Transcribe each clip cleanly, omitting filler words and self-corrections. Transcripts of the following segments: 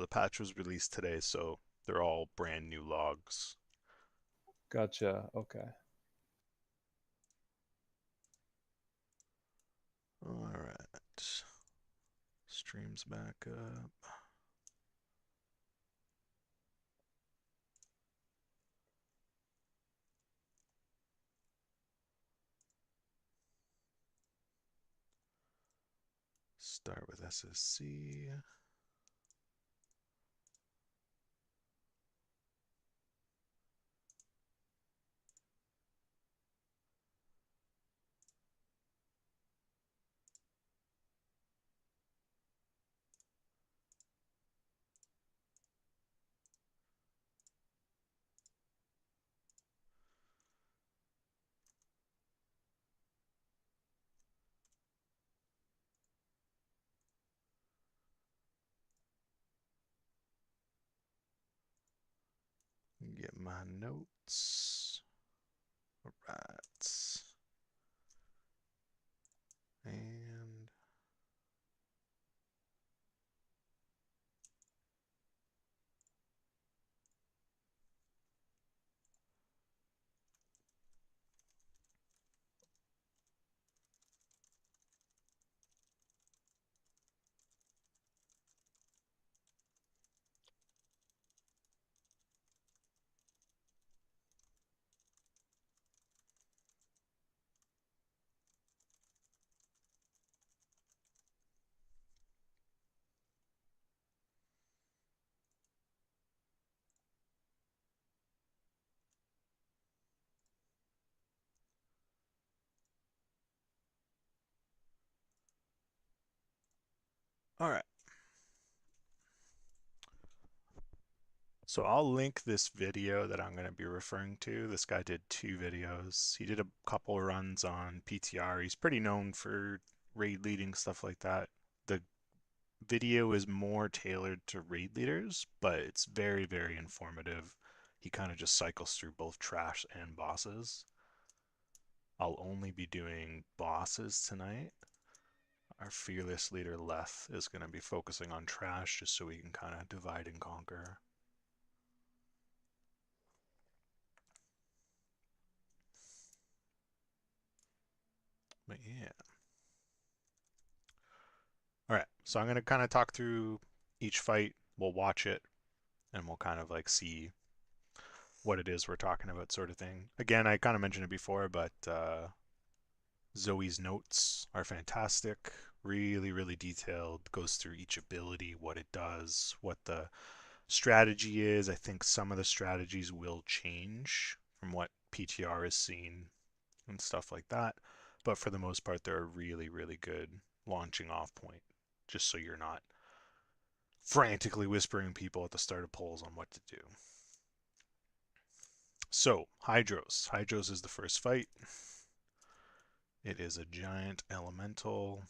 patch was released today, so they're all brand new logs. Gotcha. Okay. All right. Streams back up. Start with SSC. Get my notes. All right. And all right. So I'll link this video that I'm going to be referring to. This guy did 2 videos. He did a couple runs on PTR. He's pretty known for raid leading, stuff like that. The video is more tailored to raid leaders, but it's very, very informative. He kind of just cycles through both trash and bosses. I'll only be doing bosses tonight. Our fearless leader Leth is going to be focusing on trash just so we can kind of divide and conquer. But yeah. All right, so I'm going to kind of talk through each fight. We'll watch it and we'll kind of like see what it is we're talking about, sort of thing. Again, I kind of mentioned it before, but Zoe's notes are fantastic. Really, really detailed. Goes through each ability, what it does, what the strategy is. I think some of the strategies will change from what PTR has seen and stuff like that. But for the most part, they're a really, really good launching off point, just so you're not frantically whispering people at the start of polls on what to do. So, Hydros. Hydros is the first fight. It is a giant elemental.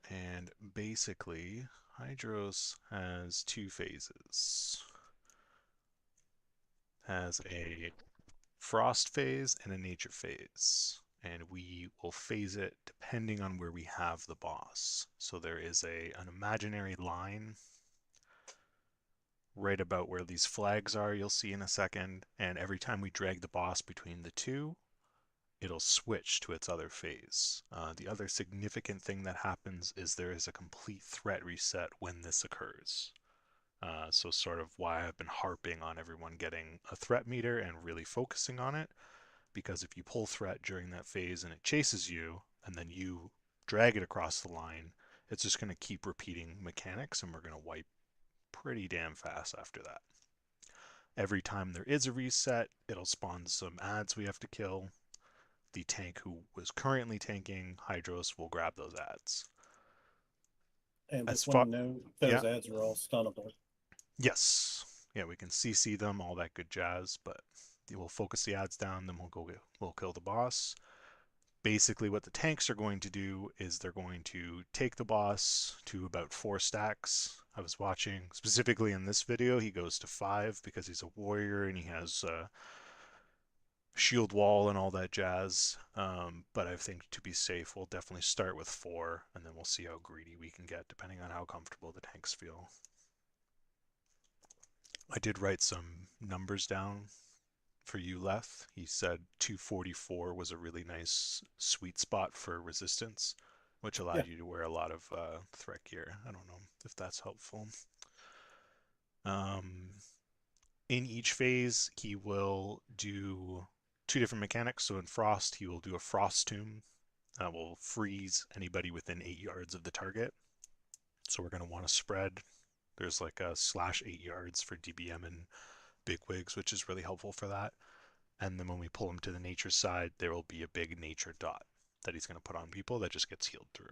And basically, Hydros has 2 phases. Has a frost phase and a nature phase. And we will phase it depending on where we have the boss. So there is an imaginary line right about where these flags are, you'll see in a second. And every time we drag the boss between the two, it'll switch to its other phase. The other significant thing that happens is there is a complete threat reset when this occurs. So sort of why I've been harping on everyone getting a threat meter and really focusing on it, because if you pull threat during that phase and it chases you, and then you drag it across the line, it's just going to keep repeating mechanics, and we're going to wipe pretty damn fast after that. Every time there is a reset, it'll spawn some ads we have to kill. The tank who was currently tanking Hydros will grab those ads. And As just want far, to know yeah, those ads are all stunnable. yes, yeah, we can CC them, all that good jazz, but we'll focus the ads down, then we'll kill the boss. Basically, what the tanks are going to do is they're going to take the boss to about 4 stacks. I was watching specifically in this video, he goes to 5 because he's a warrior and he has shield wall and all that jazz. But I think to be safe, we'll definitely start with 4, and then we'll see how greedy we can get depending on how comfortable the tanks feel. I did write some numbers down for you, Leth. He said 244 was a really nice sweet spot for resistance, which Yeah. allowed you to wear a lot of threat gear. I don't know if that's helpful. Um, in each phase, he will do 2 different mechanics. So in Frost, he will do a Frost Tomb that will freeze anybody within 8 yards of the target. So we're going to want to spread. There's like a /8 yards for DBM and bigwigs, which is really helpful for that. And then when we pull him to the nature side, there will be a big nature dot that he's going to put on people that just gets healed through.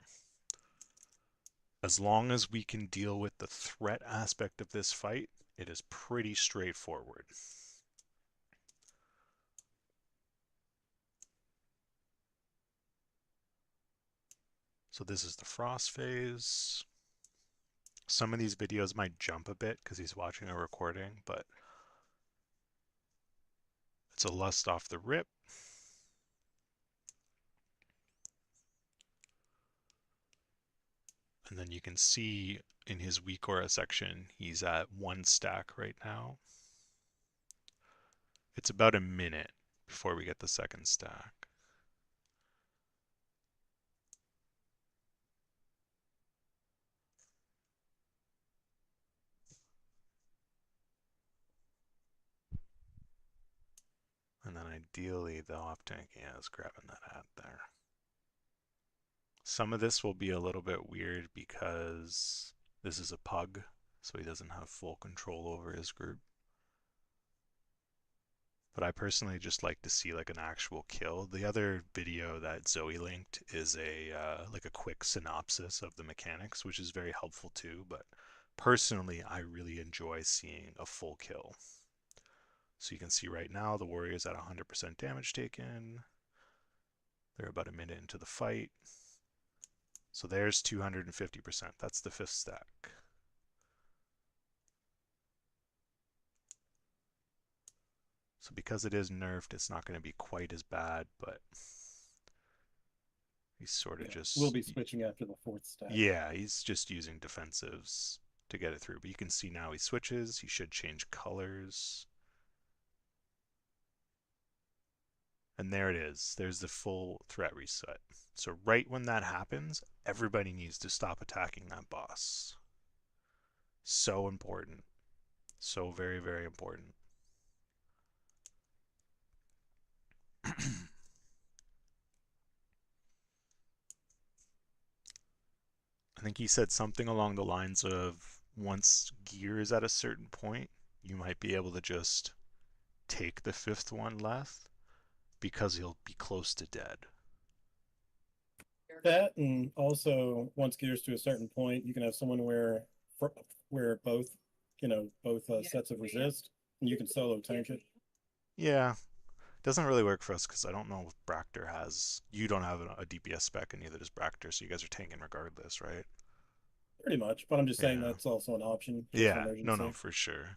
As long as we can deal with the threat aspect of this fight, it is pretty straightforward. So this is the frost phase. Some of these videos might jump a bit because he's watching a recording, but it's a lust off the rip. And then you can see in his weak aura section, he's at 1 stack right now. It's about a minute before we get the second stack. And then ideally the off tank, yeah, is grabbing that hat there. Some of this will be a little bit weird because this is a pug, so he doesn't have full control over his group. But I personally just like to see like an actual kill. The other video that Zoe linked is a like a quick synopsis of the mechanics, which is very helpful too. But personally, I really enjoy seeing a full kill. So you can see right now the warrior's at 100% damage taken. They're about a minute into the fight. So there's 250%. That's the 5th stack. So because it is nerfed, it's not going to be quite as bad, but he's sort of just... We'll be switching after the 4th stack. Yeah, he's just using defensives to get it through. But you can see now he switches. He should change colors. And there it is. There's the full threat reset. So right when that happens, everybody needs to stop attacking that boss. So important. So very, very important. I think he said something along the lines of once gear is at a certain point, you might be able to just take the 5th one left because he'll be close to dead. That, and also once gears to a certain point, you can have someone wear both, both sets of resist, and you can solo tank it. Yeah, doesn't really work for us because I don't know if Bractor has... You don't have a DPS spec and neither does Bractor, so you guys are tanking regardless, right? Pretty much, but I'm just saying Yeah. that's also an option in case of Yeah, emergency. no, for sure.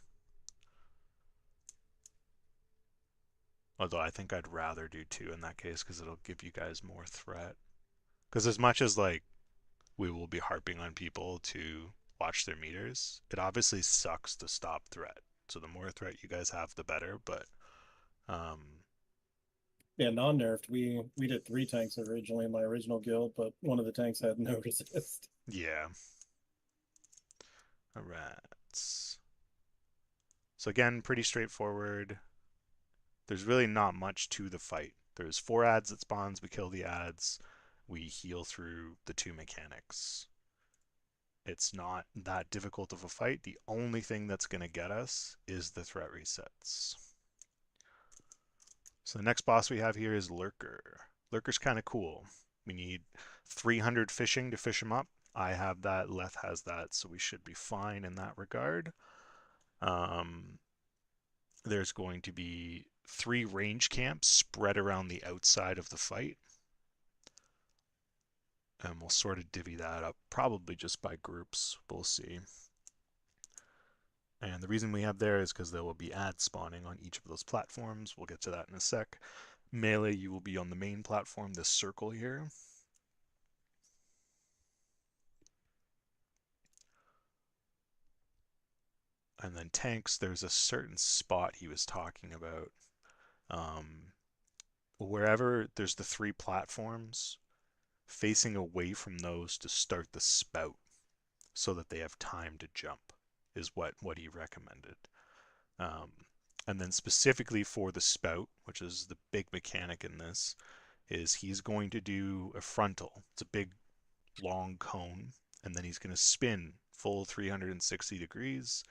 Although I think I'd rather do 2 in that case because it'll give you guys more threat. Because as much as like we will be harping on people to watch their meters, it obviously sucks to stop threat. So the more threat you guys have, the better. But yeah, non-nerfed. We did 3 tanks originally in my original guild, but one of the tanks had no resist. yeah. All right. So again, pretty straightforward. There's really not much to the fight. There's 4 ads that spawns, we kill the ads, we heal through the 2 mechanics. It's not that difficult of a fight. The only thing that's going to get us is the threat resets. So the next boss we have here is Lurker. Lurker's kind of cool. We need 300 fishing to fish him up. I have that, Leth has that, so we should be fine in that regard. There's going to be 3 range camps spread around the outside of the fight. And we'll sort of divvy that up, probably just by groups. We'll see. And the reason we have there is because there will be ads spawning on each of those platforms. We'll get to that in a sec. Melee, you will be on the main platform, this circle here. And then tanks, there's a certain spot he was talking about. Wherever there's the 3 platforms, facing away from those to start the spout so that they have time to jump is what he recommended. Um, and then specifically for the spout, which is the big mechanic in this, is he's going to do a frontal. It's a big long cone, and then he's going to spin full 360 degrees,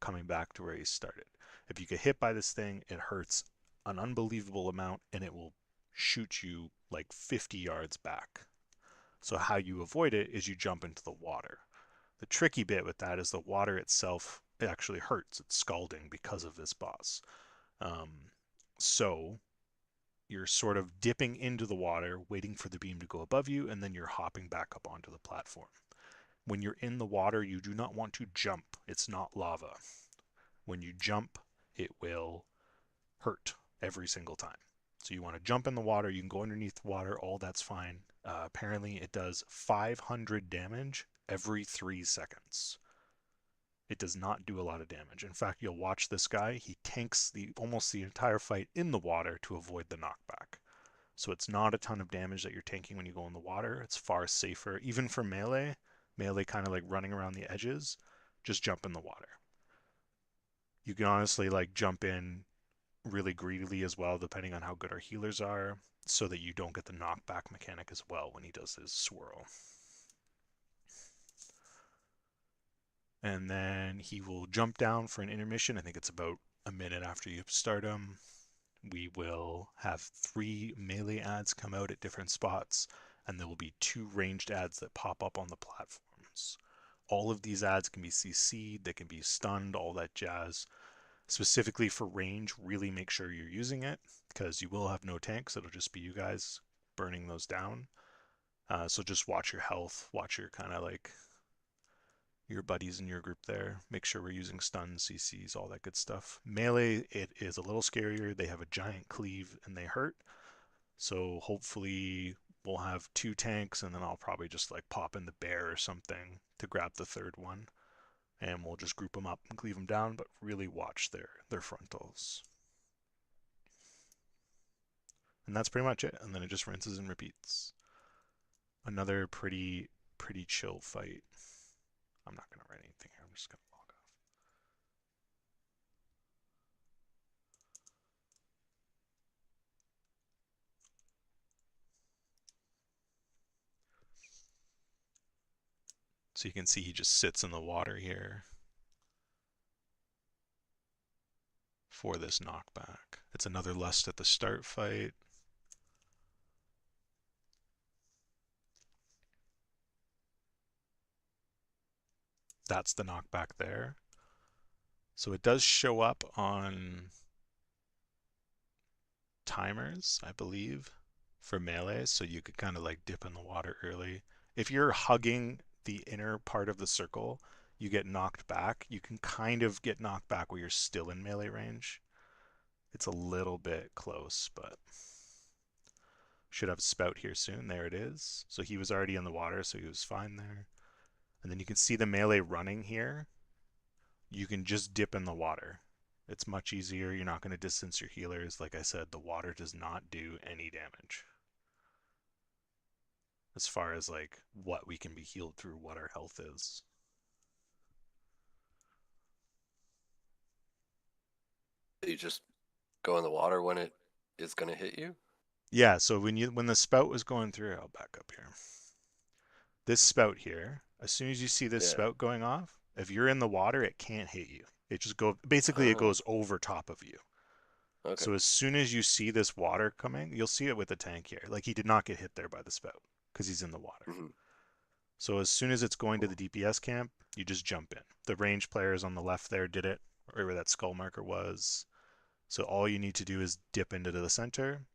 coming back to where he started. If you get hit by this thing, it hurts an unbelievable amount, and it will shoot you like 50 yards back. So how you avoid it is you jump into the water. The tricky bit with that is the water itself, it actually hurts. It's scalding because of this boss. Um, so you're sort of dipping into the water, waiting for the beam to go above you, and then you're hopping back up onto the platform. When you're in the water, you do not want to jump. It's not lava. When you jump, it will hurt every single time. So you want to jump in the water. You can go underneath the water. All that's fine. Apparently, it does 500 damage every 3 seconds. It does not do a lot of damage. In fact, you'll watch this guy. He tanks almost the entire fight in the water to avoid the knockback. So it's not a ton of damage that you're tanking when you go in the water. It's far safer, even for melee. Melee kind of like running around the edges. Just jump in the water. You can honestly like jump in really greedily as well, depending on how good our healers are, so that you don't get the knockback mechanic as well when he does his swirl. And then he will jump down for an intermission. I think it's about a minute after you start him. We will have 3 melee ads come out at different spots, and there will be 2 ranged ads that pop up on the platforms. All of these ads can be CC'd, they can be stunned, all that jazz. Specifically for range, really make sure you're using it, because you will have no tanks. It'll just be you guys burning those down. So just watch your health, watch your kind of like your buddies in your group there. Make sure we're using stuns, CCs, all that good stuff. Melee, it is a little scarier. They have a giant cleave and they hurt. So hopefully we'll have 2 tanks, and then I'll probably just like pop in the bear or something to grab the 3rd one. And we'll just group them up and cleave them down, but really watch their frontals. And that's pretty much it. And then it just rinses and repeats. Another pretty chill fight. I'm not gonna write anything here. I'm just gonna log off. So you can see he just sits in the water here for this knockback. It's another lust at the start fight. That's the knockback there. So it does show up on timers, I believe, for melee, so you could kind of like dip in the water early. If you're hugging the inner part of the circle, you get knocked back. You can kind of get knocked back where you're still in melee range. It's a little bit close, but should have spout here soon. There it is. So he was already in the water, so he was fine there. And then you can see the melee running here. You can just dip in the water. It's much easier. You're not going to distance your healers. Like I said, the water does not do any damage. As far as like what we can be healed through, what our health is. You just go in the water when it is going to hit you? Yeah, so when the spout was going through, I'll back up here. This spout here, as soon as you see this Yeah. spout going off, if you're in the water, it can't hit you. It just basically it Oh, goes over top of you. okay. So as soon as you see this water coming, you'll see it with the tank here. Like he did not get hit there by the spout because he's in the water. Mhm. So as soon as it's going to Cool. the DPS camp, you just jump in. The range players on the left there did it, right where that skull marker was. So all you need to do is dip into the center,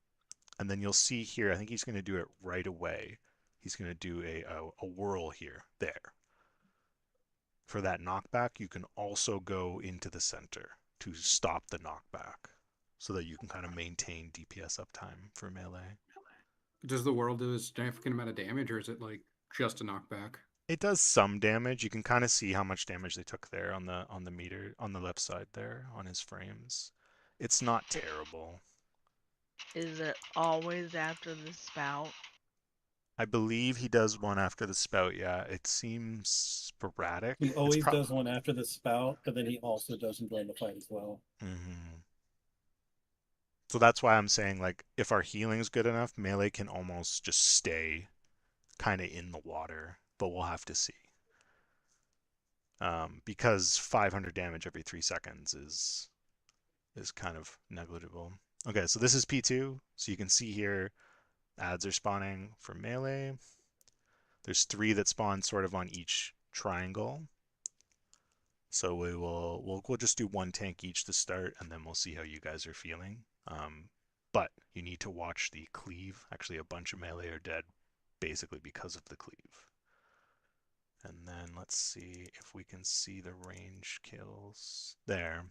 and then you'll see here, I think he's going to do it right away. He's going to do a whirl here, there. for that knockback, you can also go into the center to stop the knockback so that you can kind of maintain DPS uptime for melee. Does the world do a significant amount of damage, or is it like just a knockback? It does some damage. You can kind of see how much damage they took there on the meter on the left side there on his frames. It's not terrible. Is it always after the spout? I believe he does one after the spout. Yeah, it seems sporadic. He It's always does one after the spout, but then he also does them during the fight as well. Mhm. So that's why I'm saying, like, if our healing's good enough, melee can almost just stay kind of in the water, but we'll have to see. Because 500 damage every 3 seconds is kind of negligible. Okay, so this is P2. So you can see here, ads are spawning for melee. There's 3 that spawn sort of on each triangle. So we'll just do 1 tank each to start, and then we'll see how you guys are feeling. But you need to watch the cleave. Actually, a bunch of melee are dead basically because of the cleave. And then let's see if we can see the range kills. There.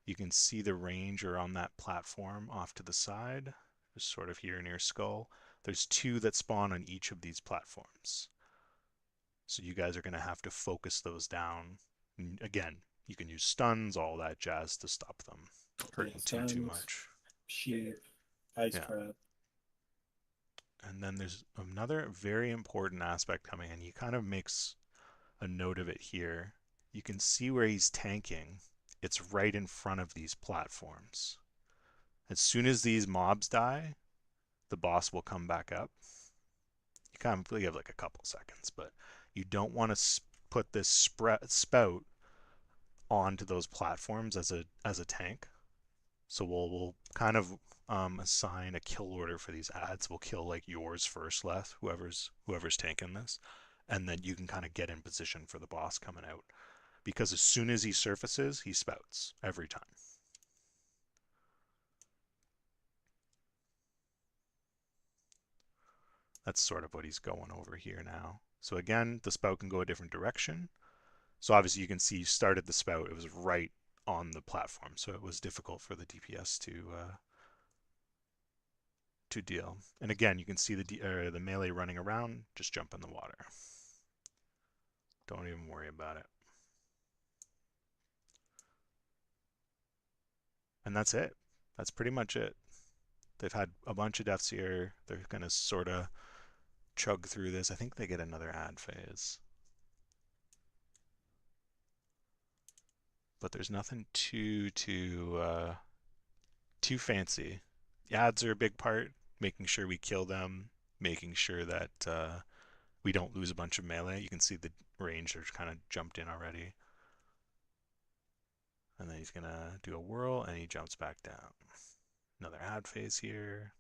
You can see the range are on that platform off to the side, just sort of here near Skull. There's 2 that spawn on each of these platforms. So you guys are going to have to focus those down. And again, you can use stuns, all that jazz to stop them hurting too much. Sheep, ice Yeah. trap. And then there's another very important aspect coming in. He kind of makes a note of it here. You can see where he's tanking. It's right in front of these platforms. As soon as these mobs die, the boss will come back up. You have like a couple seconds, but you don't want to put this spout onto those platforms as a tank. So we'll kind of assign a kill order for these ads. We'll kill like yours first, Leth, whoever's tanking this, and then you can kind of get in position for the boss coming out. Because as soon as he surfaces, he spouts every time. That's sort of what he's going over here now. So again, the spout can go a different direction. So obviously you can see you started the spout. It was right on the platform, so it was difficult for the DPS to deal. And again, you can see the melee running around. Just jump in the water. Don't even worry about it. And that's it. That's pretty much it. They've had a bunch of deaths here. They're going to sort of chug through this. I think they get another ad phase. But there's nothing too fancy. The ads are a big part, making sure we kill them, making sure that we don't lose a bunch of melee. You can see the range are kind of jumped in already. And then he's going to do a whirl, and he jumps back down. Another ad phase here.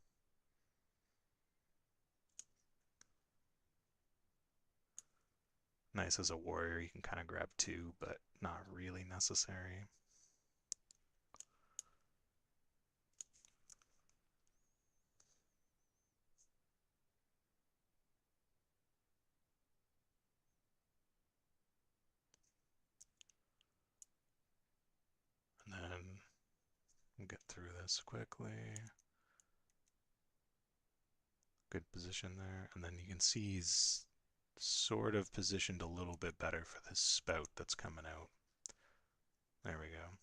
Nice as a warrior, you can kind of grab 2, but not really necessary. And then we'll get through this quickly. Good position there. And then you can see he's sort of positioned a little bit better for this spout that's coming out. There we go.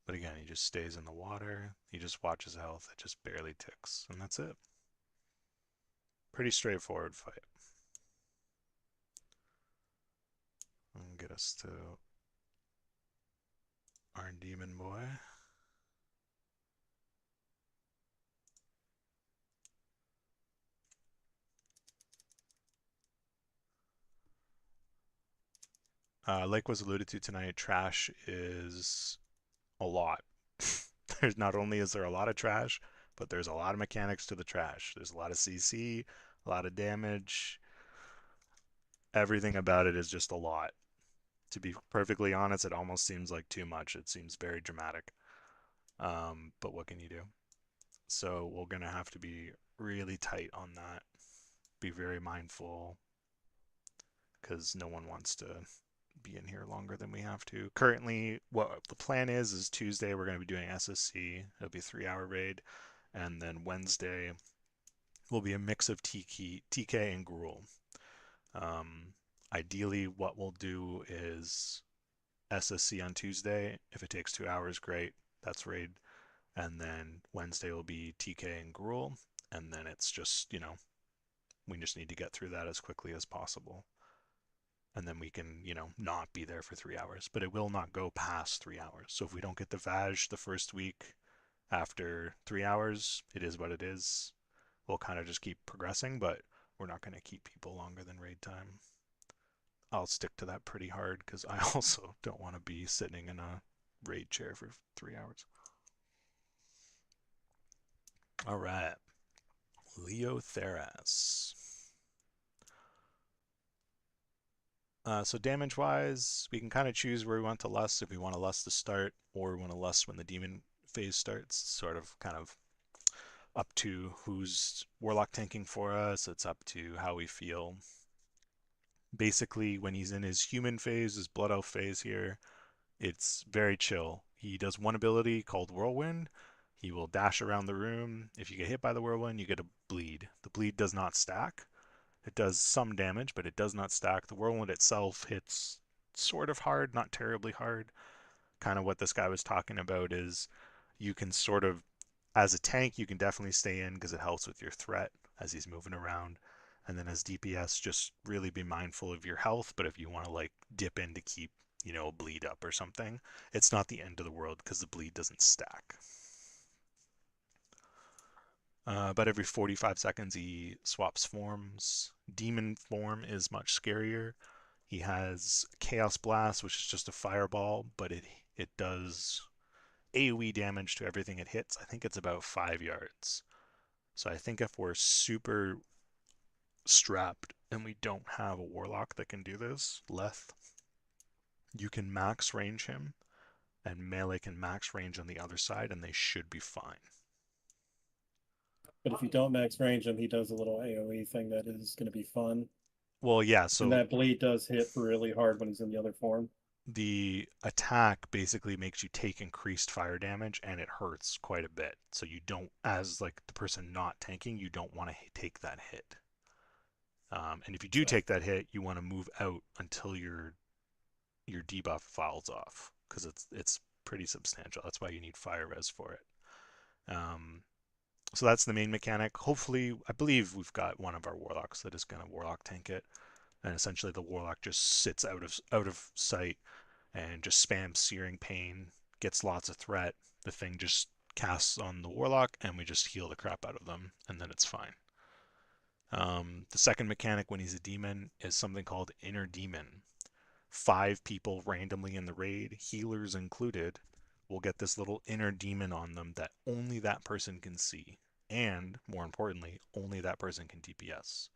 But again, he just stays in the water. He just watches health. It just barely ticks. And that's it. Pretty straightforward fight. And get us to our demon boy. Like was alluded to tonight, trash is a lot. There's not only is there a lot of trash, but there's a lot of mechanics to the trash. There's a lot of CC, a lot of damage. Everything about it is just a lot. To be perfectly honest, it almost seems like too much. It seems very dramatic. But what can you do? So we're going to have to be really tight on that. be very mindful because no one wants to be in here longer than we have to. Currently, what the plan is Tuesday we're going to be doing SSC. It'll be a 3-hour raid, and then Wednesday will be a mix of TK and Gruul. Ideally, what we'll do is SSC on Tuesday. If it takes 2 hours, great. That's raid. And then Wednesday will be TK and Gruul. And then it's just, we just need to get through that as quickly as possible. And then we can, not be there for 3 hours. But it will not go past 3 hours. So if we don't get the Vaj the first week after 3 hours, it is what it is. We'll kind of just keep progressing, but we're not going to keep people longer than raid time. I'll stick to that pretty hard because I also don't want to be sitting in a raid chair for 3 hours. All right. Leotheras. So damage-wise, we can kind of choose where we want to lust, if we want to lust to start, or we want to lust when the demon phase starts. Sort of kind of up to who's warlock tanking for us. It's up to how we feel. Basically, when he's in his human phase, his blood elf phase here, it's very chill. He does one ability called Whirlwind. He will dash around the room. If you get hit by the Whirlwind, you get a bleed. The bleed does not stack. It does some damage, but it does not stack. The Whirlwind itself hits sort of hard, not terribly hard. Kind of what this guy was talking about is you can sort of, as a tank, you can definitely stay in because it helps with your threat as he's moving around. And then as DPS, just really be mindful of your health. But if you want to like dip in to keep, bleed up or something, it's not the end of the world because the bleed doesn't stack. But every 45 seconds he swaps forms. Demon form is much scarier. He has Chaos Blast, which is just a fireball, but it does AoE damage to everything it hits. I think it's about 5 yards. So I think if we're super strapped and we don't have a warlock that can do this, Leth, you can max range him, and melee can max range on the other side, and they should be fine. But if you don't max range him, he does a little AoE thing that is going to be fun. Well, yeah, so And that bleed does hit really hard when he's in the other form. the attack basically makes you take increased fire damage, and it hurts quite a bit. So you don't, as like the person not tanking, you don't want to take that hit. And if you do take that hit, you want to move out until your debuff falls off, because it's pretty substantial. That's why you need fire res for it. So that's the main mechanic. Hopefully, I believe we've got one of our warlocks that is going to warlock tank it, and essentially the warlock just sits out of sight and just spams Searing Pain, gets lots of threat. The thing just casts on the warlock, and we just heal the crap out of them, and then it's fine. The second mechanic when he's a demon is something called Inner Demon. 5 people randomly in the raid, healers included, will get this little inner demon on them that only that person can see. And, more importantly, only that person can DPS.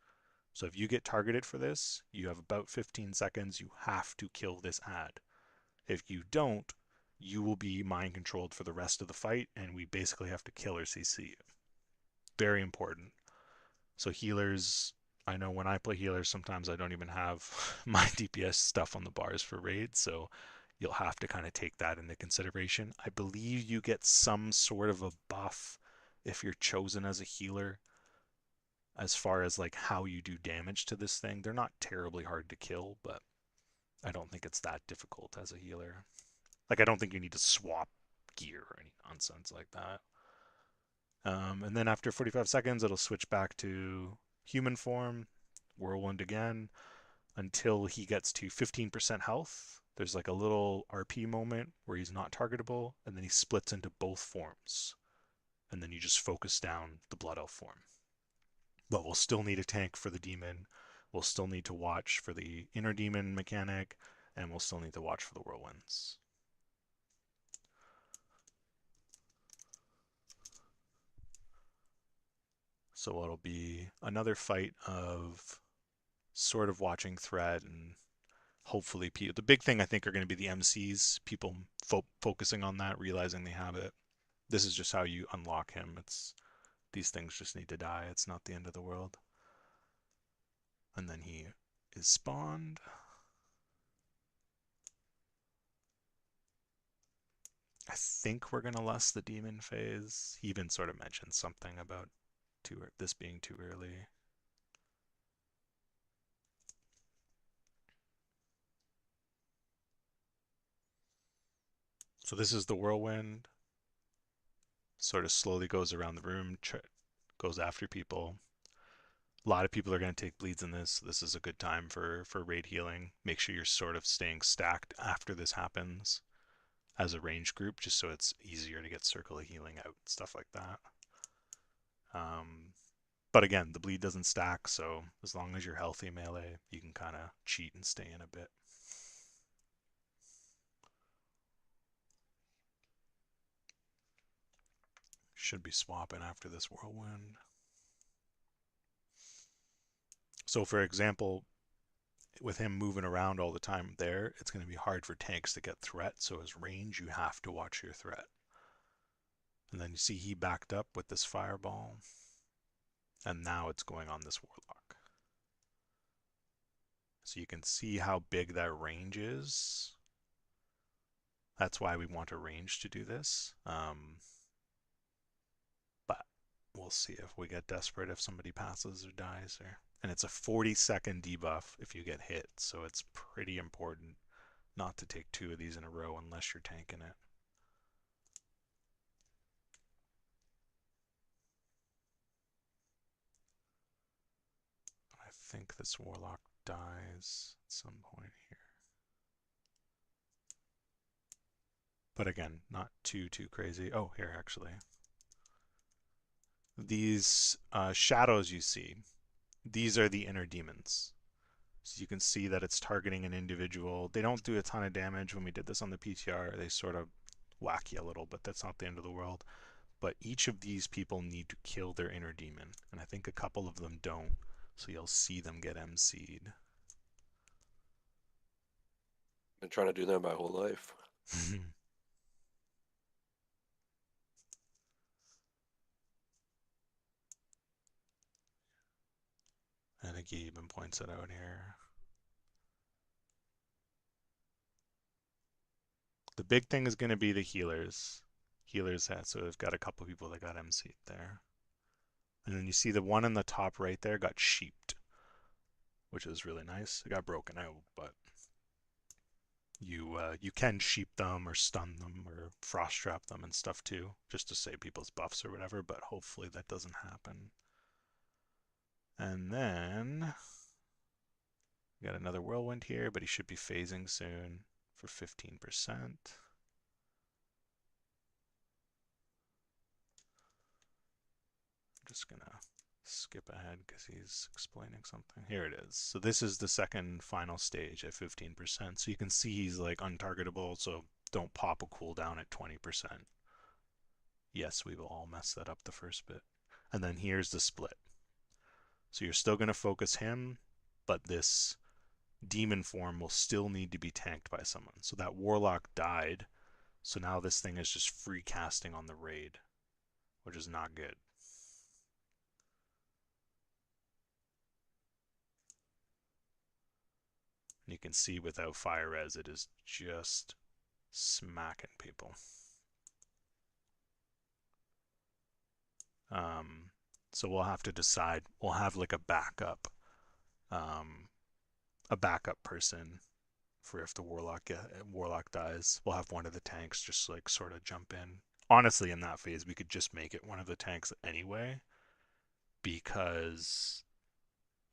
So if you get targeted for this, you have about 15 seconds. You have to kill this ad. If you don't, you will be mind controlled for the rest of the fight, and we basically have to kill or CC you. Very important. So healers, I know when I play healers, sometimes I don't even have my DPS stuff on the bars for raids, so you'll have to kind of take that into consideration. I believe you get some sort of a buff if you're chosen as a healer as far as like how you do damage to this thing. They're not terribly hard to kill, but I don't think it's that difficult as a healer. Like, I don't think you need to swap gear or any nonsense like that. And then after 45 seconds, it'll switch back to human form, whirlwind again, until he gets to 15% health. There's like a little RP moment where he's not targetable, and then he splits into both forms. And then you just focus down the Blood Elf form. But we'll still need a tank for the demon. We'll still need to watch for the inner demon mechanic, and we'll still need to watch for the whirlwinds. So it'll be another fight of sort of watching threat, and hopefully the big thing I think are going to be the MCs, people focusing on that, realizing they have it. This is just how you unlock him. These things just need to die. It's not the end of the world. And then he is spawned. I think we're gonna less the demon phase. He even sort of mentioned something about this being too early. So this is the whirlwind. Sort of slowly goes around the room, goes after people. A lot of people are going to take bleeds in this. This is a good time for raid healing. Make sure you're sort of staying stacked after this happens as a range group, just so it's easier to get circle of healing out, stuff like that. But again, the bleed doesn't stack, so as long as you're healthy melee, you can kind of cheat and stay in a bit. Should be swapping after this whirlwind. So for example, with him moving around all the time there, it's going to be hard for tanks to get threat, so as range, you have to watch your threat. And then you see he backed up with this fireball, and now it's going on this warlock. So you can see how big that range is. That's why we want a range to do this. But we'll see if we get desperate if somebody passes or dies. And it's a 40-second debuff if you get hit, so it's pretty important not to take 2 of these in a row unless you're tanking it. I think this warlock dies at some point here. But again, not too crazy. Oh, here actually. These shadows you see, these are the inner demons. So you can see that it's targeting an individual. They don't do a ton of damage. When we did this on the PTR, they sort of whack you a little, but that's not the end of the world. But each of these people need to kill their inner demon, and I think a couple of them don't, so you'll see them get MC'd. Been trying to do that my whole life. I think he even points it out here. The big thing is going to be the healers. Healers had, so we've got a couple people that got MC'd there. And then you see the one in the top right there got sheeped, which is really nice. It got broken out, but you can sheep them or stun them or frost trap them and stuff too, just to save people's buffs or whatever, but hopefully that doesn't happen. And then we got another whirlwind here, but he should be phasing soon for 15%. I'm just gonna skip ahead because he's explaining something. Here it is. So this is the second final stage at 15%. So you can see he's like untargetable, so don't pop a cooldown at 20%. Yes, we will all mess that up the first bit. And then here's the split. So you're still going to focus him, but this demon form will still need to be tanked by someone. So that warlock died, so now this thing is just free casting on the raid, which is not good. And you can see without fire res, it is just smacking people. So we'll have to decide. We'll have like a backup person for if the warlock dies. We'll have one of the tanks just like sort of jump in. Honestly, in that phase, we could just make it one of the tanks anyway, because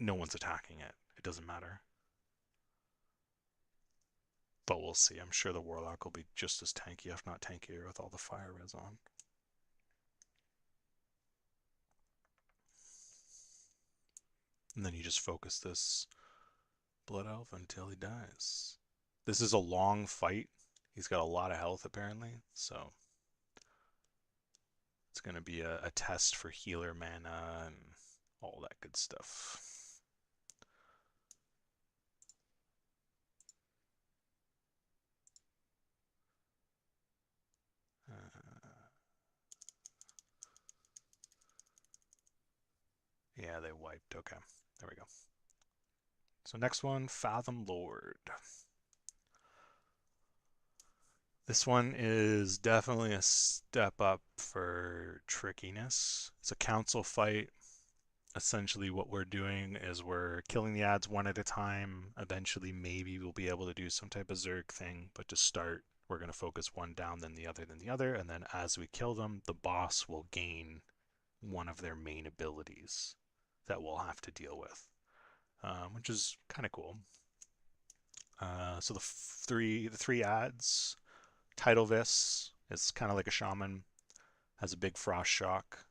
no one's attacking it. It doesn't matter. But we'll see. I'm sure the warlock will be just as tanky, if not tankier, with all the fire res on. And then you just focus this blood elf until he dies. This is a long fight. He's got a lot of health apparently, so it's going to be a test for healer mana and all that good stuff. Yeah, they wiped. Okay, there we go. So next one, Fathom Lord. This one is definitely a step up for trickiness. It's a council fight. Essentially what we're doing is we're killing the ads one at a time. Eventually maybe we'll be able to do some type of Zerg thing, but to start we're going to focus one down, then the other, and then as we kill them, the boss will gain one of their main abilities that we'll have to deal with, which is kind of cool. So the three ads, Tidal Vis is kind of like a shaman, has a big frost shock,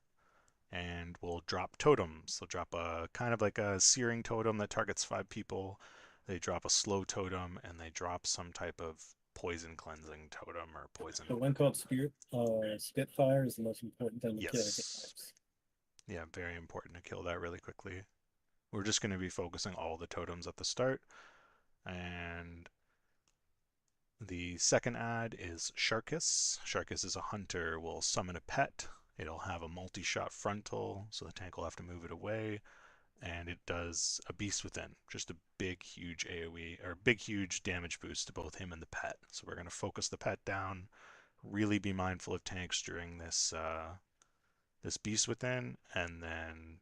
and will drop totems. They'll drop a kind of like a searing totem that targets 5 people. They drop a slow totem, and they drop some type of poison cleansing totem or poison. The one called Spitfire is the most important thing to kill. Yes. Yeah, very important to kill that really quickly. We're just going to be focusing all the totems at the start. And the second ad is Sharkus. Sharkus is a hunter, will summon a pet. It'll have a multi-shot frontal, so the tank will have to move it away. And it does a Beast Within, just a big, huge AoE, or big, huge damage boost to both him and the pet. So we're going to focus the pet down, really be mindful of tanks during this this Beast Within, and then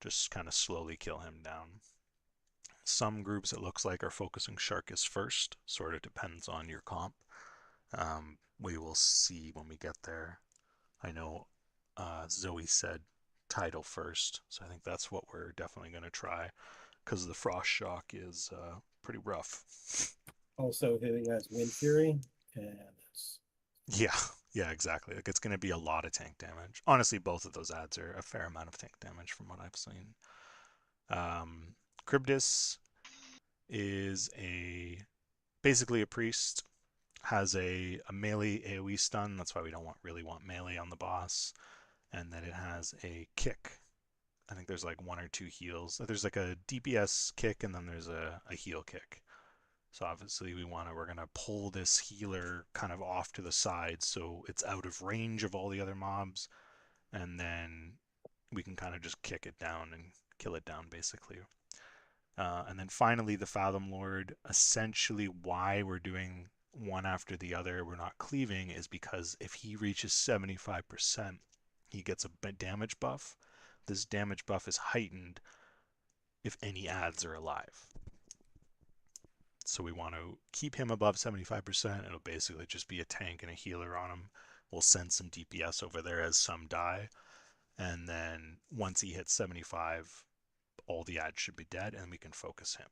just kind of slowly kill him down. Some groups, it looks like, are focusing Sharkus first. Sort of depends on your comp. We will see when we get there. I know Zoe said Tidal first, so I think that's what we're definitely going to try, because the Frost Shock is pretty rough. Also, he has Wind Fury, and it's... Yeah, exactly. Like, it's going to be a lot of tank damage. Honestly, both of those ads are a fair amount of tank damage from what I've seen. Crybdis is basically a priest, has a melee AoE stun. That's why we don't really want melee on the boss. And then it has a kick. I think there's like 1 or 2 heals. There's like a DPS kick, and then there's a heal kick. So obviously we're gonna pull this healer kind of off to the side so it's out of range of all the other mobs, and then we can kind of just kick it down and kill it down basically. And then finally the Fathom Lord. Essentially why we're doing one after the other, we're not cleaving, is because if he reaches 75%, he gets a damage buff. This damage buff is heightened if any ads are alive. So we want to keep him above 75%. It'll basically just be a tank and a healer on him. We'll send some DPS over there as some die. And then once he hits 75, all the ads should be dead and we can focus him.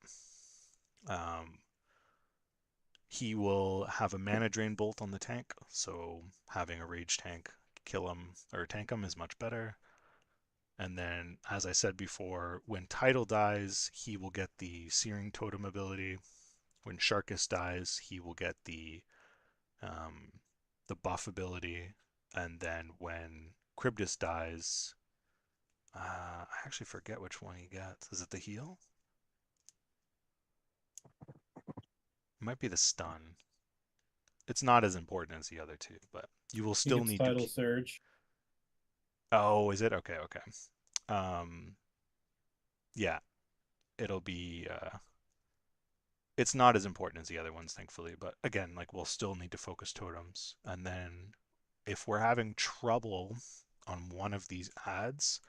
He will have a mana drain bolt on the tank, so having a rage tank kill him or tank him is much better. And then, as I said before, when Tidal dies, he will get the Searing Totem ability. When Sharkus dies, he will get the buff ability. And then when Crybdis dies, I actually forget which one he gets. Is it the heal? It might be the stun. It's not as important as the other two, but you will still need Tidal to. Surge. Oh, is it? Okay. Yeah, it'll be. It's not as important as the other ones, thankfully. But again, like we'll still need to focus totems, and then if we're having trouble on one of these ads,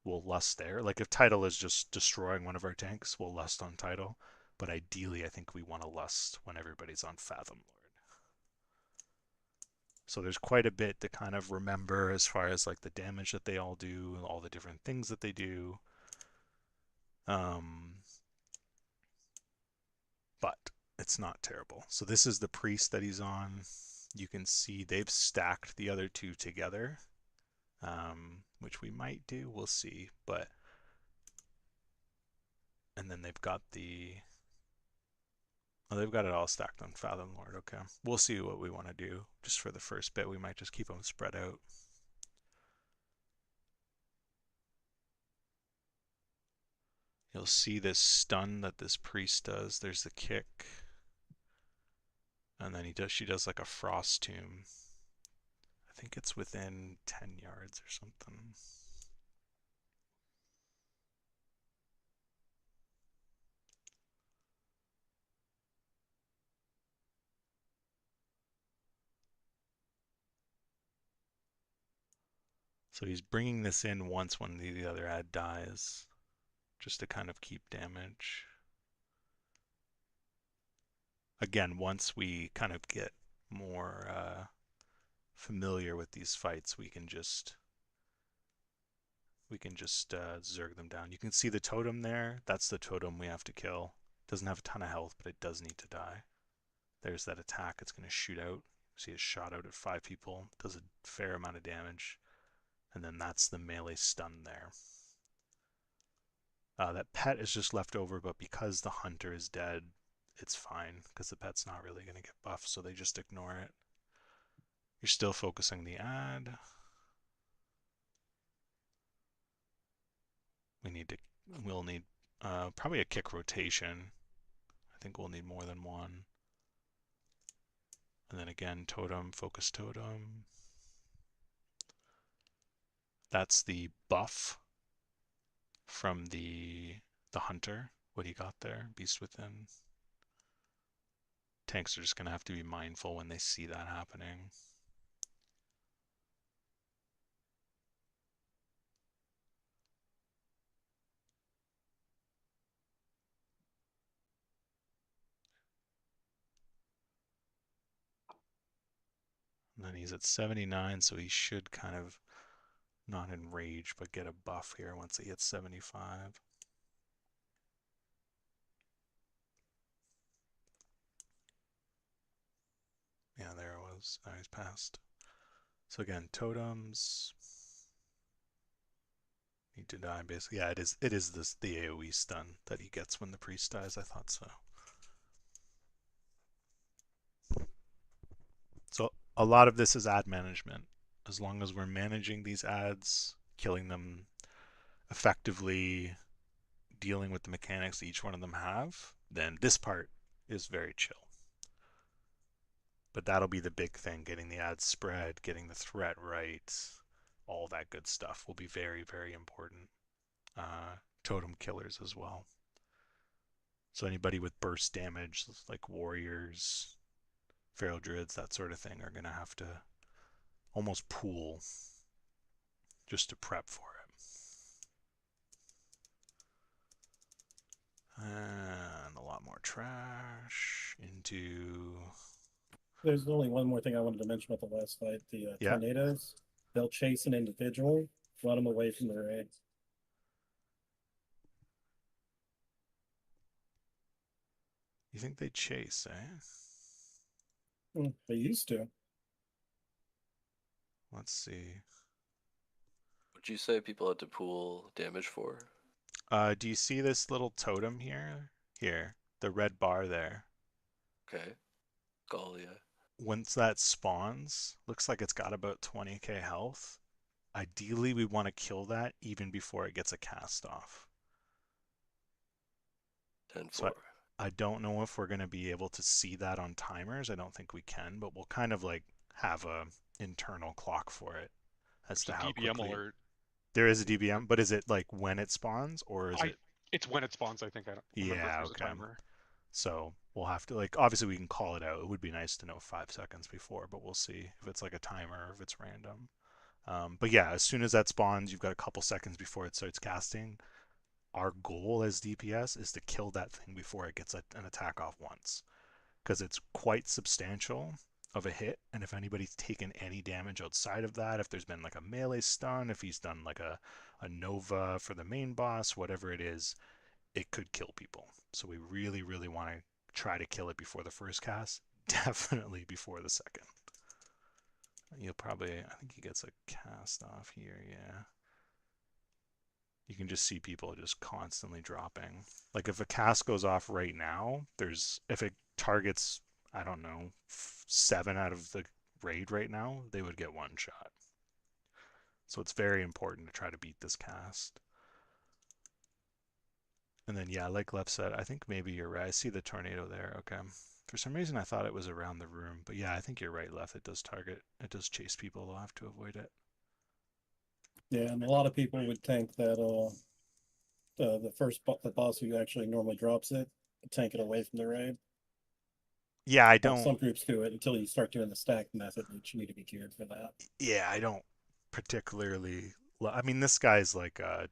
we'll lust there. Like if Tidal is just destroying one of our tanks, we'll lust on Tidal. But ideally, I think we want to lust when everybody's on Fathom Lord. So there's quite a bit to kind of remember as far as like the damage that they all do and all the different things that they do. But it's not terrible. So this is the priest that he's on. You can see they've stacked the other two together, which we might do. We'll see. And then they've got they've got it all stacked on Fathom Lord. Okay. We'll see what we want to do. Just for the first bit, we might just keep them spread out. You'll see this stun that this priest does. There's the kick. And then she does like a frost tomb. I think it's within 10 yards or something. So he's bringing this in once one of the other ad dies, just to kind of keep damage. Again, once we kind of get more familiar with these fights, we can just zerg them down. You can see the totem there. That's the totem we have to kill. Doesn't have a ton of health, but it does need to die. There's that attack. It's going to shoot out. See, it's shot out at 5 people. Does a fair amount of damage. And then that's the melee stun there. That pet is just left over, but because the hunter is dead, it's fine, because the pet's not really going to get buffed, so they just ignore it. You're still focusing the ad. We'll need probably a kick rotation. I think we'll need more than one. And then again, totem, focus totem. That's the buff from the hunter, what he got there, Beast Within. Tanks are just going to have to be mindful when they see that happening. And then he's at 79, so he should kind of not enrage, but get a buff here once he hits 75. Yeah, there it was. Now he's passed. So again, totems need to die basically. Yeah, it is the AoE stun that he gets when the priest dies. I thought so. So a lot of this is ad management. As long as we're managing these ads, killing them effectively, dealing with the mechanics that each one of them have, then this part is very chill. But that'll be the big thing, getting the ad spread, getting the threat right, all that good stuff will be very, very important. Totem killers as well. So anybody with burst damage, like warriors, feral druids, that sort of thing, are going to have to almost pool just to prep for it. And a lot more trash into... There's only one more thing I wanted to mention about the last fight. The tornadoes, they'll chase an individual, run them away from the raid. You think they chase, eh? They used to. Let's see. Would you say people had to pool damage for? Do you see this little totem here? Here, the red bar there. Okay. Skull, yeah. Once that spawns, looks like it's got about 20k health. Ideally, we want to kill that even before it gets a cast off. 10-4. So I don't know if we're going to be able to see that on timers. I don't think we can, but we'll kind of like have a internal clock for it as to how DBM quickly. alert. There is a DBM, but is it like when it spawns, or is it? It's when it spawns, I think. I don't remember if there's a timer. So we'll have to, like, obviously we can call it out. It would be nice to know 5 seconds before, but we'll see if it's like a timer or if it's random. But yeah, as soon as that spawns, you've got a couple seconds before it starts casting. Our goal as DPS is to kill that thing before it gets an attack off once, because it's quite substantial of a hit, and if anybody's taken any damage outside of that, if there's been like a melee stun, if he's done like a Nova for the main boss, whatever it is, it could kill people. So we really, really want to try to kill it before the first cast, definitely before the second. You'll probably, I think he gets a cast off here, yeah. You can just see people just constantly dropping. Like if a cast goes off right now, if it targets, I don't know, 7 out of the raid right now, they would get 1 shot. So it's very important to try to beat this cast. And then, yeah, like Lef said, I think maybe you're right. I see the tornado there. Okay. For some reason, I thought it was around the room. But yeah, I think you're right, Lef. It does target. It does chase people. They'll have to avoid it. Yeah, and a lot of people would think that the boss who actually normally drops it, tank it away from the raid. Yeah, I don't. Some groups do it until you start doing the stack method, which you need to be geared for that. Yeah, I don't particularly. I mean, this guy's like a,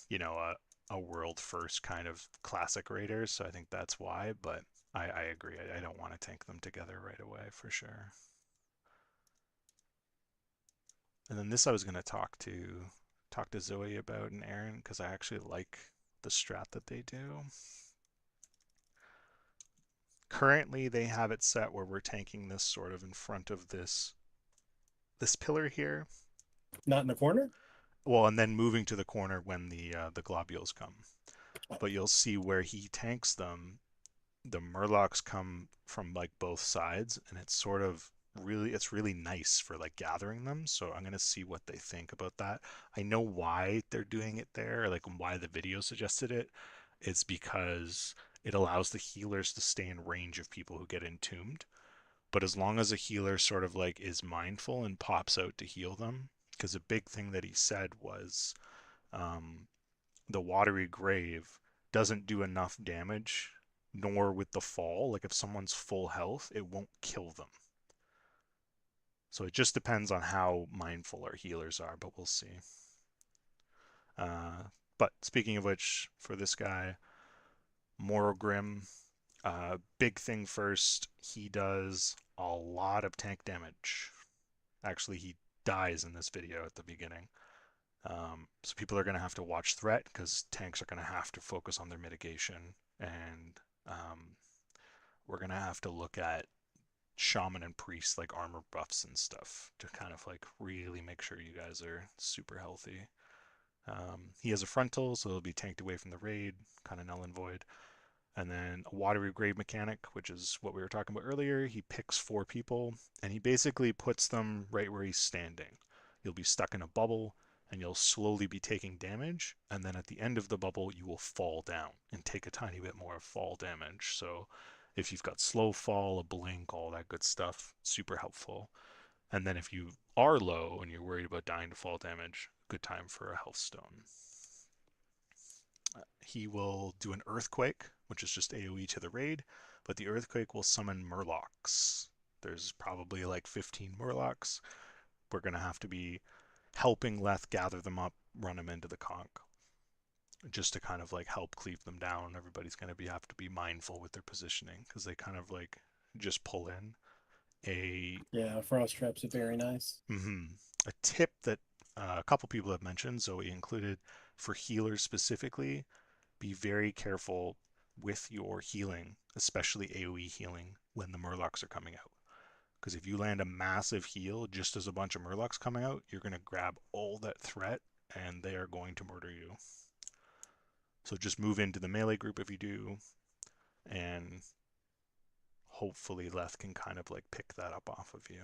you know, a world first kind of classic raider, so I think that's why. But I agree. I don't want to tank them together right away for sure. And then this I was going to talk to Zoe about and Aaron because I actually like the strat that they do. Currently, they have it set where we're tanking this sort of in front of this pillar here. Not in the corner? Well, and then moving to the corner when the globules come. But you'll see where he tanks them, the Murlocs come from like both sides, and it's really nice for like gathering them. So I'm gonna see what they think about that. I know why they're doing it there, like why the video suggested it. It's because it allows the healers to stay in range of people who get entombed. But as long as a healer sort of like is mindful and pops out to heal them, because a big thing that he said was the watery grave doesn't do enough damage, nor with the fall. Like if someone's full health, it won't kill them. So it just depends on how mindful our healers are, but we'll see. But speaking of which, for this guy, Morogrim, big thing first, he does a lot of tank damage. Actually, he dies in this video at the beginning. So people are going to have to watch threat because tanks are going to have to focus on their mitigation, and we're going to have to look at shaman and priest like armor buffs and stuff to kind of like really make sure you guys are super healthy. He has a frontal, so he'll be tanked away from the raid, kind of null and void. And then a watery grave mechanic, which is what we were talking about earlier. He picks 4 people, and he basically puts them right where he's standing. You'll be stuck in a bubble, and you'll slowly be taking damage, and then at the end of the bubble, you will fall down and take a tiny bit more fall damage. So if you've got slow fall, a blink, all that good stuff, super helpful. And then if you are low and you're worried about dying to fall damage, good time for a health stone. He will do an earthquake, which is just AoE to the raid, but the earthquake will summon Murlocs. There's probably like 15 Murlocs. We're going to have to be helping Leth gather them up, run them into the conch, just to kind of like help cleave them down. Everybody's going to have to be mindful with their positioning because they kind of like just pull in. Yeah, frost traps are very nice. A tip that a couple people have mentioned, Zoe included, for healers specifically, be very careful with your healing, especially AoE healing, when the Murlocs are coming out. Because if you land a massive heal just as a bunch of Murlocs coming out, you're going to grab all that threat and they are going to murder you. So just move into the melee group if you do, and hopefully Leth can kind of like pick that up off of you.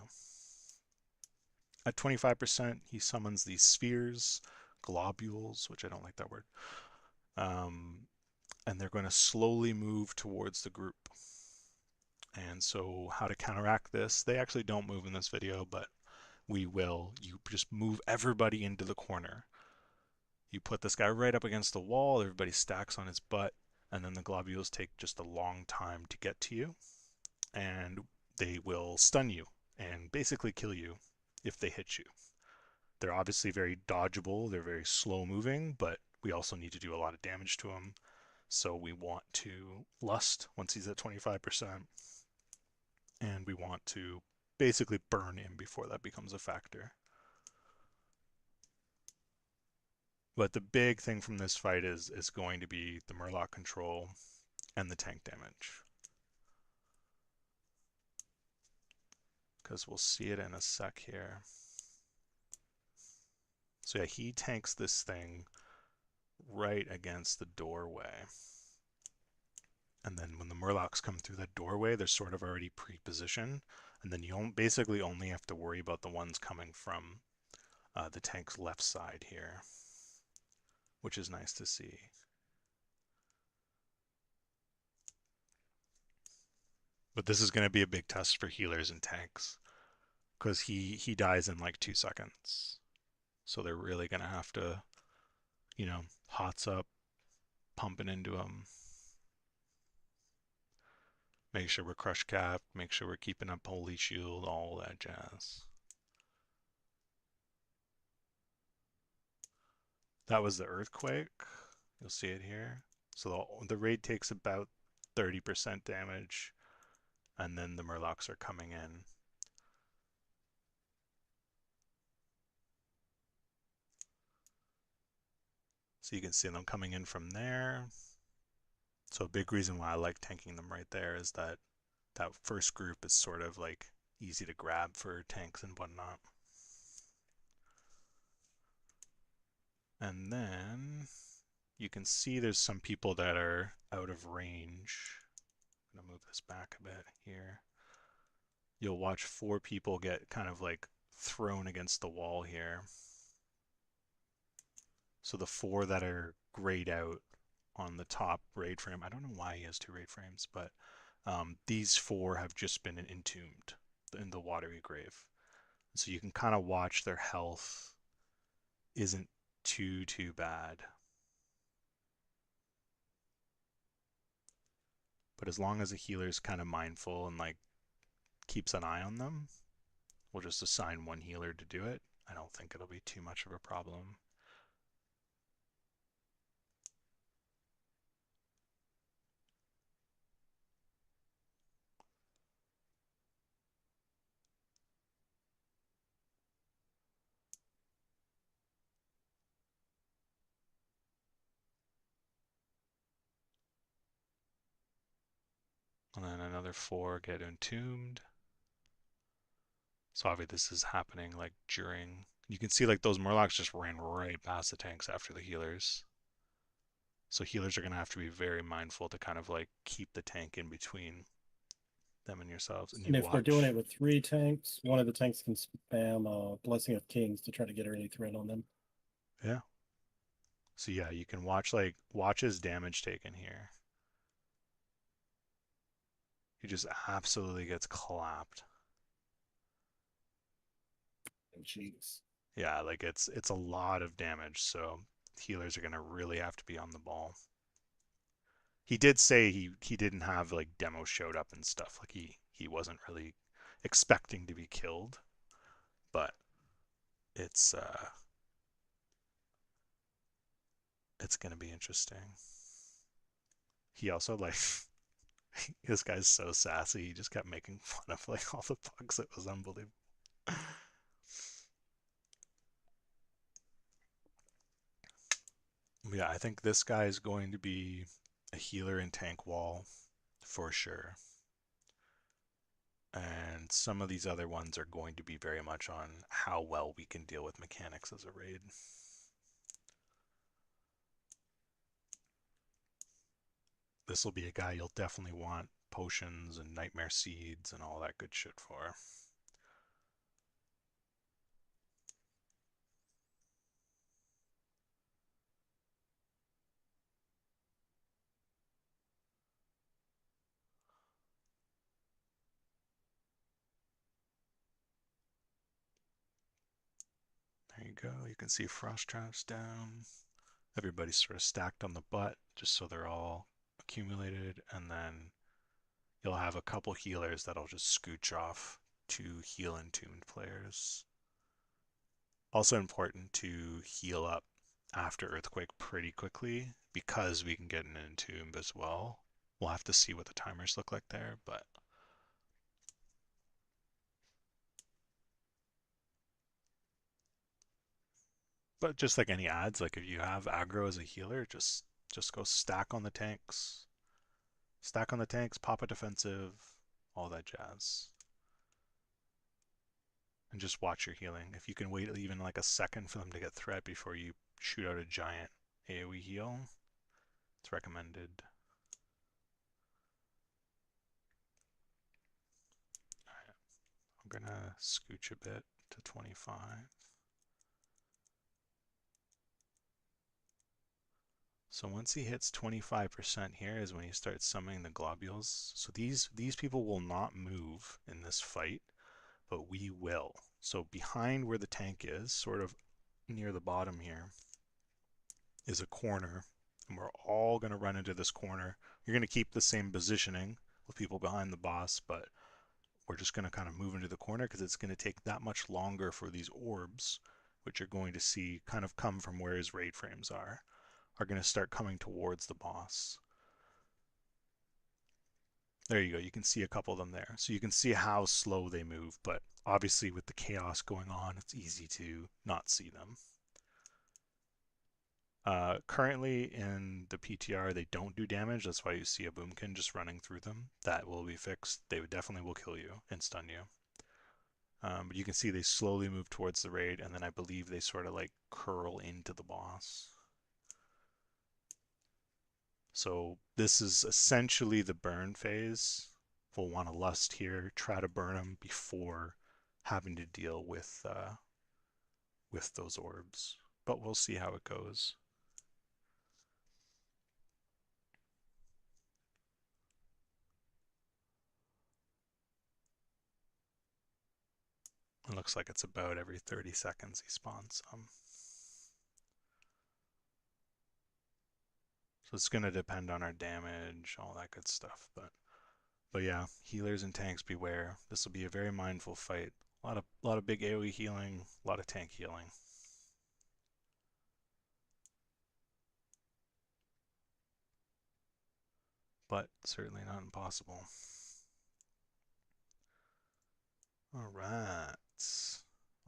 At 25%, he summons these spheres, globules, which I don't like that word. And they're going to slowly move towards the group. And so how to counteract this, they actually don't move in this video, but we will. You just move everybody into the corner. You put this guy right up against the wall, everybody stacks on his butt, and then the globules take just a long time to get to you. And they will stun you and basically kill you if they hit you. They're obviously very dodgeable, they're very slow moving, but we also need to do a lot of damage to them. So we want to lust once he's at 25%, and we want to basically burn him before that becomes a factor. But the big thing from this fight is going to be the Murloc control and the tank damage. Because we'll see it in a sec here. So yeah, he tanks this thing right against the doorway. And then when the Murlocs come through that doorway, they're sort of already pre-positioned. And then you basically only have to worry about the ones coming from the tank's left side here, which is nice to see. But this is going to be a big test for healers and tanks, because he dies in like 2 seconds. So they're really going to have to, you know, hots up, pumping into him. Make sure we're crush cap, make sure we're keeping up holy shield, all that jazz. That was the earthquake. You'll see it here. So the raid takes about 30% damage, and then the Murlocs are coming in. So you can see them coming in from there. So a big reason why I like tanking them right there is that that first group is sort of like easy to grab for tanks and whatnot. And then you can see there's some people that are out of range. I'm gonna move this back a bit here. You'll watch 4 people get kind of like thrown against the wall here. So the 4 that are grayed out on the top raid frame, I don't know why he has 2 raid frames, but these 4 have just been entombed in the watery grave. So you can kind of watch their health isn't too bad. But as long as the healer's kind of mindful and like keeps an eye on them, we'll just assign 1 healer to do it. I don't think it'll be too much of a problem. And then another 4 get entombed. So obviously this is happening like during, you can see like those Murlocs just ran right past the tanks after the healers. So healers are going to have to be very mindful to kind of like keep the tank in between them and yourselves. And if they're doing it with 3 tanks, one of the tanks can spam Blessing of Kings to try to get early threat on them. Yeah. So yeah, you can watch his damage taken here. He just absolutely gets clapped. Jeez. Yeah, like it's a lot of damage, so healers are gonna really have to be on the ball. He did say he didn't have like demo showed up and stuff. Like he wasn't really expecting to be killed, but it's gonna be interesting. He also like this guy's so sassy. He just kept making fun of like all the bugs. It was unbelievable. Yeah, I think this guy is going to be a healer in tank wall for sure. And some of these other ones are going to be very much on how well we can deal with mechanics as a raid. This will be a guy you'll definitely want potions and nightmare seeds and all that good shit for. There you go. You can see frost traps down. Everybody's sort of stacked on the butt just so they're all accumulated, and then you'll have a couple healers that'll just scooch off to heal entombed players. Also important to heal up after Earthquake pretty quickly because we can get an entomb as well. We'll have to see what the timers look like there, but just like any ads, like if you have aggro as a healer, just go stack on the tanks. Stack on the tanks, pop a defensive, all that jazz. And just watch your healing. If you can wait even like a second for them to get threat before you shoot out a giant AoE heal, it's recommended. Alright, I'm gonna scooch a bit to 25. So once he hits 25% here is when he starts summoning the globules. So these people will not move in this fight, but we will. So behind where the tank is, sort of near the bottom here, is a corner, and we're all going to run into this corner. You're going to keep the same positioning with people behind the boss, but we're just going to kind of move into the corner because it's going to take that much longer for these orbs which you're going to see kind of come from where his raid frames are going to start coming towards the boss. There you go. You can see a couple of them there. So you can see how slow they move, but obviously with the chaos going on, it's easy to not see them. Currently in the PTR, they don't do damage. That's why you see a boomkin just running through them. That will be fixed. They definitely will kill you and stun you. But you can see they slowly move towards the raid, and then I believe they sort of like curl into the boss. So this is essentially the burn phase. We'll want to lust here, try to burn them before having to deal with those orbs. But we'll see how it goes. It looks like it's about every 30 seconds he spawns some. So it's going to depend on our damage, all that good stuff. But yeah, healers and tanks beware. This will be a very mindful fight. A lot of big AoE healing, a lot of tank healing. But certainly not impossible. All right,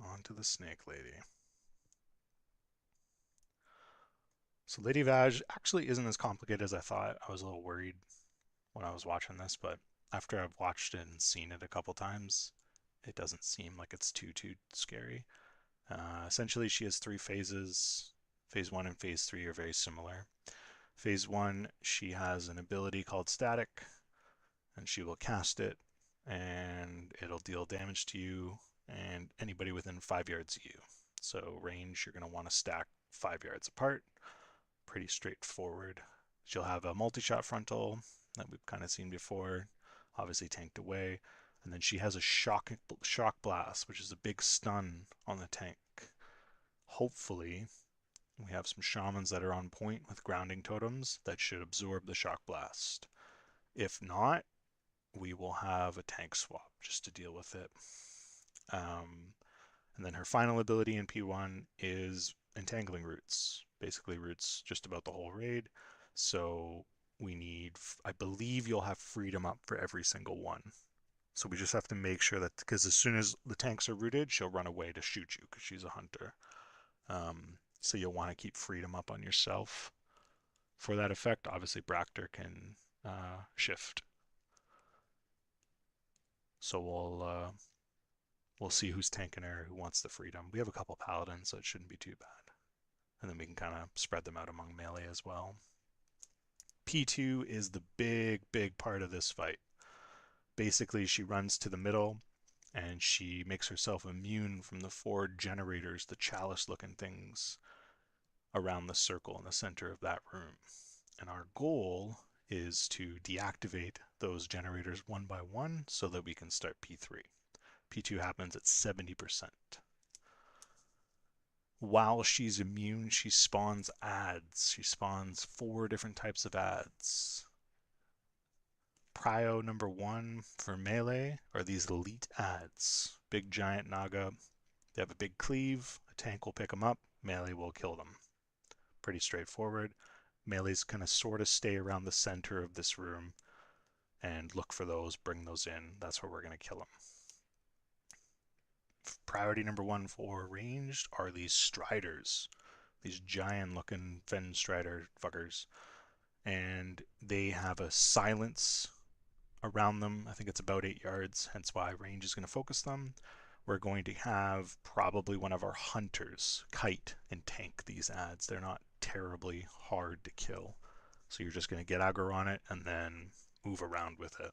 on to the snake lady. So Lady Vaj actually isn't as complicated as I thought. I was a little worried when I was watching this, but after I've watched it and seen it a couple times, it doesn't seem like it's too scary. Essentially, she has 3 phases. Phase 1 and Phase 3 are very similar. Phase 1, she has an ability called Static, and she will cast it, and it'll deal damage to you and anybody within 5 yards of you. So range, you're going to want to stack 5 yards apart. Pretty straightforward. She'll have a multi-shot frontal that we've kind of seen before, obviously tanked away. And then she has a shock blast, which is a big stun on the tank. Hopefully, we have some shamans that are on point with grounding totems that should absorb the shock blast. If not, we will have a tank swap just to deal with it. And then her final ability in P1 is Entangling Roots. Basically roots just about the whole raid. So we need, I believe you'll have freedom up for every single one. So we just have to make sure that, because as soon as the tanks are rooted, she'll run away to shoot you because she's a hunter. So you'll want to keep freedom up on yourself for that effect. Obviously Bractor can shift. So we'll see who's tanking her, who wants the freedom. We have a couple paladins, so it shouldn't be too bad. And then we can kind of spread them out among melee as well. P2 is the big part of this fight. Basically, she runs to the middle, and she makes herself immune from the 4 generators, the chalice-looking things, around the circle in the center of that room. And our goal is to deactivate those generators one by one so that we can start P3. P2 happens at 70%. While she's immune, she spawns ads. She spawns 4 different types of ads. Prio number 1 for melee are these elite ads. Big giant Naga. They have a big cleave. A tank will pick them up. Melee will kill them. Pretty straightforward. Melee's going to sort of stay around the center of this room and look for those, bring those in. That's where we're going to kill them. Priority number 1 for ranged are these striders, these giant looking Fen strider fuckers, and they have a silence around them. I think it's about 8 yards, hence why range is going to focus them. We're going to have probably one of our hunters kite and tank these ads. They're not terribly hard to kill, so you're just going to get aggro on it and then move around with it.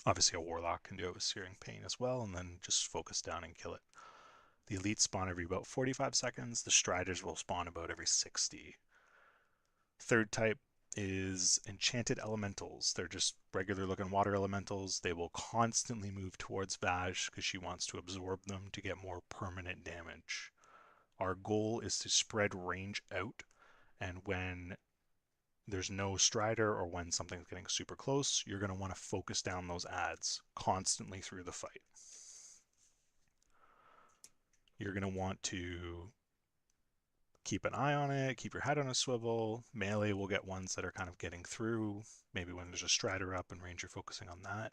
Obviously a warlock can do it with Searing Pain as well, and then just focus down and kill it. The elites spawn every about 45 seconds. The striders will spawn about every 60. Third type is Enchanted Elementals. They're just regular looking water elementals. They will constantly move towards Vaj because she wants to absorb them to get more permanent damage. Our goal is to spread range out, and when there's no strider or when something's getting super close, you're going to want to focus down those ads constantly through the fight. you're going to want to keep an eye on it, keep your head on a swivel. Melee will get ones that are kind of getting through, maybe when there's a strider up and ranger focusing on that.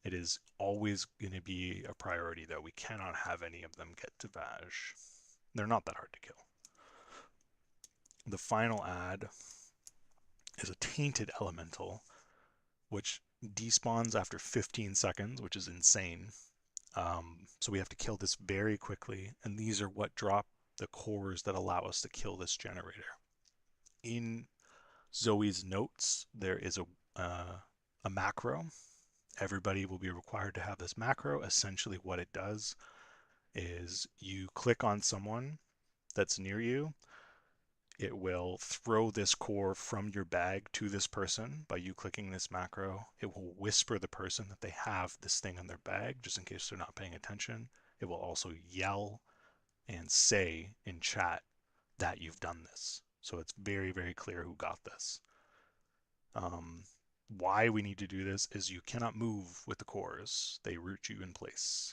It is always going to be a priority, though. We cannot have any of them get to Vaj. They're not that hard to kill. The final ad is a Tainted Elemental, which despawns after 15 seconds, which is insane. So we have to kill this very quickly, and these are what drop the cores that allow us to kill this generator. In Zoe's notes, there is a macro. Everybody will be required to have this macro. Essentially what it does is you click on someone that's near you, it will throw this core from your bag to this person by you clicking this macro. It will whisper the person that they have this thing in their bag, just in case they're not paying attention. It will also yell and say in chat that you've done this. So it's very, very clear who got this. Why we need to do this is you cannot move with the cores. They root you in place.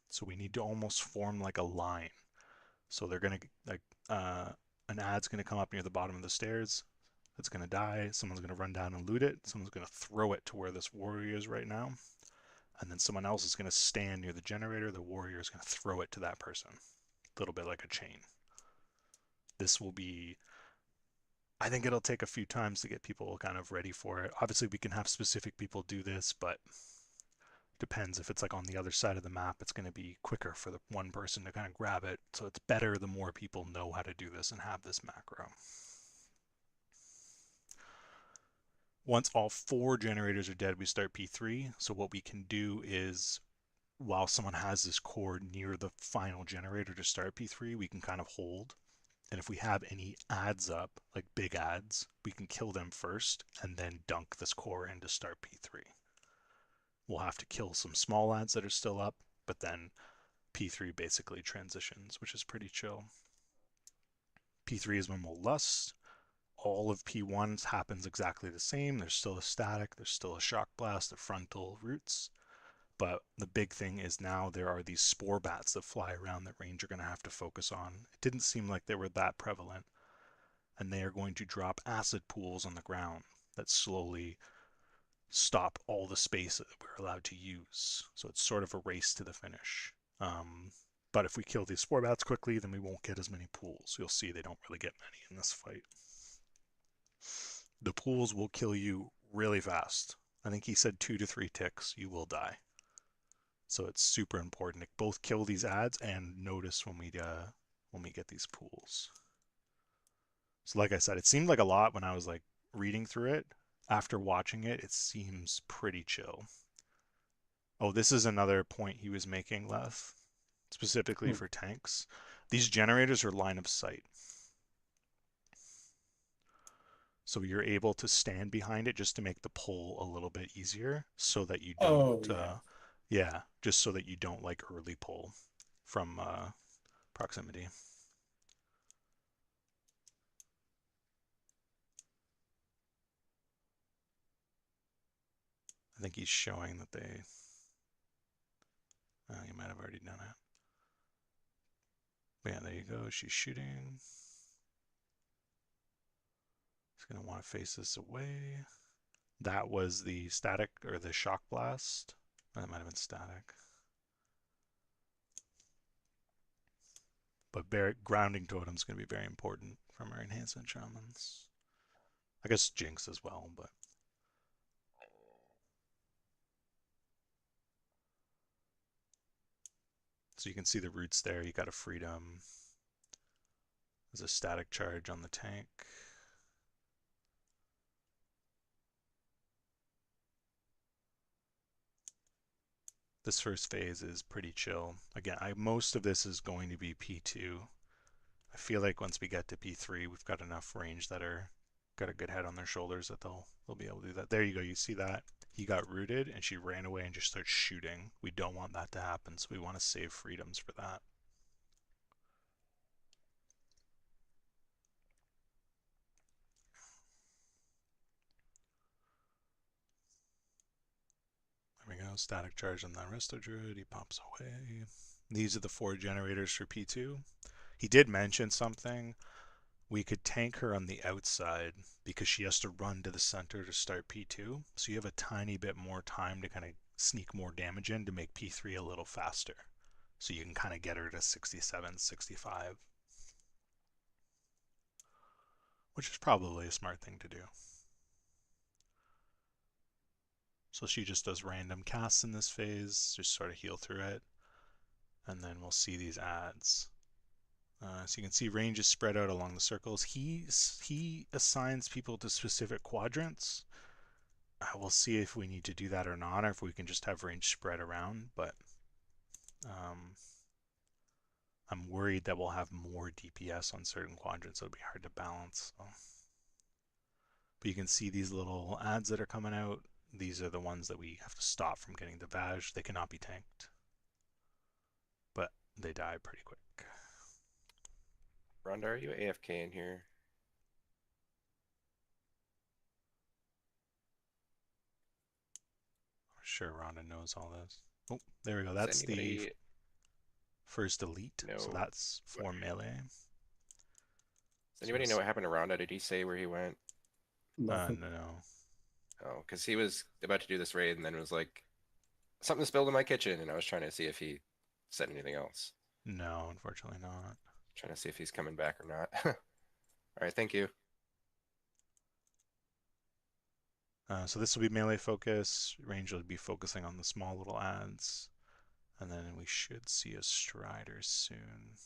So we need to almost form like a line. So they're going to, like, an ad's going to come up near the bottom of the stairs. It's going to die. Someone's going to run down and loot it. Someone's going to throw it to where this warrior is right now. And then someone else is going to stand near the generator. The warrior is going to throw it to that person. A little bit like a chain. This will be, I think it'll take a few times to get people kind of ready for it. Obviously, we can have specific people do this, but depends. If it's like on the other side of the map, it's going to be quicker for the one person to kind of grab it. So it's better the more people know how to do this and have this macro. Once all 4 generators are dead, we start P3. So what we can do is, while someone has this core near the final generator to start P3, we can kind of hold. And if we have any ads up, like big ads, we can kill them first and then dunk this core in to start P3. We'll have to kill some small ads that are still up, but then P3 basically transitions, which is pretty chill. P3 is when we'll lust. All of P1 happens exactly the same. There's still a static, there's still a shock blast, the frontal roots. But the big thing is now there are these spore bats that fly around that range are going to have to focus on. It didn't seem like they were that prevalent. And they are going to drop acid pools on the ground that slowly stop all the space that we're allowed to use. So it's sort of a race to the finish. But if we kill these spore bats quickly, then we won't get as many pools. You'll see they don't really get many in this fight. The pools will kill you really fast. I think he said 2 to 3 ticks, you will die. So it's super important to both kill these ads and notice when we get these pools. So like I said, it seemed like a lot when I was like reading through it. After watching it, it seems pretty chill. Oh, this is another point he was making, Lev, specifically for tanks. These generators are line of sight. So you're able to stand behind it just to make the pull a little bit easier so that you don't, yeah, just so that you don't like early pull from proximity. I think he's showing that they, oh, you might have already done it. But yeah, there you go, she's shooting. He's gonna want to face this away. That was the static or the shock blast. That might have been static. But grounding totem is going to be very important from our enhancement shamans. I guess Jinx as well, but. So you can see the roots there. You got a freedom. There's a static charge on the tank. This first phase is pretty chill. Again, most of this is going to be P2. I feel like once we get to P3, we've got enough range that are got a good head on their shoulders that they'll be able to do that. There you go. You see that? He got rooted and she ran away and just started shooting. We don't want that to happen, so we want to save freedoms for that. There we go. Static charge on that Resto Druid. He pops away. These are the 4 generators for P2. He did mention something. We could tank her on the outside because she has to run to the center to start P2. So you have a tiny bit more time to kind of sneak more damage in to make P3 a little faster. So you can kind of get her to 67, 65. Which is probably a smart thing to do. So she just does random casts in this phase, just sort of heal through it. And then we'll see these adds. So you can see range is spread out along the circles. He assigns people to specific quadrants. We'll see if we need to do that or not, or if we can just have range spread around. But I'm worried that we'll have more DPS on certain quadrants. It'll be hard to balance. So. But you can see these little adds that are coming out. These are the ones that we have to stop from getting the Vaj. They cannot be tanked. But they die pretty quick. Rhonda, are you AFK in here? I'm sure Rhonda knows all this. Oh, there we go. That's the first elite. No. So that's for melee. Does anybody know what happened to Rhonda? Did he say where he went? Nothing. No. Oh, because he was about to do this raid and then was like, something spilled in my kitchen, and I was trying to see if he said anything else. No, unfortunately not. Trying to see if he's coming back or not. All right, thank you. So this will be melee focus. Range will be focusing on the small little adds. And then we should see a Strider soon.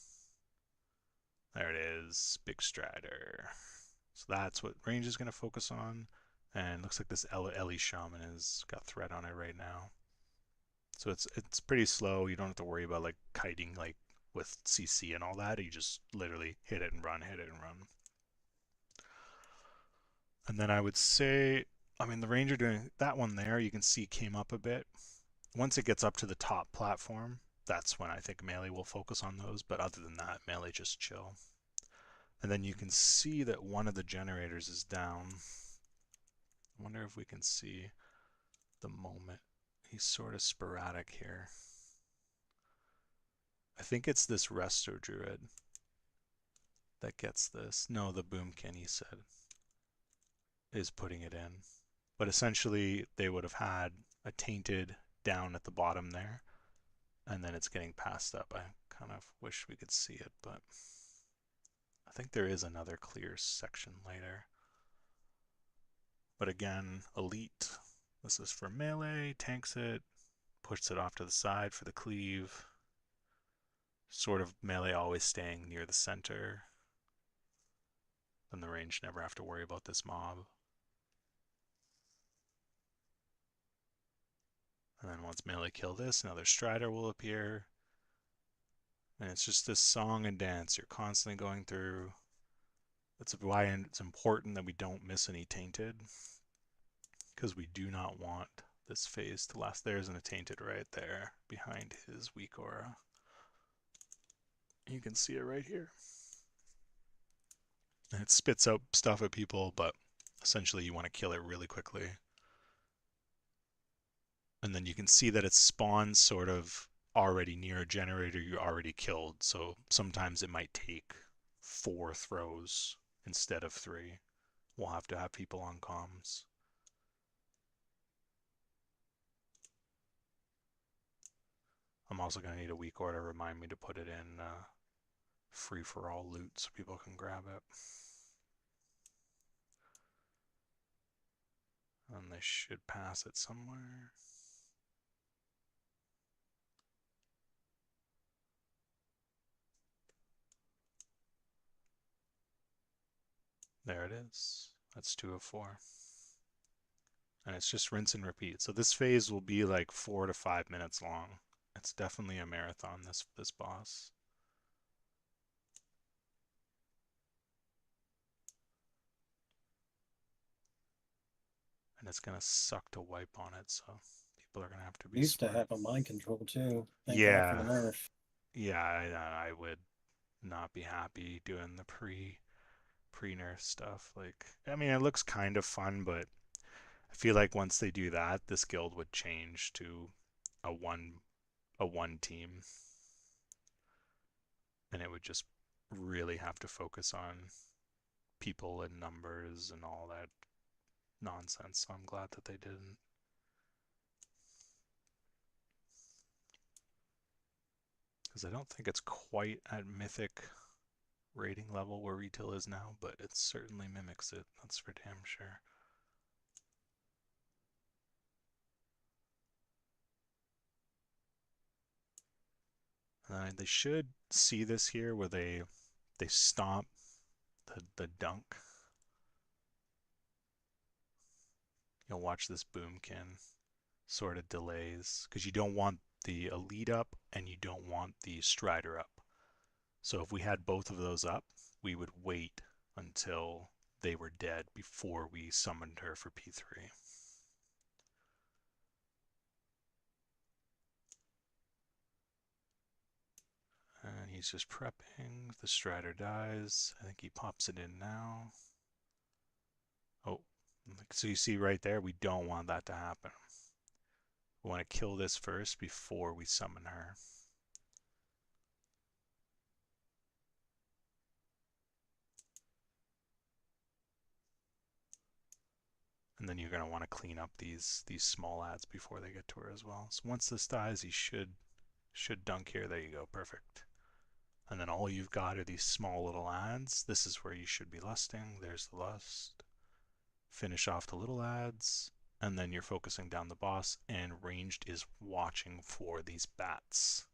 There it is, big Strider. So that's what range is going to focus on. And looks like this Ellie Shaman has got threat on it right now. So it's pretty slow. You don't have to worry about like kiting like with CC and all that. You just literally hit it and run, hit it and run. And then I would say, I mean, the Ranger doing that one there, you can see came up a bit. Once it gets up to the top platform, that's when I think melee will focus on those. But other than that, melee just chill. And then you can see that one of the generators is down. I wonder if we can see the moment. He's sort of sporadic here. I think it's this Resto Druid that gets this. No, the Boomkin, he said, is putting it in. But essentially, they would have had a Tainted down at the bottom there, and then it's getting passed up. I kind of wish we could see it, but I think there is another clear section later. But again, Elite, this is for melee, tanks it, pushes it off to the side for the cleave. Sort of melee always staying near the center. Then the range never have to worry about this mob. And then once melee kill this, another Strider will appear. And it's just this song and dance you're constantly going through. That's why it's important that we don't miss any Tainted. Because we do not want this phase to last. There's an Tainted right there behind his weak aura. You can see it right here. And it spits out stuff at people, but essentially you want to kill it really quickly. And then you can see that it spawns sort of already near a generator you already killed. So sometimes it might take 4 throws instead of 3. We'll have to have people on comms. I'm also going to need a weak order to remind me to put it in free-for-all loot so people can grab it. And they should pass it somewhere. There it is. That's 2 of 4. And it's just rinse and repeat. So this phase will be like 4 to 5 minutes long. It's definitely a marathon, this boss. And it's gonna suck to wipe on it, so people are gonna have to be Used smart. to have a mind control too. Thank Yeah. God for the nerf. Yeah, I would not be happy doing the pre-nerf stuff. Like, I mean, it looks kind of fun, but I feel like once they do that, this guild would change to a one team. and it would just really have to focus on people and numbers and all that nonsense. So I'm glad that they didn't. Because I don't think it's quite at mythic rating level where retail is now, but it certainly mimics it. That's for damn sure. They should see this here where they stop the dunk. You'll watch this boomkin sort of delays because you don't want the elite up and you don't want the strider up. So if we had both of those up, we would wait until they were dead before we summoned her for P3. And he's just prepping. The strider dies. I think he pops it in now. Oh, so you see right there, we don't want that to happen. We want to kill this first before we summon her. And then you're going to want to clean up these small ads before they get to her as well. So once this dies, he should dunk here. There you go, perfect. And then all you've got are these small little ads. This is where you should be lusting. There's the lust. Finish off the little ads, and then you're focusing down the boss, and ranged is watching for these bats.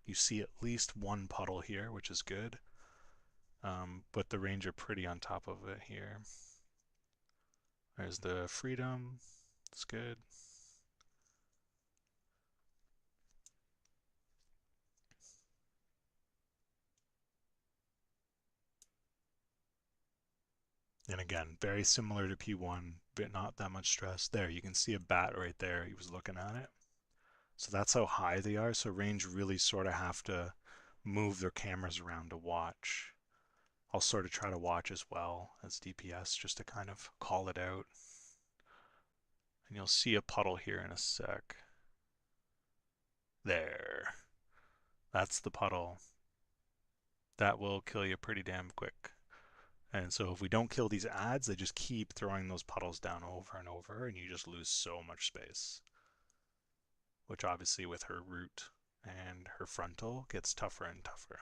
You see at least one puddle here, which is good. But the range are pretty on top of it here. There's the freedom. It's good. And again, very similar to P1, but not that much stress. There, you can see a bat right there. He was looking at it. So that's how high they are. So range really sort of have to move their cameras around to watch. I'll sort of try to watch as well as DPS just to kind of call it out. And you'll see a puddle here in a sec. There. That's the puddle. That will kill you pretty damn quick. And so if we don't kill these ads, they just keep throwing those puddles down over and over, and you just lose so much space. Which obviously with her root and her frontal gets tougher and tougher.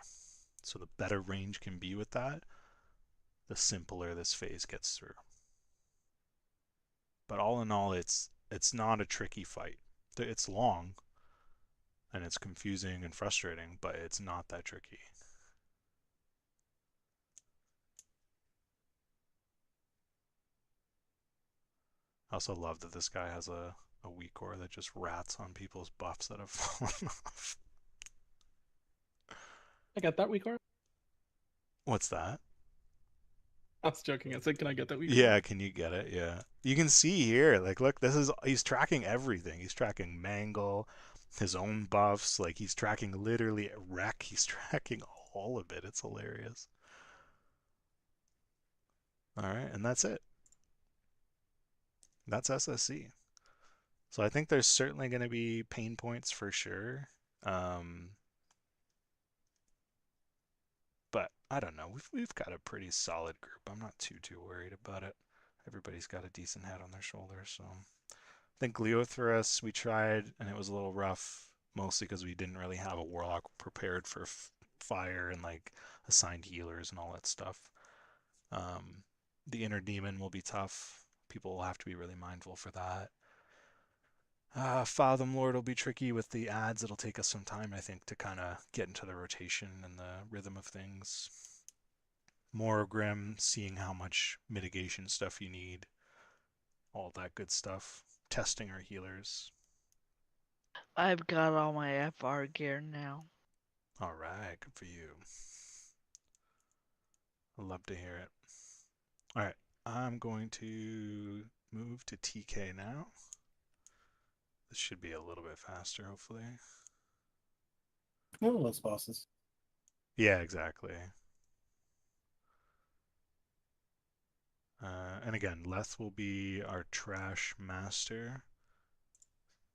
So the better range can be with that, the simpler this phase gets through. But all in all, it's not a tricky fight. It's long, and it's confusing and frustrating, but it's not that tricky. I also love that this guy has a weak core that just rats on people's buffs that have fallen off. I got that weak art. What's that? I was joking. I said, can I get that weak Yeah, can you get it? Yeah. You can see here, like, look, he's tracking everything. He's tracking Mangle, his own buffs, like, he's tracking literally Wreck. He's tracking all of it. It's hilarious. All right, and that's it. That's SSC. So I think there's certainly going to be pain points for sure. But I don't know. We've got a pretty solid group. I'm not too worried about it. Everybody's got a decent head on their shoulders. So I think Leothras we tried, and it was a little rough, mostly because we didn't really have a warlock prepared for fire and like assigned healers and all that stuff. The inner demon will be tough. People will have to be really mindful for that. Fathom Lord will be tricky with the ads. It'll take us some time, I think, to kind of get into the rotation and the rhythm of things. Morgrim, seeing how much mitigation stuff you need. All that good stuff. Testing our healers. I've got all my FR gear now. Alright, good for you. I'd love to hear it. Alright, I'm going to move to TK now. This should be a little bit faster, hopefully. No less bosses. Yeah, exactly. And again, Leth will be our trash master.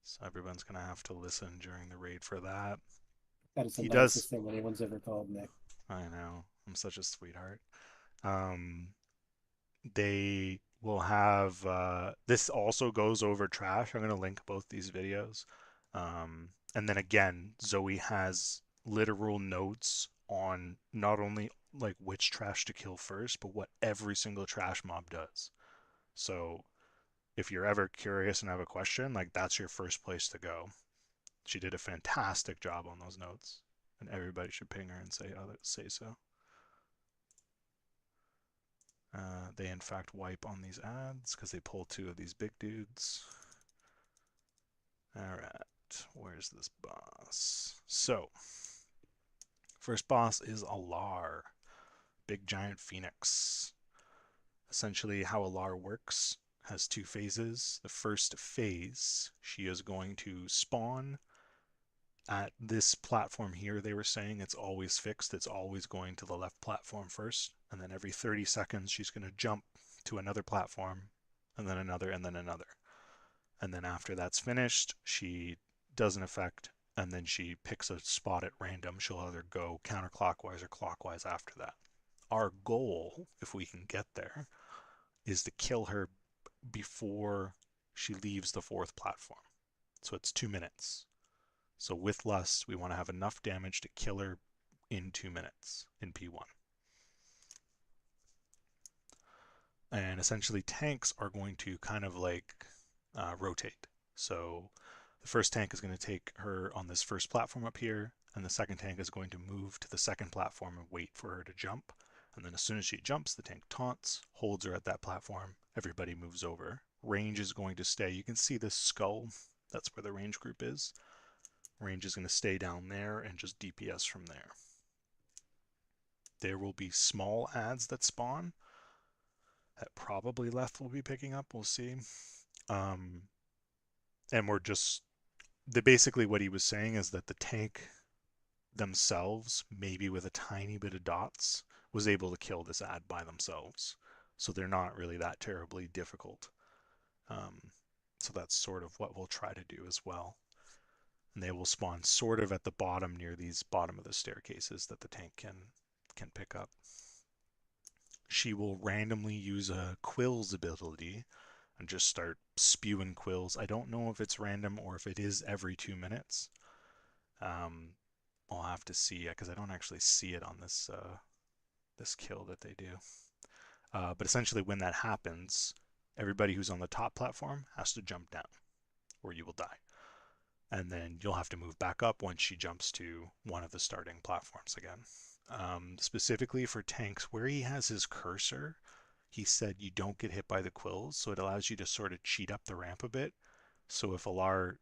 So everyone's going to have to listen during the raid for that. That is the He nicest does. thing anyone's ever called, Nick. I know. I'm such a sweetheart. They will have this also goes over trash. I'm going to link both these videos. And then again, Zoe has literal notes on not only like which trash to kill first, but what every single trash mob does. So if you're ever curious and have a question, like that's your first place to go. She did a fantastic job on those notes, and everybody should ping her and say so. They in fact wipe on these ads because they pull 2 of these big dudes. Alright, where's this boss? So, first boss is Alar, big giant phoenix. Essentially how Alar works has 2 phases. The first phase, she is going to spawn at this platform here. They were saying it's always fixed. It's always going to the left platform first. And then every 30 seconds, she's going to jump to another platform, and then another, and then another. And then after that's finished, she does an effect, and then she picks a spot at random. She'll either go counterclockwise or clockwise after that. Our goal, if we can get there, is to kill her before she leaves the 4th platform. So it's 2 minutes. So with Lust, we want to have enough damage to kill her in 2 minutes in P1. And essentially tanks are going to kind of like rotate. So the first tank is going to take her on this first platform up here, and the second tank is going to move to the second platform and wait for her to jump. And then as soon as she jumps, the tank taunts, holds her at that platform, everybody moves over. Range is going to stay. You can see this skull. That's where the range group is. Range is going to stay down there and just DPS from there. There will be small ads that spawn that probably Leth will be picking up. We'll see. And we're just basically what he was saying is that the tank themselves, maybe with a tiny bit of dots, was able to kill this ad by themselves. So they're not really that terribly difficult. So that's sort of what we'll try to do as well. And they will spawn sort of at the bottom near these bottom of the staircases that the tank can pick up. She will randomly use a Quill's ability and just start spewing quills. I don't know if it's random or if it is every 2 minutes. I'll have to see because I don't actually see it on this this kill that they do. But essentially when that happens, everybody who's on the top platform has to jump down or you will die. And then you'll have to move back up once she jumps to one of the starting platforms again. Specifically for tanks, where he has his cursor, he said you don't get hit by the quills, so it allows you to sort of cheat up the ramp a bit. So if Alar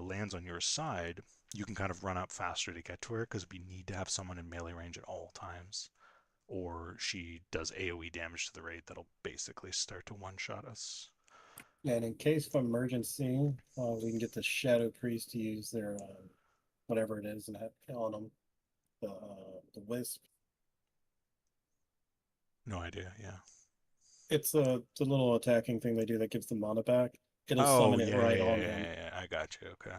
lands on your side, you can kind of run up faster to get to her because we need to have someone in melee range at all times. Or she does AoE damage to the raid that'll basically start to one-shot us. And in case of emergency, we can get the Shadow Priest to use their whatever it is and have on them the Wisp. No idea. Yeah. It's the little attacking thing they do that gives the mana back. It'll summon it right on him. Yeah, I got you. Okay.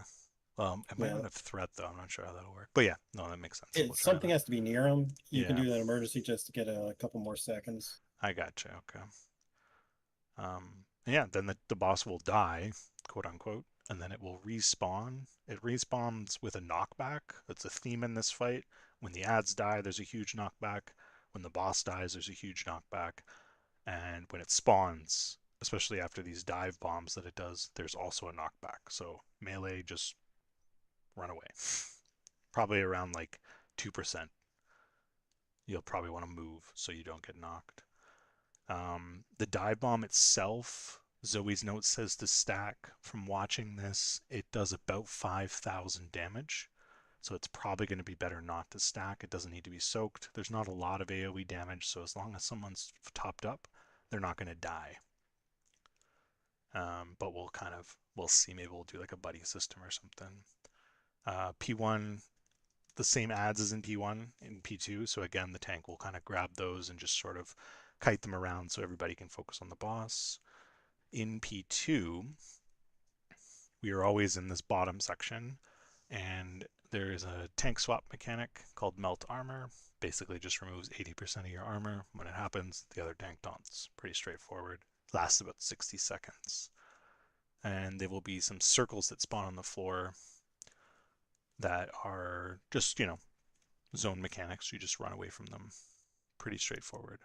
It might Yeah. not have threat though. I'm not sure how that'll work. But yeah, no, that makes sense. We'll try Something that. has to be near him. You can Yeah. do that emergency just to get a couple more seconds. I got you. Okay. Yeah, then the boss will die, quote unquote, and then it will respawn. It respawns with a knockback. That's a theme in this fight. When the ads die, there's a huge knockback. When the boss dies, there's a huge knockback. And when it spawns, especially after these dive bombs that it does, there's also a knockback. So melee, just run away. Probably around like 2%. You'll probably want to move so you don't get knocked. The dive bomb itself, Zoe's note says to stack. From watching this, it does about 5,000 damage. So it's probably going to be better not to stack. It doesn't need to be soaked. There's not a lot of AoE damage, so as long as someone's topped up, they're not going to die. But we'll see. Maybe we'll do like a buddy system or something. P1, the same ads as in P1 in P2. So again, the tank will kind of grab those and just sort of kite them around so everybody can focus on the boss. In P2, we are always in this bottom section. And there is a tank swap mechanic called Melt Armor. Basically just removes 80% of your armor. When it happens, the other tank taunts. Pretty straightforward. Lasts about 60 seconds. And there will be some circles that spawn on the floor that are just, zone mechanics. You just run away from them. Pretty straightforward.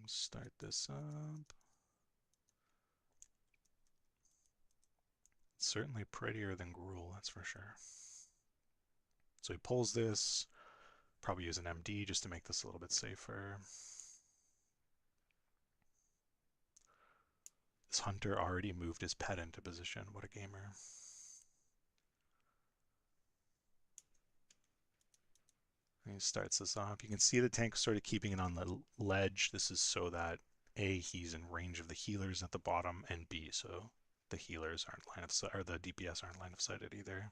Start this up. Certainly prettier than Gruul, that's for sure. So he pulls this, probably use an MD just to make this a little bit safer. This hunter already moved his pet into position. What a gamer. And he starts this off. You can see the tank sort of keeping it on the ledge. This is so that A, he's in range of the healers at the bottom, and B, so the healers aren't line of sight, or the DPS aren't line of sighted either.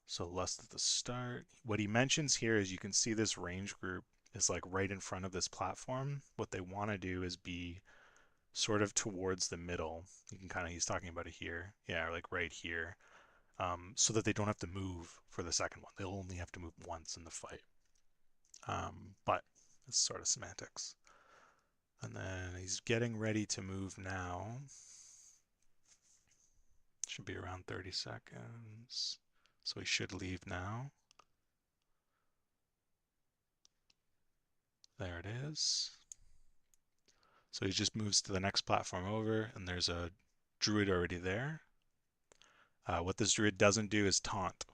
So Lust at the start. What he mentions here is you can see this range group is like right in front of this platform. What they want to do is be sort of towards the middle. You can kind of, he's talking about it here. Yeah, like right here. So that they don't have to move for the second one. They'll only have to move once in the fight. But it's sort of semantics. And then he's getting ready to move now. Should be around 30 seconds. So he should leave now. There it is. So he just moves to the next platform over, and there's a druid already there. What this druid doesn't do is taunt.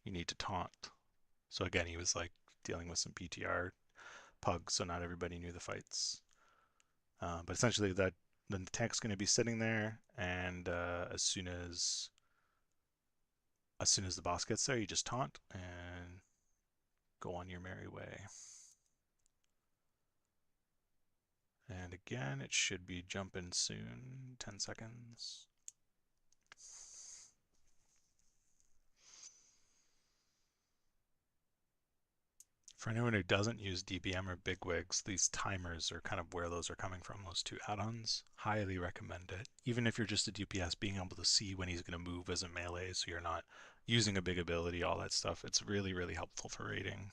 You need to taunt. So again, he was like dealing with some PTR pugs, so not everybody knew the fights. But essentially, then the tank's going to be sitting there, and as soon as the boss gets there, you just taunt and go on your merry way. And again, it should be jumping soon. 10 seconds. For anyone who doesn't use DBM or bigwigs, these timers are kind of where those are coming from, those two add-ons. Highly recommend it. Even if you're just a DPS, being able to see when he's going to move as a melee so you're not using a big ability, all that stuff, it's really, really helpful for raiding.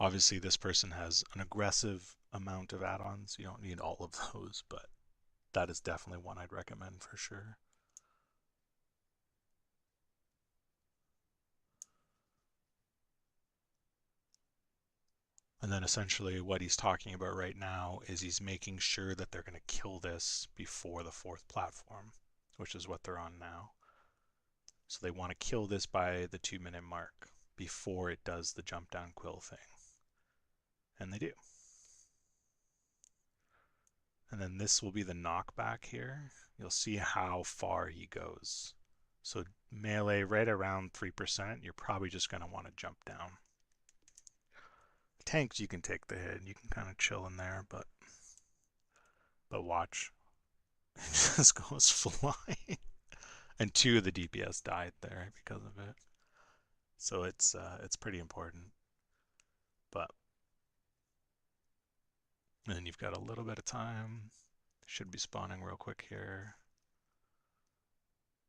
Obviously, this person has an aggressive amount of add-ons. You don't need all of those, but that is definitely one I'd recommend for sure. And then essentially what he's talking about right now is he's making sure that they're going to kill this before the fourth platform, which is what they're on now. So they want to kill this by the 2-minute mark before it does the jump down quill thing. And they do. And then this will be the knockback here. You'll see how far he goes. So melee right around 3%, you're probably just going to want to jump down. Tanks, you can take the hit. You can kind of chill in there, but watch. It just goes flying. And 2 of the DPS died there because of it. So it's pretty important. But and then you've got a little bit of time. Should be spawning real quick here.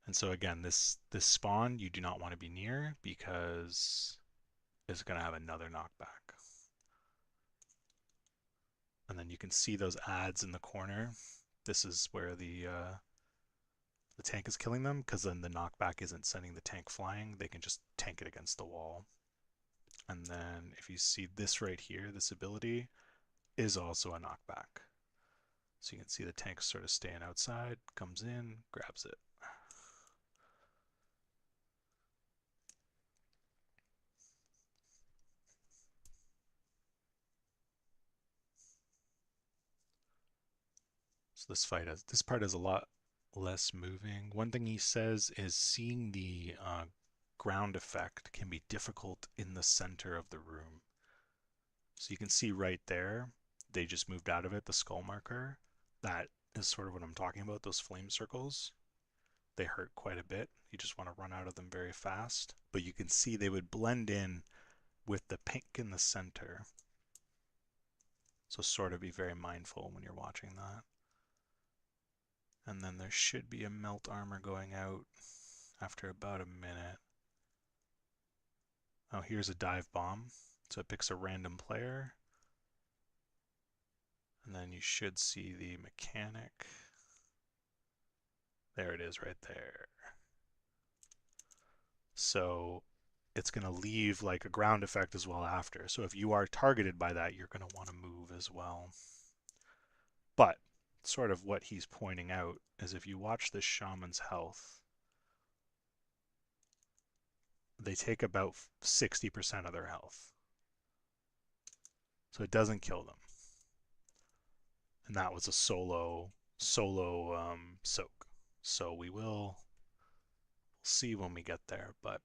And so again, this spawn you do not want to be near because it's going to have another knockback. And then you can see those ads in the corner. This is where the tank is killing them, because then the knockback isn't sending the tank flying. They can just tank it against the wall. And then if you see this right here, this ability is also a knockback. So you can see the tank sort of staying outside, comes in, grabs it. So this part is a lot less moving. One thing he says is seeing the ground effect can be difficult in the center of the room. So you can see right there, they just moved out of it, the skull marker. That is sort of what I'm talking about, those flame circles. They hurt quite a bit. You just want to run out of them very fast. But you can see they would blend in with the pink in the center. So sort of be very mindful when you're watching that. And then there should be a melt armor going out after about a minute. Oh, here's a dive bomb. So it picks a random player. And then you should see the mechanic. There it is right there. So it's going to leave like a ground effect as well after. So if you are targeted by that, you're going to want to move as well. But sort of what he's pointing out is if you watch this shaman's health, they take about 60% of their health. So it doesn't kill them. And that was a solo soak. So we will see when we get there, but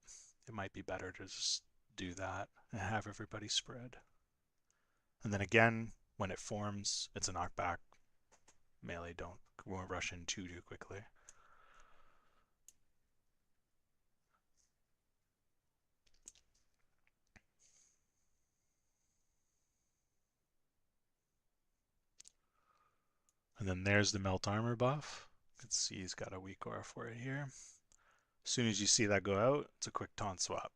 it might be better to just do that and have everybody spread. And then again, when it forms, it's a knockback. Melee won't rush in too quickly. And then there's the melt armor buff. You can see he's got a weak aura for it here. As soon as you see that go out, it's a quick taunt swap,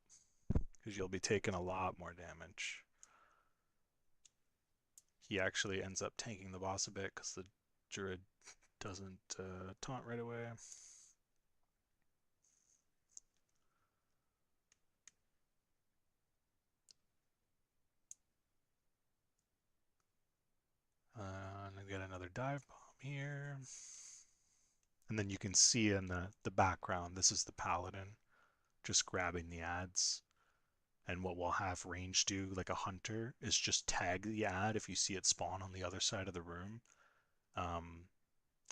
because you'll be taking a lot more damage. He actually ends up tanking the boss a bit because the druid doesn't taunt right away. And I get another dive bomb here. And then you can see in the background, this is the paladin just grabbing the ads. And what we'll have range do, like a hunter, is just tag the ad if you see it spawn on the other side of the room.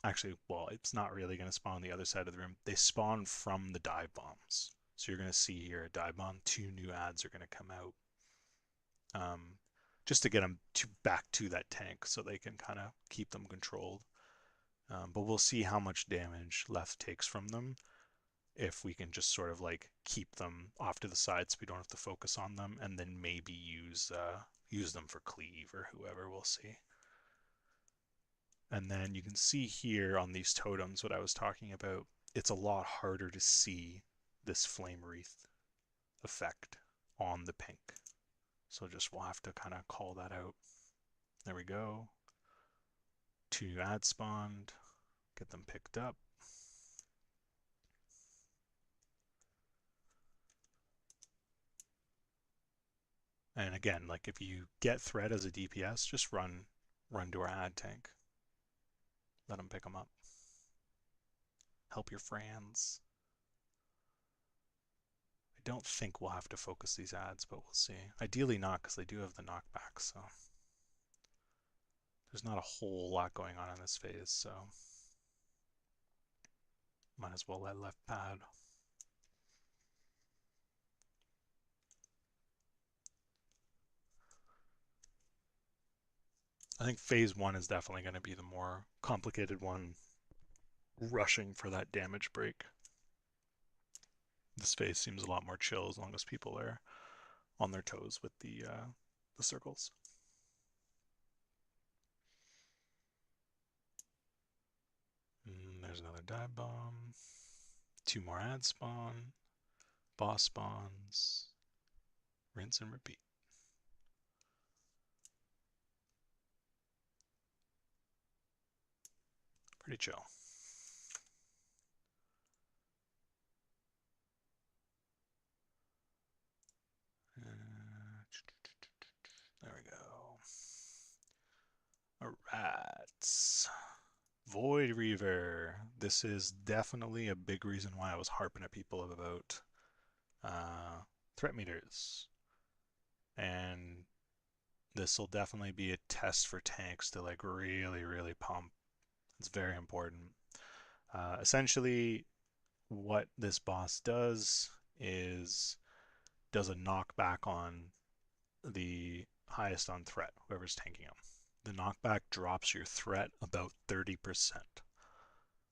Actually, well, it's not really going to spawn on the other side of the room. They spawn from the dive bombs. So you're going to see here a dive bomb, 2 new ads are going to come out. Just to get them back to that tank so they can kind of keep them controlled. But we'll see how much damage Left takes from them if we can just sort of like keep them off to the side so we don't have to focus on them, and then maybe use them for cleave or whoever, we'll see. And then you can see here on these totems what I was talking about. It's a lot harder to see this flame wreath effect on the pink. So just we'll have to kind of call that out. There we go. 2 ads spawned. Get them picked up. And again, like if you get threat as a DPS, just run to our ad tank. Let them pick them up. Help your friends. I don't think we'll have to focus these ads, but we'll see. Ideally not, because they do have the knockback, so there's not a whole lot going on in this phase, so might as well let Left pad. I think phase 1 is definitely going to be the more complicated one, rushing for that damage break. This phase seems a lot more chill as long as people are on their toes with the circles. There's another dive bomb. 2 more ads spawn. Boss spawns. Rinse and repeat. Pretty chill. There we go. Alright. Void Reaver. This is definitely a big reason why I was harping at people about threat meters. And this will definitely be a test for tanks to like really pump. It's very important. Essentially, what this boss does is does a knockback on the highest on threat, whoever's tanking him. The knockback drops your threat about 30%.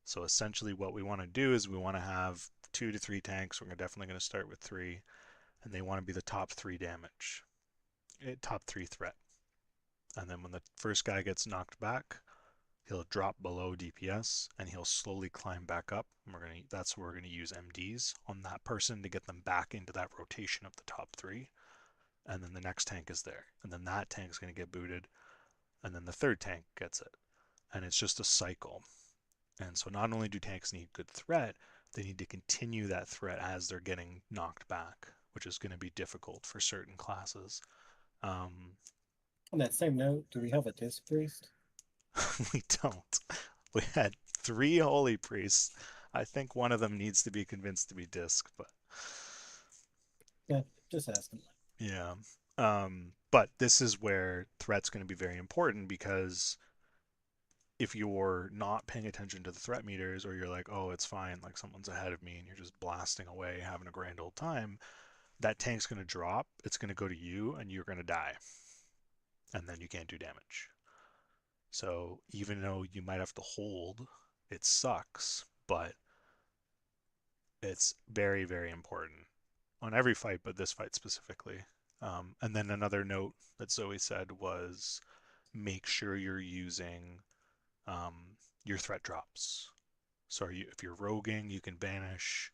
So essentially what we want to do is we want to have 2 to 3 tanks. We're definitely going to start with 3, and they want to be the top 3 damage, top 3 threat. And then when the first guy gets knocked back, he'll drop below DPS and he'll slowly climb back up. And that's where we're gonna use MDs on that person to get them back into that rotation of the top 3. And then the next tank is there, and then that tank's gonna get booted, and then the third tank gets it, and it's just a cycle. And so not only do tanks need good threat, they need to continue that threat as they're getting knocked back, which is going to be difficult for certain classes. On that same note, do we have a disc priest? We don't. We had 3 holy priests. I think one of them needs to be convinced to be disc, but yeah, just asking. Yeah. But this is where threat's going to be very important, because if you're not paying attention to the threat meters, or you're like, oh, it's fine, like someone's ahead of me, and you're just blasting away, having a grand old time, that tank's going to drop, it's going to go to you, and you're going to die. And then you can't do damage. So even though you might have to hold, it sucks, but it's very, very important on every fight, but this fight specifically. And then another note that Zoe said was, make sure you're using your threat drops. So if you're roguing, you can banish,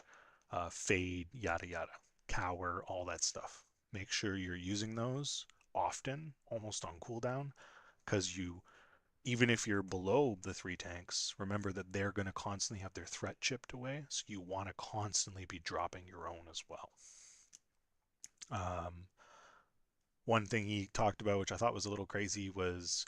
fade, yada yada, cower, all that stuff. Make sure you're using those often, almost on cooldown, because even if you're below the 3 tanks, remember that they're going to constantly have their threat chipped away, so you want to constantly be dropping your own as well. One thing he talked about, which I thought was a little crazy, was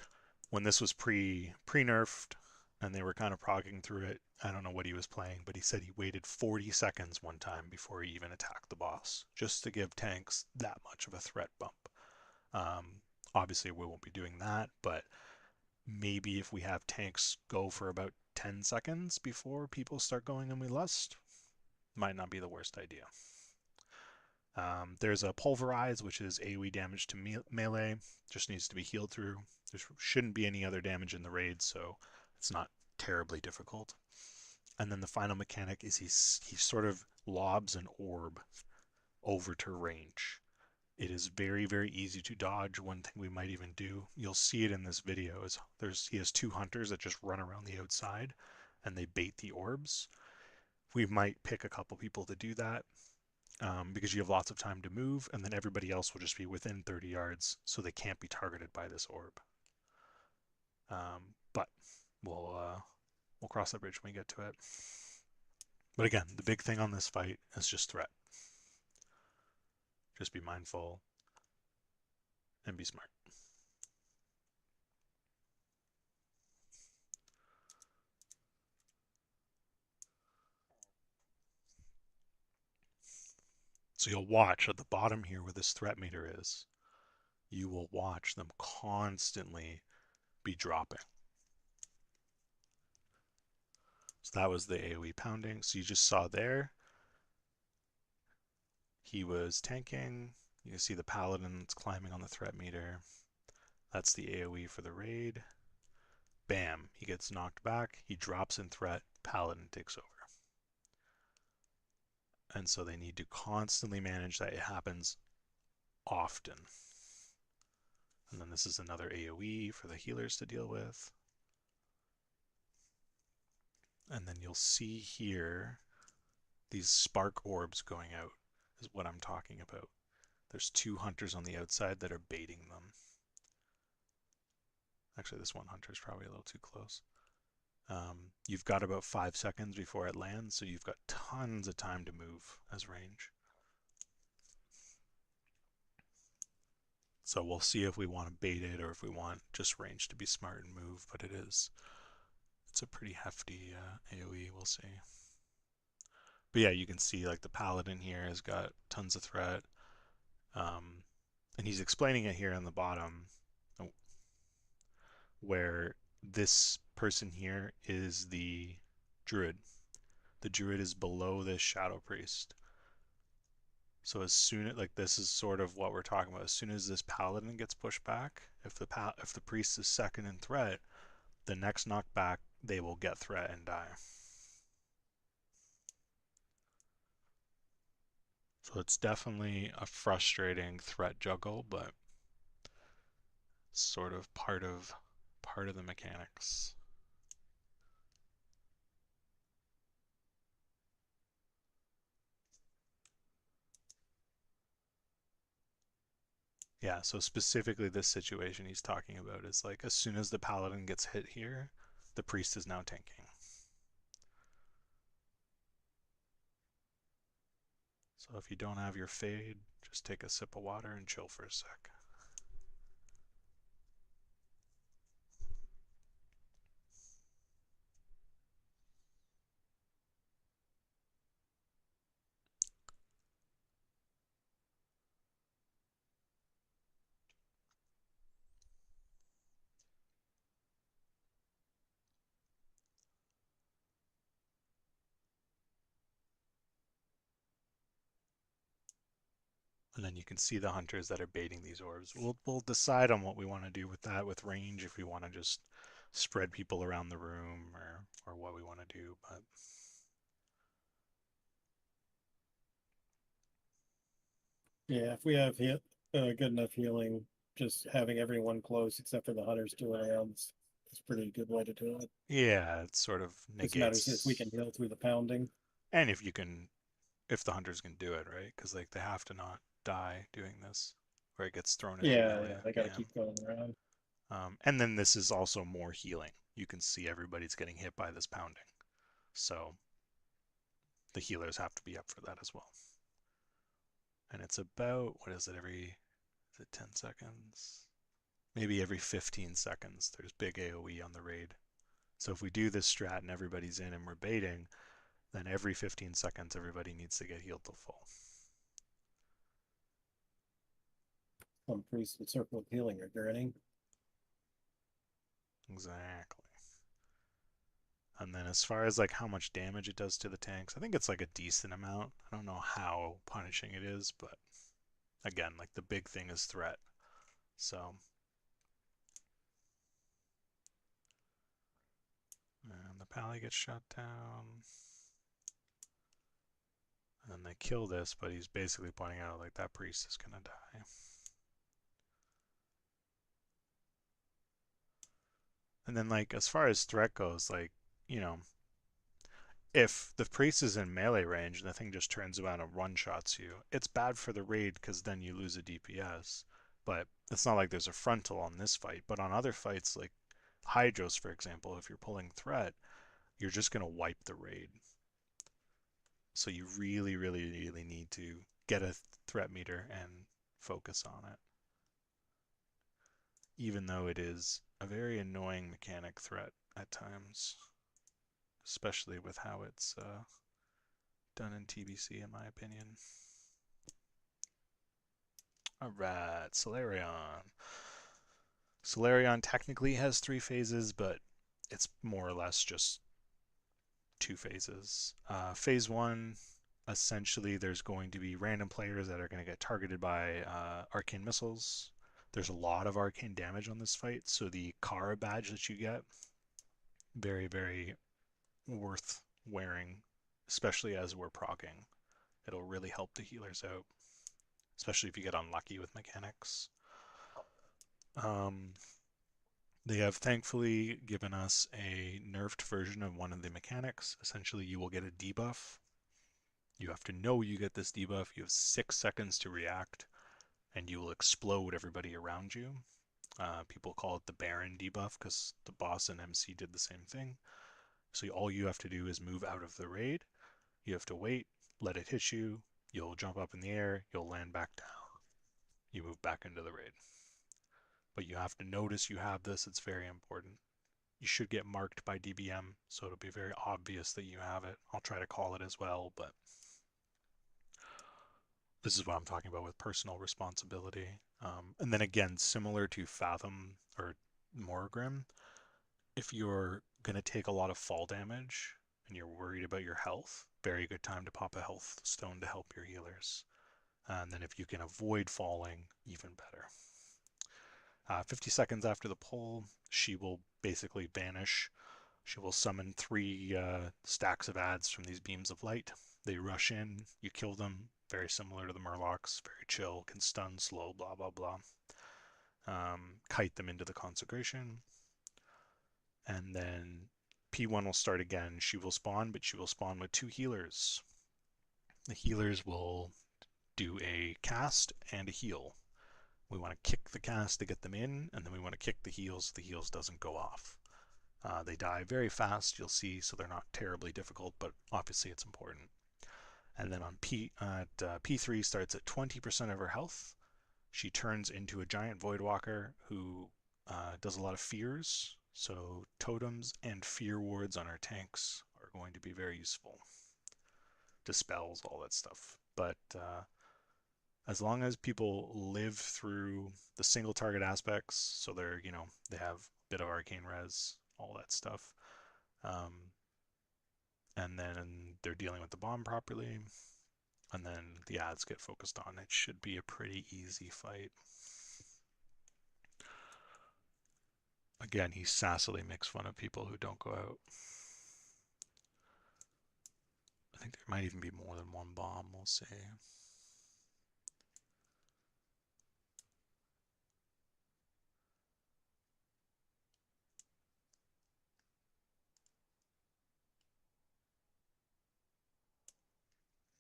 when this was pre-nerfed and they were kind of progging through it. I don't know what he was playing, but he said he waited 40 seconds one time before he even attacked the boss, just to give tanks that much of a threat bump. Obviously, we won't be doing that, but maybe if we have tanks go for about 10 seconds before people start going and we lust, might not be the worst idea. There's a Pulverize, which is AoE damage to melee, just needs to be healed through. There shouldn't be any other damage in the raid, so it's not terribly difficult. And then the final mechanic is he sort of lobs an orb over to range. It is very, very easy to dodge. One thing we might even do, you'll see it in this video, is he has 2 hunters that just run around the outside and they bait the orbs. We might pick a couple people to do that, because you have lots of time to move, and then everybody else will just be within 30 yards, so they can't be targeted by this orb. But we'll cross that bridge when we get to it. But again, the big thing on this fight is just threat. Just be mindful and be smart. So you'll watch at the bottom here where this threat meter is, you will watch them constantly be dropping. So that was the AoE pounding. So you just saw there, he was tanking. You can see the paladin that's climbing on the threat meter. That's the AoE for the raid. Bam, he gets knocked back, he drops in threat, paladin takes over. And so they need to constantly manage that. It happens often. And then this is another AoE for the healers to deal with. And then you'll see here these spark orbs going out is what I'm talking about. There's 2 hunters on the outside that are baiting them. Actually, this one hunter is probably a little too close. You've got about 5 seconds before it lands, so you've got tons of time to move as range. So we'll see if we want to bait it or if we want just range to be smart and move, but it's a pretty hefty AoE, we'll see. But yeah, you can see like the paladin here has got tons of threat. And he's explaining it here on the bottom, where this person here is the druid. The druid is below this shadow priest. So as soon as, like, this is sort of what we're talking about. As soon as this paladin gets pushed back, if the priest is second in threat, the next knockback they will get threat and die. So it's definitely a frustrating threat juggle, but sort of part of the mechanics. Yeah, so specifically this situation he's talking about is like as soon as the paladin gets hit here, the priest is now tanking. So if you don't have your fade, just take a sip of water and chill for a sec. And then you can see the hunters that are baiting these orbs. We'll decide on what we want to do with that, with range, if we want to just spread people around the room or what we want to do. But Yeah, if we have good enough healing, just having everyone close except for the hunters doing rounds is a pretty good way to do it. yeah, it sort of It matters if negates. we can heal through the pounding. And if the hunters can do it, right? Because like they have to not die doing this, where it gets thrown into melee. Yeah, they gotta keep going around. And then this is also more healing. You can see everybody's getting hit by this pounding, so the healers have to be up for that as well. And it's about, what is it, is it 10 seconds? Maybe every 15 seconds there's big AoE on the raid. So if we do this strat and everybody's in and we're baiting, then every 15 seconds everybody needs to get healed to full. Some priests with circle of healing are grinning. Exactly. And then as far as like how much damage it does to the tanks, I think it's like a decent amount. I don't know how punishing it is, but again, like the big thing is threat. So, and the pally gets shot down. And they kill this, but he's basically pointing out like that priest is gonna die. And then like as far as threat goes, like, you know, if the priest is in melee range and the thing just turns around and one-shots you, it's bad for the raid because then you lose a DPS. But it's not like there's a frontal on this fight. But on other fights, like Hydros, for example, if you're pulling threat, you're just going to wipe the raid. So you really, really, really need to get a threat meter and focus on it. Even though it is a very annoying mechanic threat at times. Especially with how it's done in TBC, in my opinion. Alright, Solarion. Solarion technically has 3 phases, but it's more or less just 2 phases. Phase 1, essentially there's going to be random players that are going to get targeted by arcane missiles. There's a lot of arcane damage on this fight, so the Kara badge that you get, very, very worth wearing, especially as we're proccing. It'll really help the healers out, especially if you get unlucky with mechanics. They have thankfully given us a nerfed version of one of the mechanics. Essentially, you will get a debuff. You have to know you get this debuff. You have 6 seconds to react, and you will explode everybody around you. People call it the Baron debuff because the boss and MC did the same thing. So all you have to do is move out of the raid. You have to wait, let it hit you. You'll jump up in the air. You'll land back down. You move back into the raid. But you have to notice you have this. It's very important. You should get marked by DBM, so it'll be very obvious that you have it. I'll try to call it as well, but this is what I'm talking about with personal responsibility. And then again, similar to Fathom or Morgrim, if you're going to take a lot of fall damage and you're worried about your health, very good time to pop a health stone to help your healers. And then if you can avoid falling, even better. 50 seconds after the pull, she will basically vanish. She will summon 3 stacks of ads from these beams of light. They rush in, you kill them, very similar to the Murlocs, very chill, can stun, slow, blah, blah, blah. kite them into the consecration, and then P1 will start again. She will spawn, but she will spawn with 2 healers. The healers will do a cast and a heal. We want to kick the cast to get them in, and then we want to kick the heals so the heals doesn't go off. They die very fast, you'll see, so they're not terribly difficult, but obviously it's important. And then on P3 starts at 20% of her health. She turns into a giant Voidwalker who does a lot of fears, so totems and fear wards on our tanks are going to be very useful. Dispels, all that stuff. But as long as people live through the single target aspects, so they're, they have a bit of arcane res, all that stuff, and then they're dealing with the bomb properly, and then the ads get focused on, it should be a pretty easy fight. Again, he sassily makes fun of people who don't go out. I think there might even be more than one bomb, we'll see.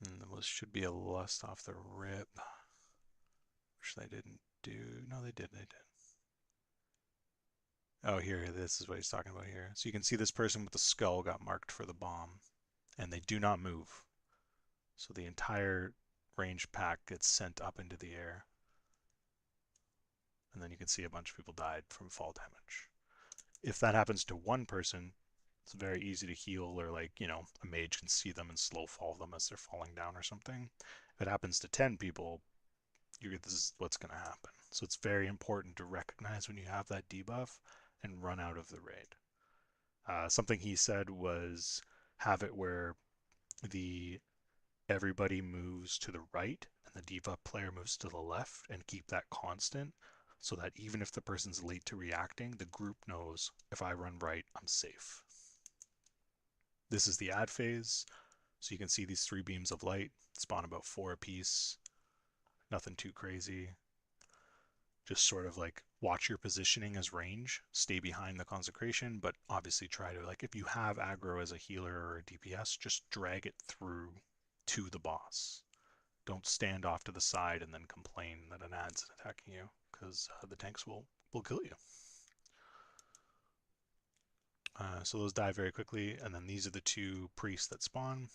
And this should be a lust off the rip, which they didn't do. No, they did. Oh, here, this is what he's talking about here. So you can see this person with the skull got marked for the bomb, and they do not move. So the entire range pack gets sent up into the air. And then you can see a bunch of people died from fall damage. If that happens to one person, it's very easy to heal, or like, a mage can see them and slow fall them as they're falling down or something. If it happens to 10 people, this is what's going to happen. So it's very important to recognize when you have that debuff and run out of the raid. Something he said was have it where everybody moves to the right and the debuff player moves to the left, and keep that constant so that even if the person's late to reacting, the group knows if I run right, I'm safe. This is the ad phase. So you can see these 3 beams of light spawn about 4 apiece. Nothing too crazy. Just sort of like watch your positioning as range, stay behind the consecration, but obviously try to, like, if you have aggro as a healer or a DPS, just drag it through to the boss. Don't stand off to the side and then complain that an ad's attacking you, because the tanks will kill you. So those die very quickly, and then these are the 2 priests that spawn.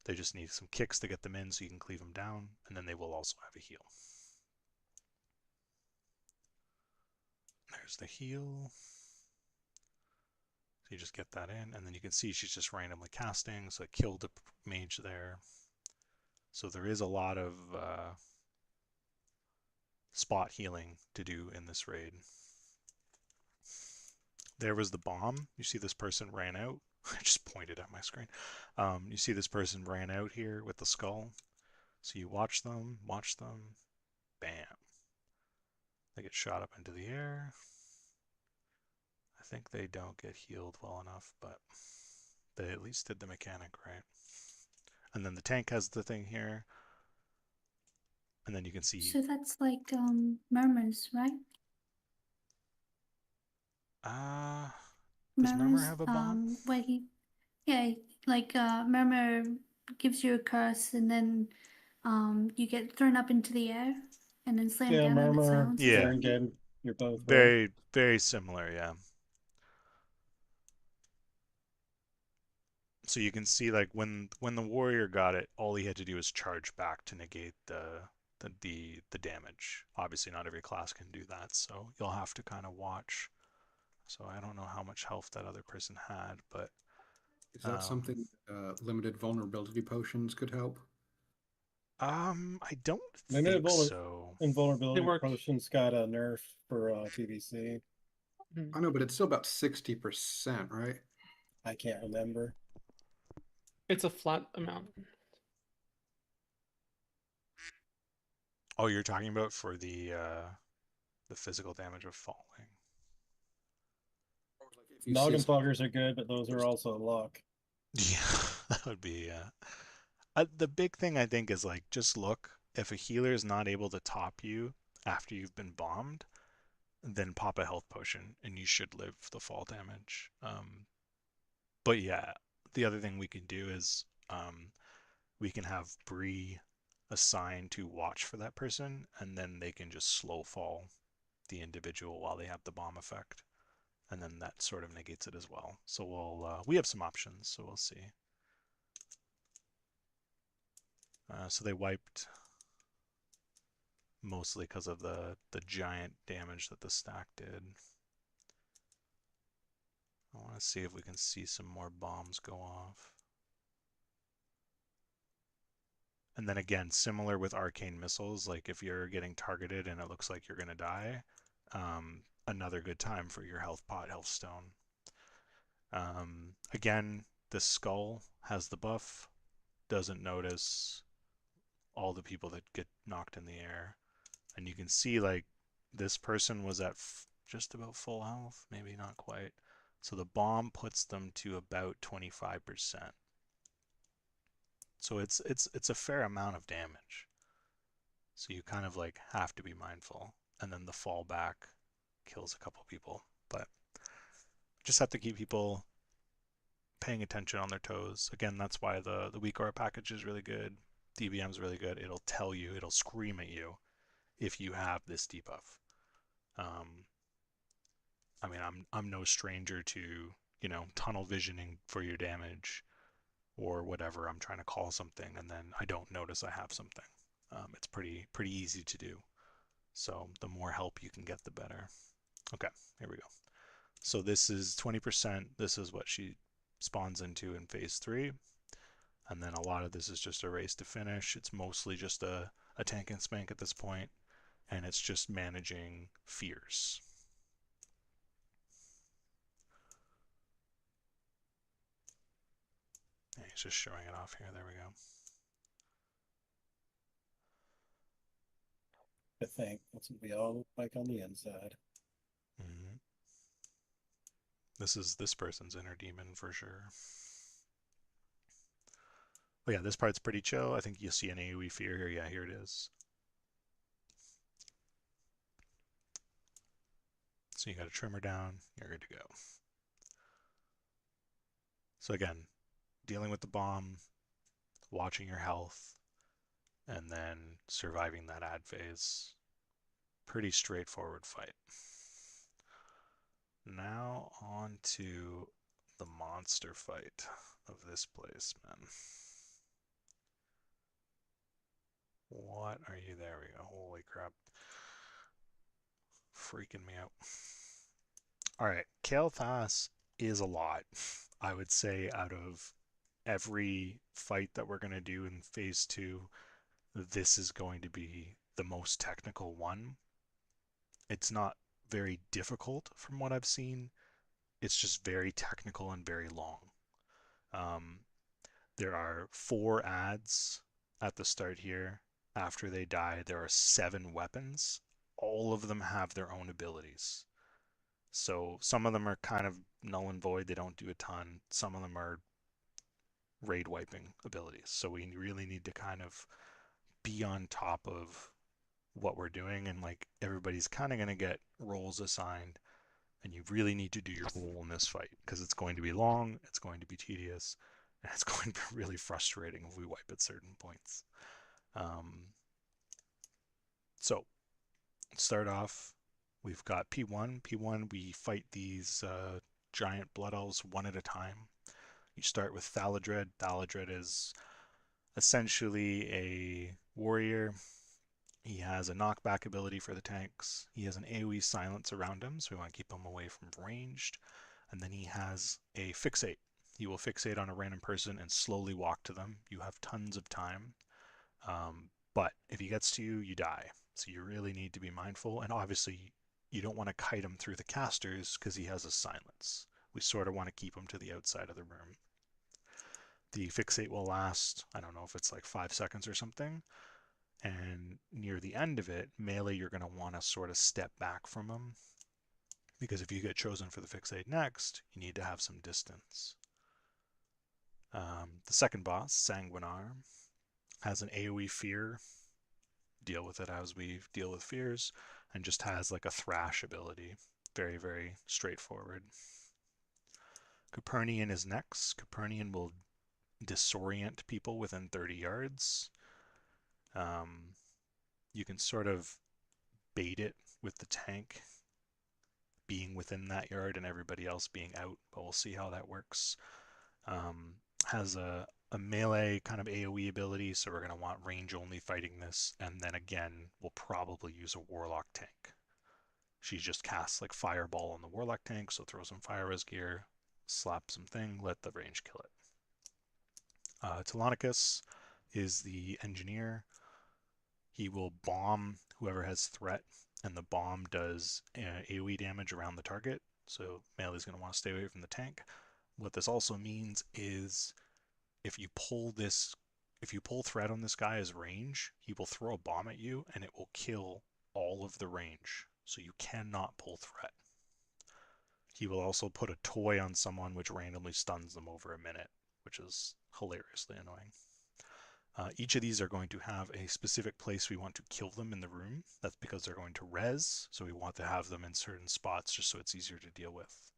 They just need some kicks to get them in so you can cleave them down, and then they will also have a heal. There's the heal. So you just get that in, and then you can see she's just randomly casting, so it killed the mage there. So there is a lot of spot healing to do in this raid. There was the bomb. You see this person ran out. I just pointed at my screen. You see this person ran out here with the skull. So you watch them, bam. They get shot up into the air. I think they don't get healed well enough, but they at least did the mechanic right. And then the tank has the thing here. And then you can see... So that's like murmurs, right? Does Murmur have a bomb? Where Murmur gives you a curse, and then you get thrown up into the air, and then slam down on its sounds. Yeah, you're both very, very similar, yeah. So you can see, like, when the warrior got it, all he had to do was charge back to negate the damage. Obviously not every class can do that, so you'll have to kind of watch. So I don't know how much health that other person had, but is that something limited vulnerability potions could help? I don't think so. Invulnerability potions got a nerf for PvC. I know, but it's still about 60%, right? I can't remember. It's a flat amount. Oh, you're talking about for the physical damage of falling. Noggin foggers are good, but those are also luck. Yeah, that would be... the big thing, I think, is, like, just look. If a healer is not able to top you, after you've been bombed, then pop a health potion and you should live the fall damage. But yeah, the other thing we can do is we can have Bree assigned to watch for that person, and then they can just slow fall the individual while they have the bomb effect, and then that sort of negates it as well. So we have some options, so we'll see. So they wiped mostly because of the giant damage that the stack did. I want to see if we can see some more bombs go off. And then again, similar with arcane missiles, like if you're getting targeted and it looks like you're going to die, another good time for your health pot, health stone. Again, the skull has the buff, doesn't notice all the people that get knocked in the air. And you can see like this person was at just about full health, maybe not quite. So the bomb puts them to about 25%. So it's a fair amount of damage. So you kind of like have to be mindful. And then the fallback kills a couple people. But just have to keep people paying attention on their toes. Again, that's why the weak aura package is really good. DBM is really good. It'll tell you, it'll scream at you if you have this debuff. I mean, I'm no stranger to, you know, tunnel visioning for your damage or whatever. I'm trying to call something and then I don't notice I have something. It's pretty easy to do. So the more help you can get, the better. Okay, here we go. So this is 20%. This is what she spawns into in phase 3. And then a lot of this is just a race to finish. It's mostly just a tank and spank at this point, and it's just managing fears. Yeah, he's just showing it off here. There we go. I think that's what we all look like on the inside. Mm-hmm. This is this person's inner demon for sure. But yeah, this part's pretty chill. I think you'll see an AoE fear here. Yeah, here it is. So you got a trimmer down, you're good to go. So again, dealing with the bomb, watching your health, and then surviving that ad phase. Pretty straightforward fight. Now on to the monster fight of this place, man. What are you? There we go. Holy crap. Freaking me out. Alright, Kael'thas is a lot. I would say out of every fight that we're going to do in phase 2, this is going to be the most technical one. It's not very difficult from what I've seen. It's just very technical and very long. There are 4 ads at the start here. After they die, there are 7 weapons. All of them have their own abilities. So some of them are kind of null and void. They don't do a ton. Some of them are raid wiping abilities. So we really need to kind of be on top of what we're doing, and like everybody's kind of going to get roles assigned, and you really need to do your role in this fight because it's going to be long, it's going to be tedious, and it's going to be really frustrating if we wipe at certain points. So start off, we've got P1. P1, we fight these giant blood elves one at a time. You start with Thaladred. Thaladred is essentially a warrior. He has a knockback ability for the tanks. He has an AoE silence around him, so we want to keep him away from ranged. And then he has a fixate. He will fixate on a random person and slowly walk to them. You have tons of time. But if he gets to you, you die. So you really need to be mindful. And obviously, you don't want to kite him through the casters because he has a silence. We sort of want to keep him to the outside of the room. The fixate will last, I don't know if it's like 5 seconds or something. And near the end of it, melee, you're going to want to sort of step back from him. Because if you get chosen for the fixate next, you need to have some distance. The second boss, Sanguinar, has an AoE fear deal with it as we deal with fears, and just has like a thrash ability. Very, very straightforward. Copernican is next. Copernican will disorient people within 30 yards. You can sort of bait it with the tank being within that yard and everybody else being out, but we'll see how that works. Has a melee kind of AoE ability, so we're going to want range only fighting this, and then again, we'll probably use a Warlock tank. She just casts like Fireball on the Warlock tank, so throw some Fire Res gear, slap some thing, let the range kill it. Telonicus is the engineer. He will bomb whoever has threat, and the bomb does AoE damage around the target, so melee is going to want to stay away from the tank. What this also means is if you pull threat on this guy as range, he will throw a bomb at you and it will kill all of the range, so you cannot pull threat. He will also put a toy on someone which randomly stuns them over a minute, which is hilariously annoying. Each of these are going to have a specific place we want to kill them in the room. That's because they're going to res, so we want to have them in certain spots just so it's easier to deal with.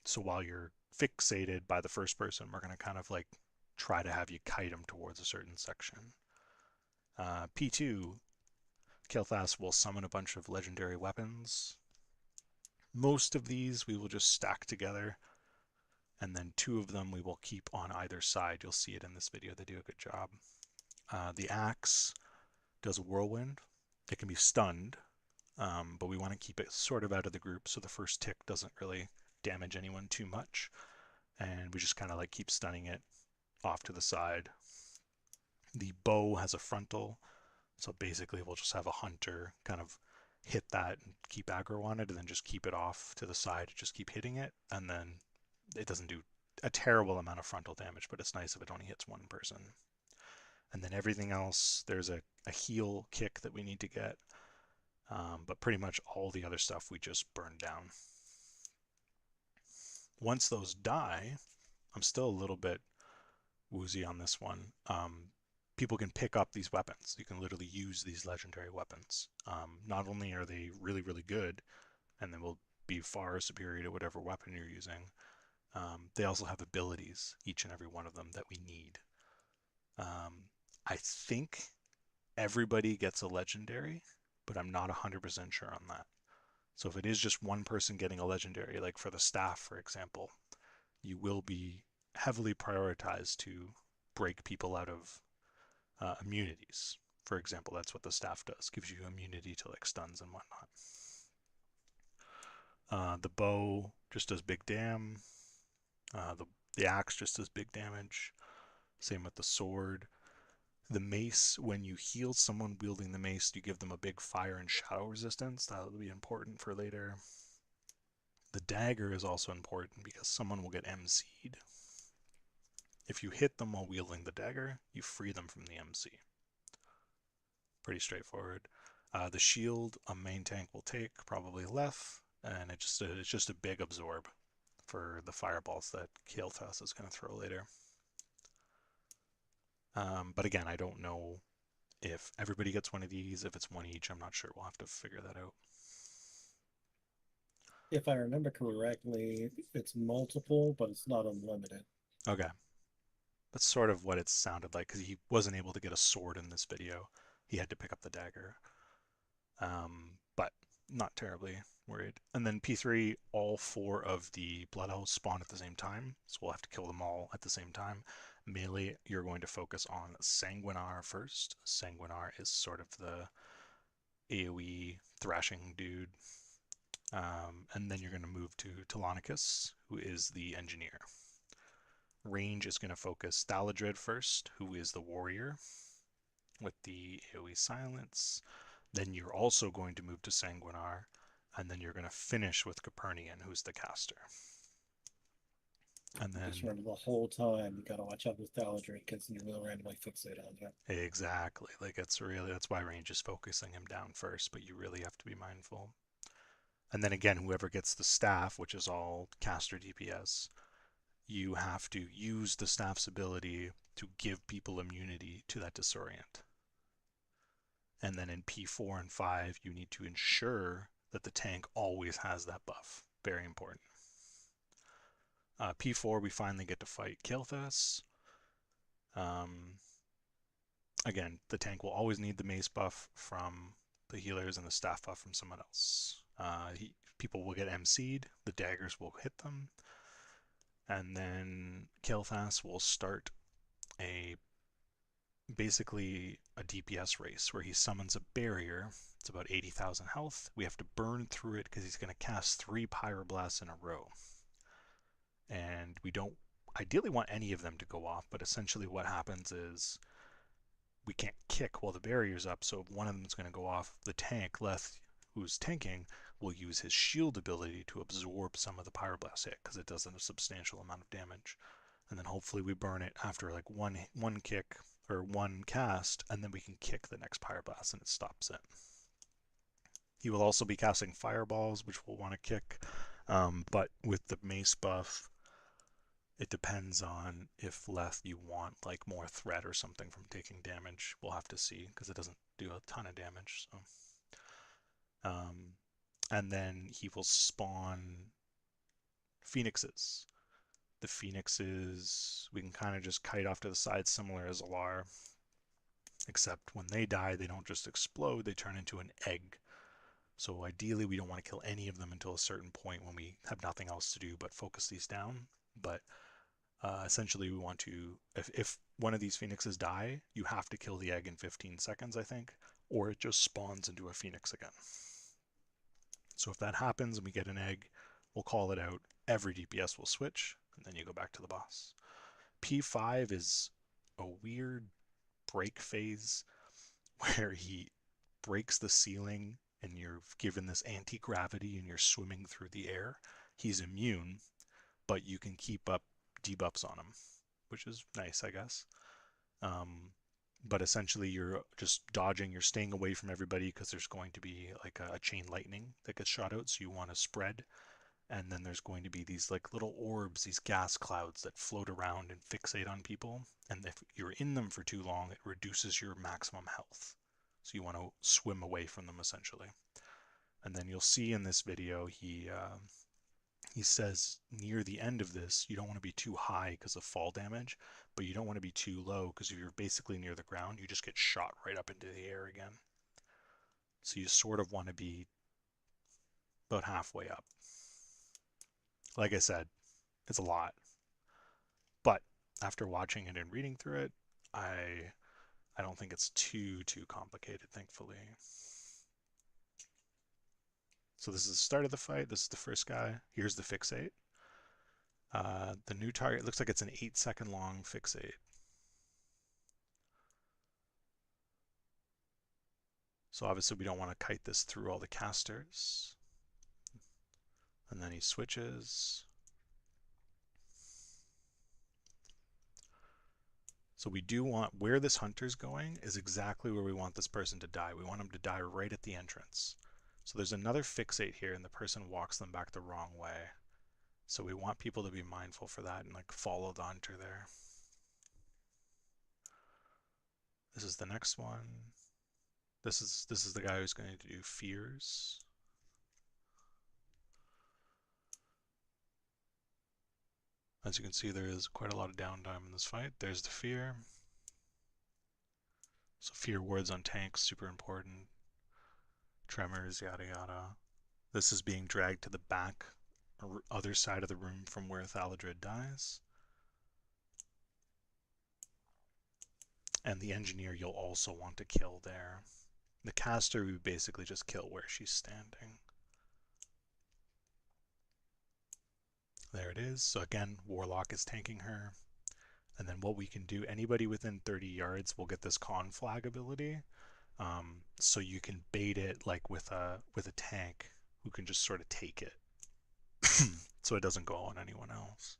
So while you're fixated by the first person, we're going to kind of like try to have you kite them towards a certain section. P2, Kael'thas will summon a bunch of legendary weapons. Most of these we will just stack together, and then 2 of them we will keep on either side. You'll see it in this video. They do a good job. The axe does a whirlwind. It can be stunned, but we want to keep it sort of out of the group so the first tick doesn't really damage anyone too much, and we just kind of like keep stunning it off to the side. The bow has a frontal, so basically we'll just have a hunter kind of hit that and keep aggro on it, and then just keep it off to the side, just keep hitting it, and then it doesn't do a terrible amount of frontal damage, but it's nice if it only hits one person. And then everything else, there's a heal kick that we need to get, but pretty much all the other stuff we just burn down. Once those die, I'm still a little bit woozy on this one. People can pick up these weapons. You can literally use these legendary weapons. Not only are they really, really good, and they will be far superior to whatever weapon you're using, they also have abilities, each and every one of them, that we need. I think everybody gets a legendary, but I'm not 100% sure on that. So if it is just one person getting a legendary, like for the staff, for example, you will be heavily prioritized to break people out of immunities. For example, that's what the staff does. Gives you immunity to like stuns and whatnot. The bow just does big dam. The axe just does big damage. Same with the sword. The mace, when you heal someone wielding the mace, you give them a big fire and shadow resistance. That will be important for later. The dagger is also important because someone will get MC'd. If you hit them while wielding the dagger, you free them from the MC. Pretty straightforward. The shield, a main tank will take, probably left, and it's just a big absorb for the fireballs that Kael'thas is going to throw later. But again, I don't know if everybody gets one of these. If it's one each, I'm not sure. We'll have to figure that out. If I remember correctly, it's multiple, but it's not unlimited. Okay. That's sort of what it sounded like, because he wasn't able to get a sword in this video. He had to pick up the dagger. But not terribly worried. And then P3, all 4 of the Blood Elves spawn at the same time, so we'll have to kill them all at the same time. Melee, you're going to focus on Sanguinar first. Sanguinar is sort of the AoE thrashing dude. And then you're going to move to Telonicus, who is the engineer. Range is going to focus Thaladred first, who is the warrior with the AoE silence. Then you're also going to move to Sanguinar, and then you're going to finish with Copernican, who's the caster. And then just remember the whole time you gotta watch out with Thaladred because he will randomly fixate on you. Exactly. Like that's why range is focusing him down first, but you really have to be mindful. And then again, whoever gets the staff, which is all caster DPS, you have to use the staff's ability to give people immunity to that disorient. And then in P4 and 5, you need to ensure that the tank always has that buff. Very important. P4, we finally get to fight Kael'thas. Again, the tank will always need the mace buff from the healers and the staff buff from someone else. People will get MC'd, the daggers will hit them, and then Kael'thas will start basically a DPS race where he summons a barrier. It's about 80,000 health. We have to burn through it because he's going to cast 3 Pyroblasts in a row. And we don't ideally want any of them to go off, but essentially what happens is we can't kick while the barrier's up, so if one of them is going to go off, the tank, Leth, who's tanking, will use his shield ability to absorb some of the Pyroblast hit because it does a substantial amount of damage. And then hopefully we burn it after like one kick or one cast, and then we can kick the next Pyroblast and it stops it. He will also be casting fireballs, which we'll want to kick, but with the mace buff, it depends on if Leth you want like more threat or something from taking damage. We'll have to see because it doesn't do a ton of damage. So, and then he will spawn phoenixes. The phoenixes we can kind of just kite off to the side, similar as Alar, except when they die, they don't just explode; they turn into an egg. So ideally, we don't want to kill any of them until a certain point when we have nothing else to do but focus these down. But essentially, we want to, if one of these phoenixes die, you have to kill the egg in 15 seconds, I think, or it just spawns into a phoenix again. So if that happens and we get an egg, we'll call it out. Every DPS will switch, and then you go back to the boss. P5 is a weird break phase where he breaks the ceiling and you're given this anti-gravity and you're swimming through the air. He's immune, but you can keep up debuffs on him, which is nice, I guess. But essentially you're just dodging, you're staying away from everybody because there's going to be like a chain lightning that gets shot out, so you want to spread. And then there's going to be these like little orbs, these gas clouds that float around and fixate on people. And if you're in them for too long, it reduces your maximum health. So you want to swim away from them essentially. And then you'll see in this video, he says near the end of this, you don't want to be too high because of fall damage, but you don't want to be too low because if you're basically near the ground, you just get shot right up into the air again. So you sort of want to be about halfway up. Like I said, it's a lot. But after watching it and reading through it, I don't think it's too complicated, thankfully. So this is the start of the fight. This is the first guy. Here's the fixate. The new target looks like it's an 8-second long fixate. So obviously we don't want to kite this through all the casters. And then he switches. So we do want, where this hunter's going is exactly where we want this person to die. We want him to die right at the entrance. So there's another fixate here and the person walks them back the wrong way. So we want people to be mindful for that and like follow the hunter there. This is the next one. This is the guy who's going to do fears. As you can see, there is quite a lot of downtime in this fight. There's the fear. So fear wards on tanks, super important. Tremors, yada yada. This is being dragged to the back or other side of the room from where Thaladred dies. And the engineer you'll also want to kill there. The caster we basically just kill where she's standing. There it is. So again, Warlock is tanking her. And then what we can do, anybody within 30 yards will get this con flag ability. So you can bait it like with a tank who can just sort of take it. So it doesn't go on anyone else.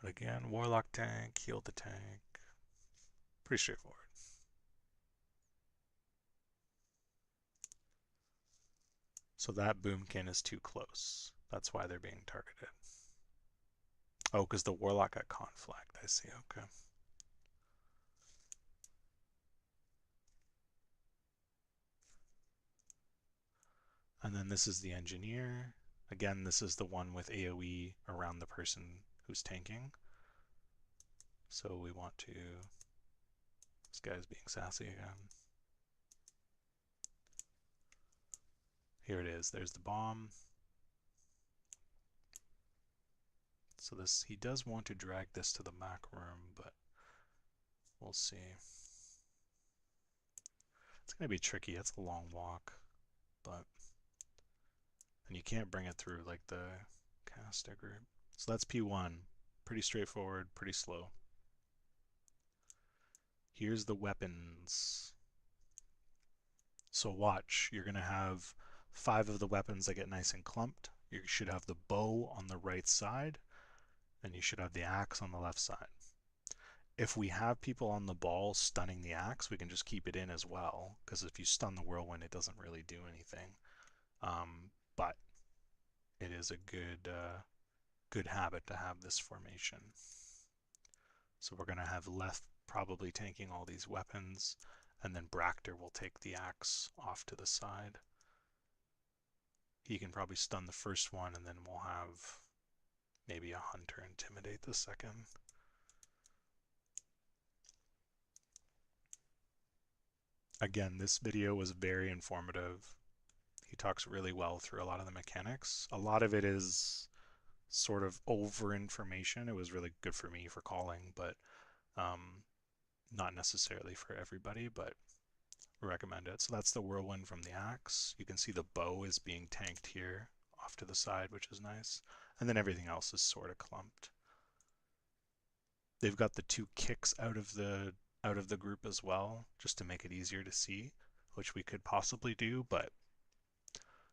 But again, Warlock tank, heal the tank. Pretty straightforward. So that boomkin is too close. That's why they're being targeted. Oh, because the Warlock got con flagged. I see, okay. And then this is the engineer. Again, this is the one with AoE around the person who's tanking. So we want to... This guy's being sassy again. Here it is. There's the bomb. So this, he does want to drag this to the Mac room, but we'll see. It's going to be tricky. It's a long walk, but... And you can't bring it through like the caster group. So that's P1. Pretty straightforward, pretty slow. Here's the weapons. So watch, you're going to have 5 of the weapons that get nice and clumped. You should have the bow on the right side, and you should have the axe on the left side. If we have people on the ball stunning the axe, we can just keep it in as well, because if you stun the whirlwind, it doesn't really do anything. But it is a good habit to have this formation. So we're going to have Leth probably tanking all these weapons, and then Bractor will take the axe off to the side. He can probably stun the first one, and then we'll have maybe a Hunter intimidate the second. Again, this video was very informative. He talks really well through a lot of the mechanics. A lot of it is sort of over information. It was really good for me for calling, but not necessarily for everybody, but recommend it. So that's the whirlwind from the axe. You can see the bow is being tanked here off to the side, which is nice. And then everything else is sort of clumped. They've got the 2 kicks out of the group as well, just to make it easier to see, which we could possibly do, but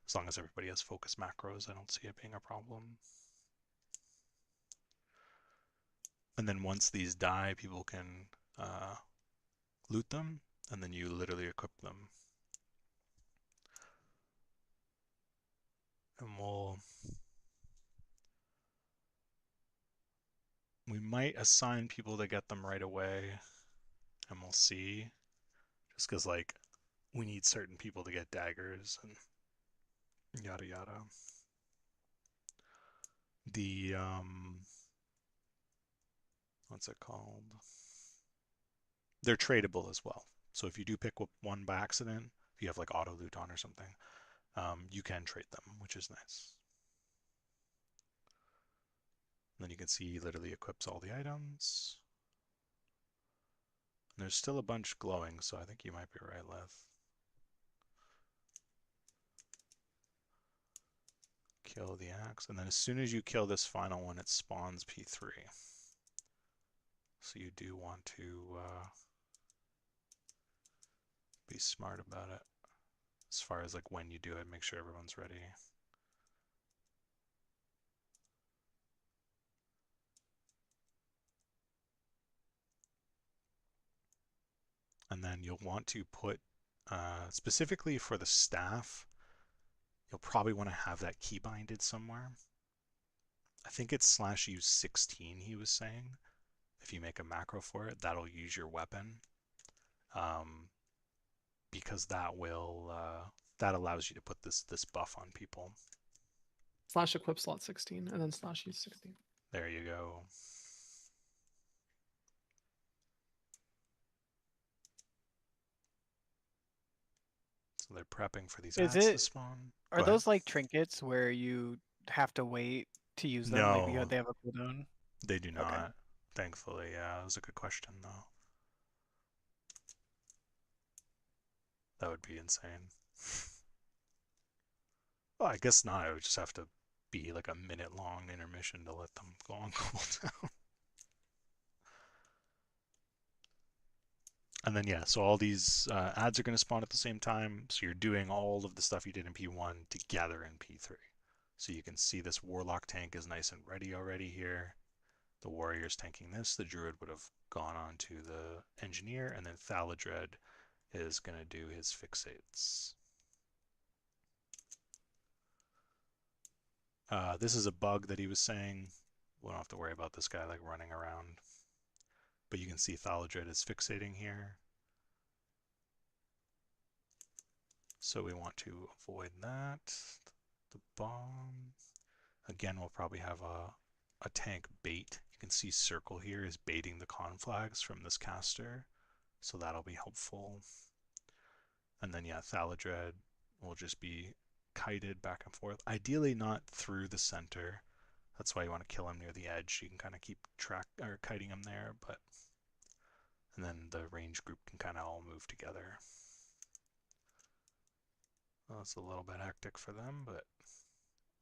as long as everybody has focus macros, I don't see it being a problem. And then once these die, people can loot them, and then you literally equip them. And we might assign people to get them right away, and we'll see. Just because, like, we need certain people to get daggers and yada yada. The what's it called? They're tradable as well. So if you do pick one by accident, if you have like auto loot on or something, you can trade them, which is nice. And then you can see he literally equips all the items. And there's still a bunch glowing, so I think you might be right, Leth. Kill the axe, and then as soon as you kill this final one, it spawns P3. So you do want to be smart about it. As far as like when you do it, make sure everyone's ready. And then you'll want to put, specifically for the staff, you'll probably want to have that key binded somewhere. I think it's /use16 he was saying. If you make a macro for it, that'll use your weapon. Because that will, that allows you to put this buff on people. /equip slot 16 and then /use16. There you go. So they're prepping for these ads to spawn. Are those like trinkets where you have to wait to use them? No, Like they have a cooldown? They do not. Okay. Thankfully, yeah, that was a good question though. That would be insane. Well, I guess not. I would just have to be like a minute-long intermission to let them go on cooldown. And then, yeah, so all these ads are going to spawn at the same time. So you're doing all of the stuff you did in P1 together in P3. So you can see this Warlock tank is nice and ready already here. The Warrior's tanking this. The Druid would have gone on to the Engineer. And then Thaladred is going to do his fixates. This is a bug that he was saying. We don't have to worry about this guy like running around. But you can see Thaladred is fixating here. So we want to avoid that. The bomb. Again, we'll probably have a tank bait. You can see circle here is baiting the conflags from this caster. So that'll be helpful. And then yeah, Thaladred will just be kited back and forth. Ideally not through the center. That's why you want to kill him near the edge. You can kind of keep track or kiting him there, but and then the range group can kind of all move together. Well, it's a little bit hectic for them, but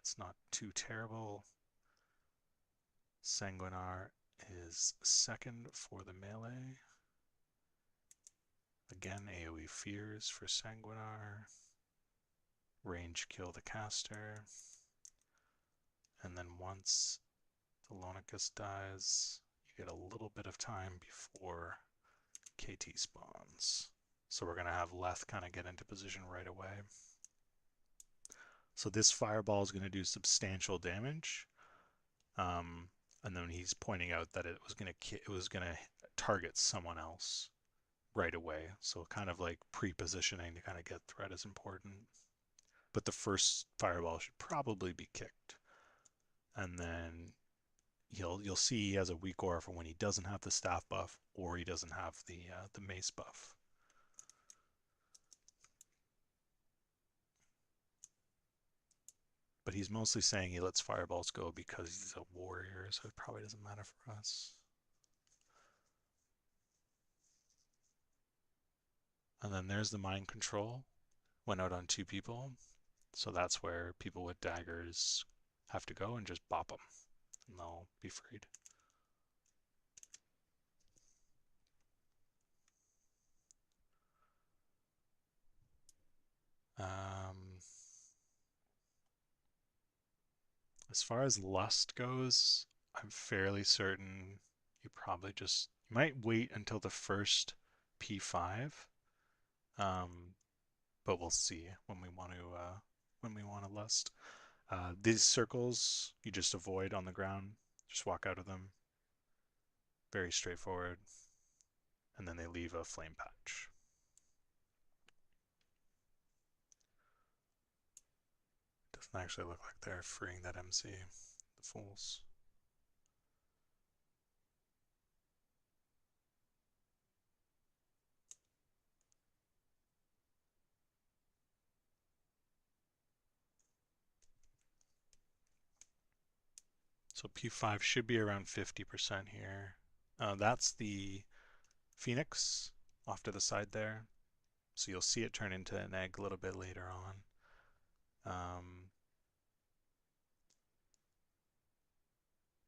it's not too terrible. Sanguinar is second for the melee. Again, AoE fears for Sanguinar. Range kill the caster. And then once the Lonicus dies, you get a little bit of time before KT spawns. So we're going to have Leth kind of get into position right away. So this fireball is going to do substantial damage. And then he's pointing out that it was going to target someone else right away. So kind of like pre-positioning to kind of get threat is important. But the first fireball should probably be kicked. And then you'll see he has a weak aura for when he doesn't have the staff buff or he doesn't have the mace buff. But he's mostly saying he lets fireballs go because he's a warrior, so it probably doesn't matter for us. And then there's the mind control. Went out on 2 people. So that's where people with daggers have to go and just bop them. And they'll be freed. As far as lust goes, I'm fairly certain you might wait until the first P5, but we'll see when we want to lust. These circles you just avoid on the ground, just walk out of them. Very straightforward, and then they leave a flame patch. Doesn't actually look like they're freeing that MC, the fools. So P5 should be around 50% here. That's the Phoenix off to the side there. So you'll see it turn into an egg a little bit later on.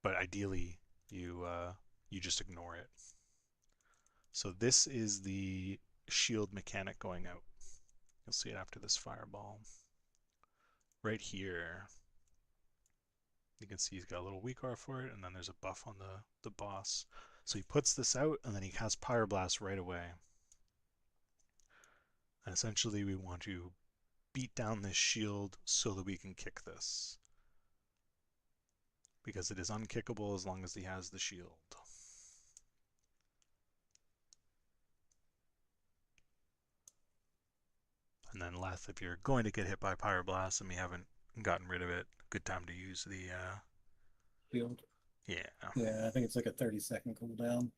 But ideally, you just ignore it. So this is the shield mechanic going out. You'll see it after this fireball. Right here, you can see he's got a little weak aura for it, and then there's a buff on the boss. So he puts this out, and then he has Pyroblast right away. And essentially we want to beat down this shield so that we can kick this. Because it is unkickable as long as he has the shield. And then Leth, if you're going to get hit by Pyroblast and we haven't gotten rid of it, good time to use the shield. Yeah. Yeah, I think it's like a 30-second cooldown.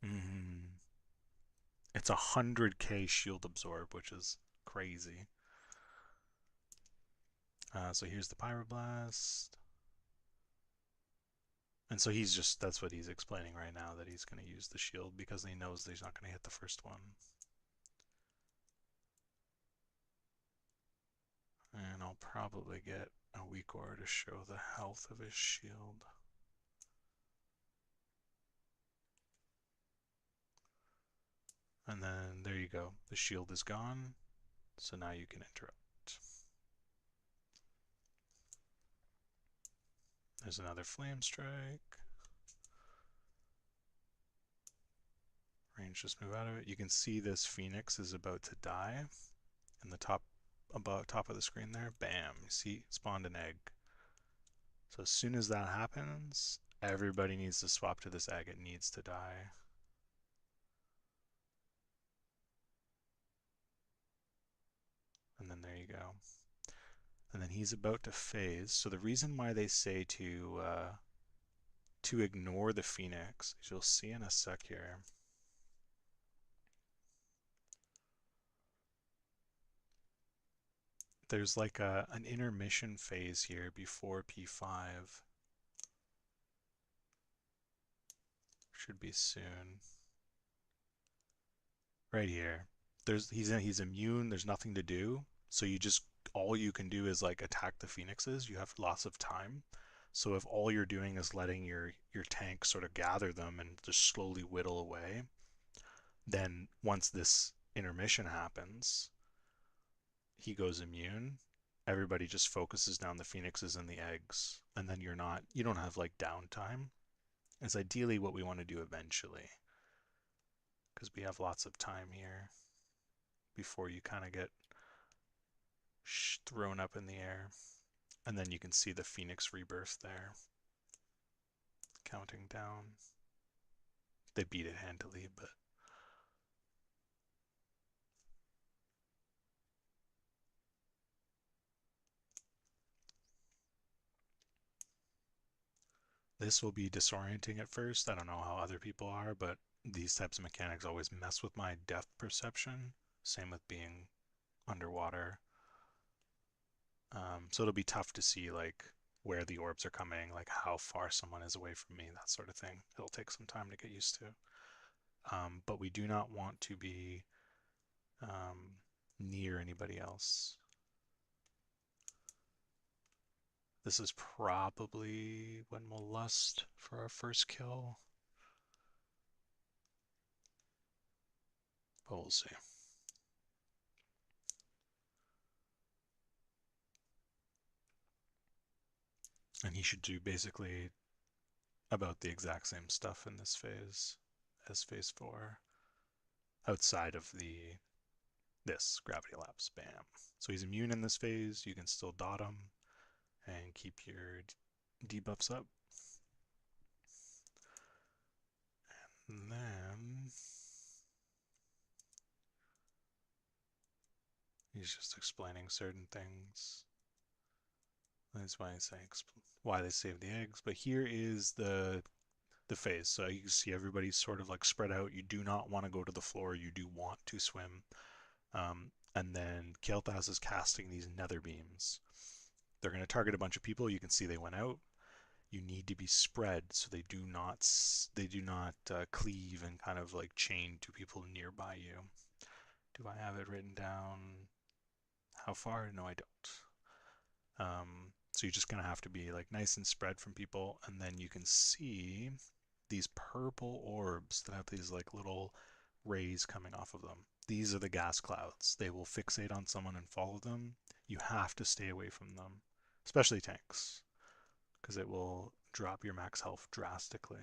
It's 100k shield absorb, which is crazy. So here's the Pyroblast. And so that's what he's explaining right now, that he's going to use the shield because he knows that he's not going to hit the first one. And I'll probably get a weak aura to show the health of his shield. And then there you go. The shield is gone. So now you can interrupt. There's another flame strike. Range, just move out of it. You can see this Phoenix is about to die. In the top of the screen there, bam, you see, spawned an egg. So as soon as that happens, everybody needs to swap to this egg. It needs to die. And then there you go. And then he's about to phase. So the reason why they say to ignore the Phoenix, as you'll see in a sec here. There's like an intermission phase here before P5. Should be soon. Right here. He's immune, there's nothing to do. So all you can do is like attack the Phoenixes. You have lots of time. So if all you're doing is letting your tank sort of gather them and just slowly whittle away, then once this intermission happens, he goes immune. Everybody just focuses down the Phoenixes and the eggs, and then you don't have like downtime. It's ideally what we want to do eventually, because we have lots of time here before you kind of get thrown up in the air. And then you can see the Phoenix rebirth there, counting down. They beat it handily, but this will be disorienting at first. I don't know how other people are, but these types of mechanics always mess with my depth perception. Same with being underwater. So it'll be tough to see like where the orbs are coming, like how far someone is away from me, that sort of thing. It'll take some time to get used to. But we do not want to be near anybody else. This is probably when we'll lust for our first kill. But we'll see. And he should do basically about the exact same stuff in this phase as phase 4. Outside of this gravity lapse, bam. So he's immune in this phase. You can still dot him and keep your debuffs up. And then he's just explaining certain things. That's why I say why they save the eggs. But here is the phase. So you can see everybody's sort of like spread out. You do not want to go to the floor. You do want to swim. And then Kael'thas is casting these nether beams. They're going to target a bunch of people. You can see they went out. You need to be spread so they do not cleave and kind of like chain to people nearby you. Do I have it written down? How far? No, I don't. So you're just going to have to be like nice and spread from people, and then you can see these purple orbs that have these like little rays coming off of them. These are the gas clouds. They will fixate on someone and follow them. You have to stay away from them, especially tanks, because it will drop your max health drastically.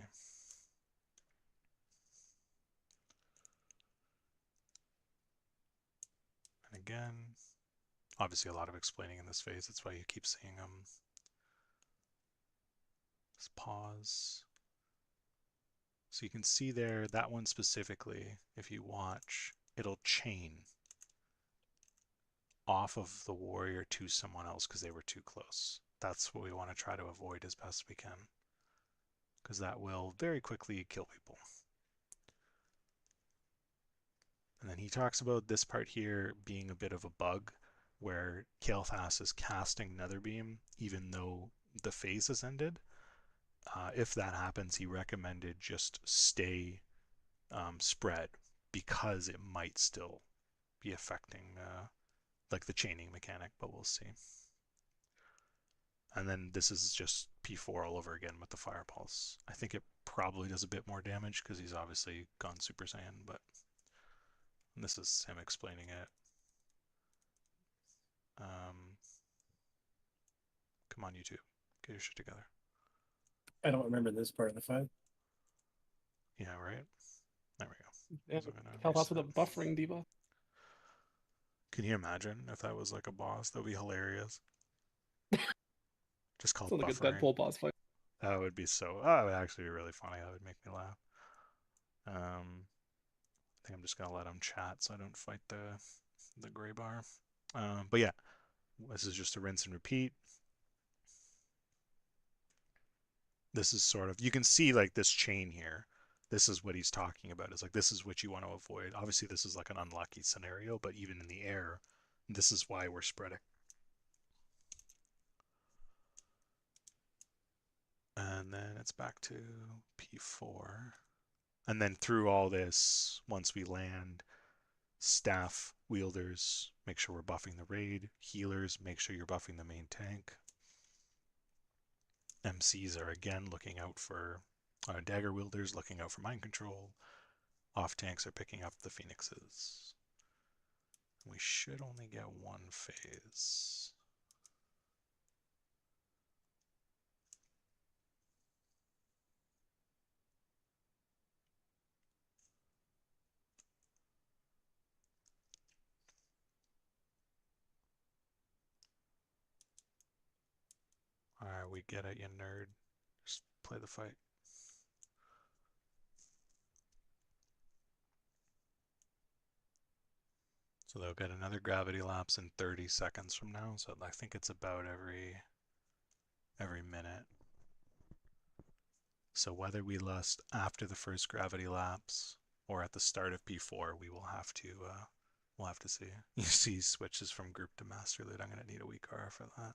And again, obviously a lot of explaining in this phase. That's why you keep seeing them. Just pause. So you can see there, that one specifically, if you watch, it'll chain off of the warrior to someone else because they were too close. That's what we want to try to avoid as best we can, because that will very quickly kill people. And then he talks about this part here being a bit of a bug, where Kael'thas is casting Netherbeam even though the phase has ended. If that happens, he recommended just stay spread, because it might still be affecting like the chaining mechanic, but we'll see. And then this is just P4 all over again with the Fire Pulse. I think it probably does a bit more damage because he's obviously gone Super Saiyan, but this is him explaining it. Come on, YouTube. Get your shit together. I don't remember this part of the fight. Yeah, right? There we go. Yeah, Kael'thas with a buffering debuff. Can you imagine if that was like a boss? That would be hilarious. Just call it Sounds like buffering. a Deadpool boss fight. That would be so. That would actually be really funny. That would make me laugh. I think I'm just gonna let him chat so I don't fight the gray bar. But yeah, this is just a rinse and repeat. This is sort of, you can see like this chain here. This is what he's talking about. Is like, this is what you want to avoid. Obviously, this is like an unlucky scenario, but even in the air, this is why we're spreading. And then it's back to P4. And then through all this, once we land, staff wielders, make sure we're buffing the raid. Healers, make sure you're buffing the main tank. MCs are again looking out for dagger wielders, looking out for mind control. Off tanks are picking up the phoenixes. We should only get one phase. Alright, we get it, you nerd. Just play the fight. So they'll get another gravity lapse in 30 seconds from now. So I think it's about every minute. So whether we lust after the first gravity lapse or at the start of P4, we'll have to see. You see switches from group to master loot. I'm gonna need a weak R for that.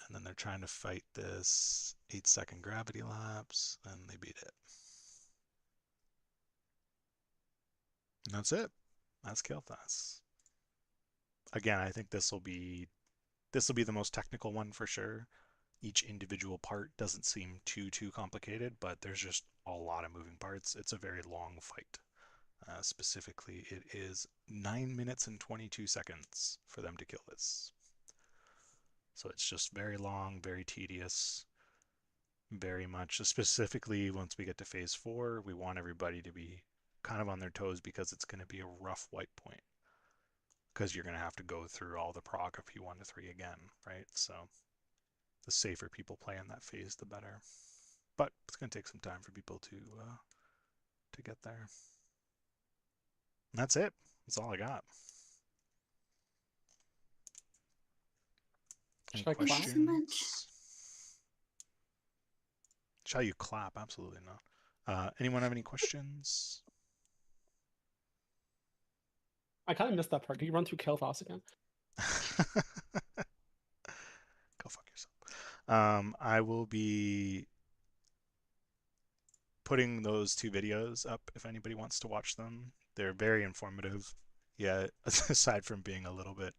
And then they're trying to fight this 8-second gravity lapse, and they beat it. And that's it. That's Kael'thas. Again, I think this will be the most technical one for sure. Each individual part doesn't seem too complicated, but there's just a lot of moving parts. It's a very long fight. Specifically, it is 9 minutes and 22 seconds for them to kill this. So it's just very long, very tedious, very much. Specifically, once we get to phase 4, we want everybody to be kind of on their toes because it's going to be a rough white point. Because you're going to have to go through all the proc of P1 to 3 again, right? So the safer people play in that phase, the better. But it's going to take some time for people to get there. And that's it. That's all I got. Any Should I clap? Thank you so much. Shall you clap? Absolutely not. Anyone have any questions? I kind of missed that part. Can you run through Kael'thas again? Go fuck yourself. I will be putting those 2 videos up if anybody wants to watch them. They're very informative. Yeah, aside from being a little bit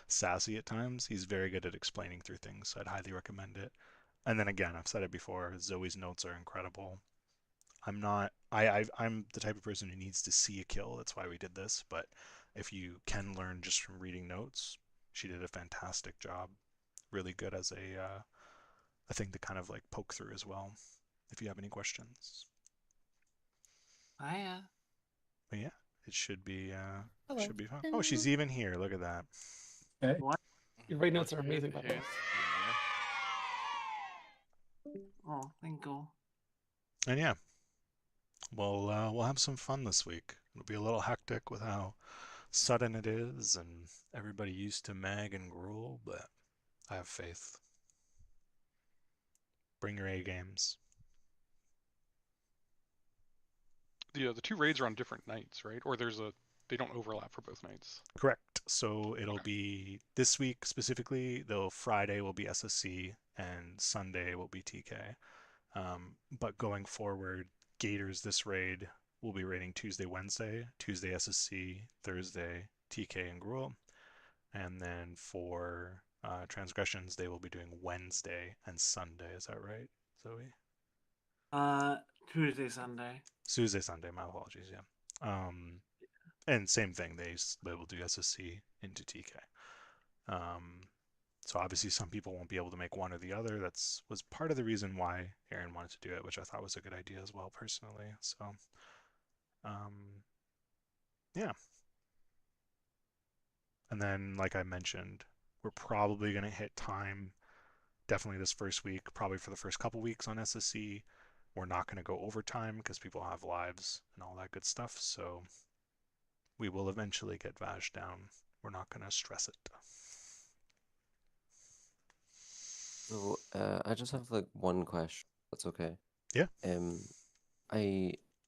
sassy at times, he's very good at explaining through things, so I'd highly recommend it. And then again, I've said it before, Zoe's notes are incredible. I'm the type of person who needs to see a kill. That's why we did this. But if you can learn just from reading notes, she did a fantastic job. Really good as a thing to kind of like poke through as well. If you have any questions. Hiya. But yeah, it should be Hello. should be fun. Oh, she's even here. Look at that. Okay. What? Your raid notes are amazing, by the way. Oh, thank you. And yeah, we'll have some fun this week. It'll be a little hectic with how sudden it is and everybody used to Mag and Gruul, but I have faith. Bring your A games. The 2 raids are on different nights, right? Or they don't overlap for both nights. Correct. So it'll be this week specifically, though Friday will be SSC and Sunday will be TK. But going forward, Gators this raid will be raiding Tuesday, Wednesday, Tuesday SSC, Thursday TK and Gruul. And then for transgressions, they will be doing Wednesday and Sunday. Is that right, Zoe? Tuesday, Sunday. Tuesday, Sunday. My apologies. Yeah. And same thing. They will do SSC into TK. So obviously some people won't be able to make one or the other. Was part of the reason why Aaron wanted to do it, which I thought was a good idea as well, personally. So, yeah. And then, like I mentioned, we're probably going to hit time definitely this first week, probably for the first couple weeks on SSC. We're not going to go overtime because people have lives and all that good stuff. So We will eventually get Vaj down. We're not going to stress it. So I just have like one question. That's okay. Yeah.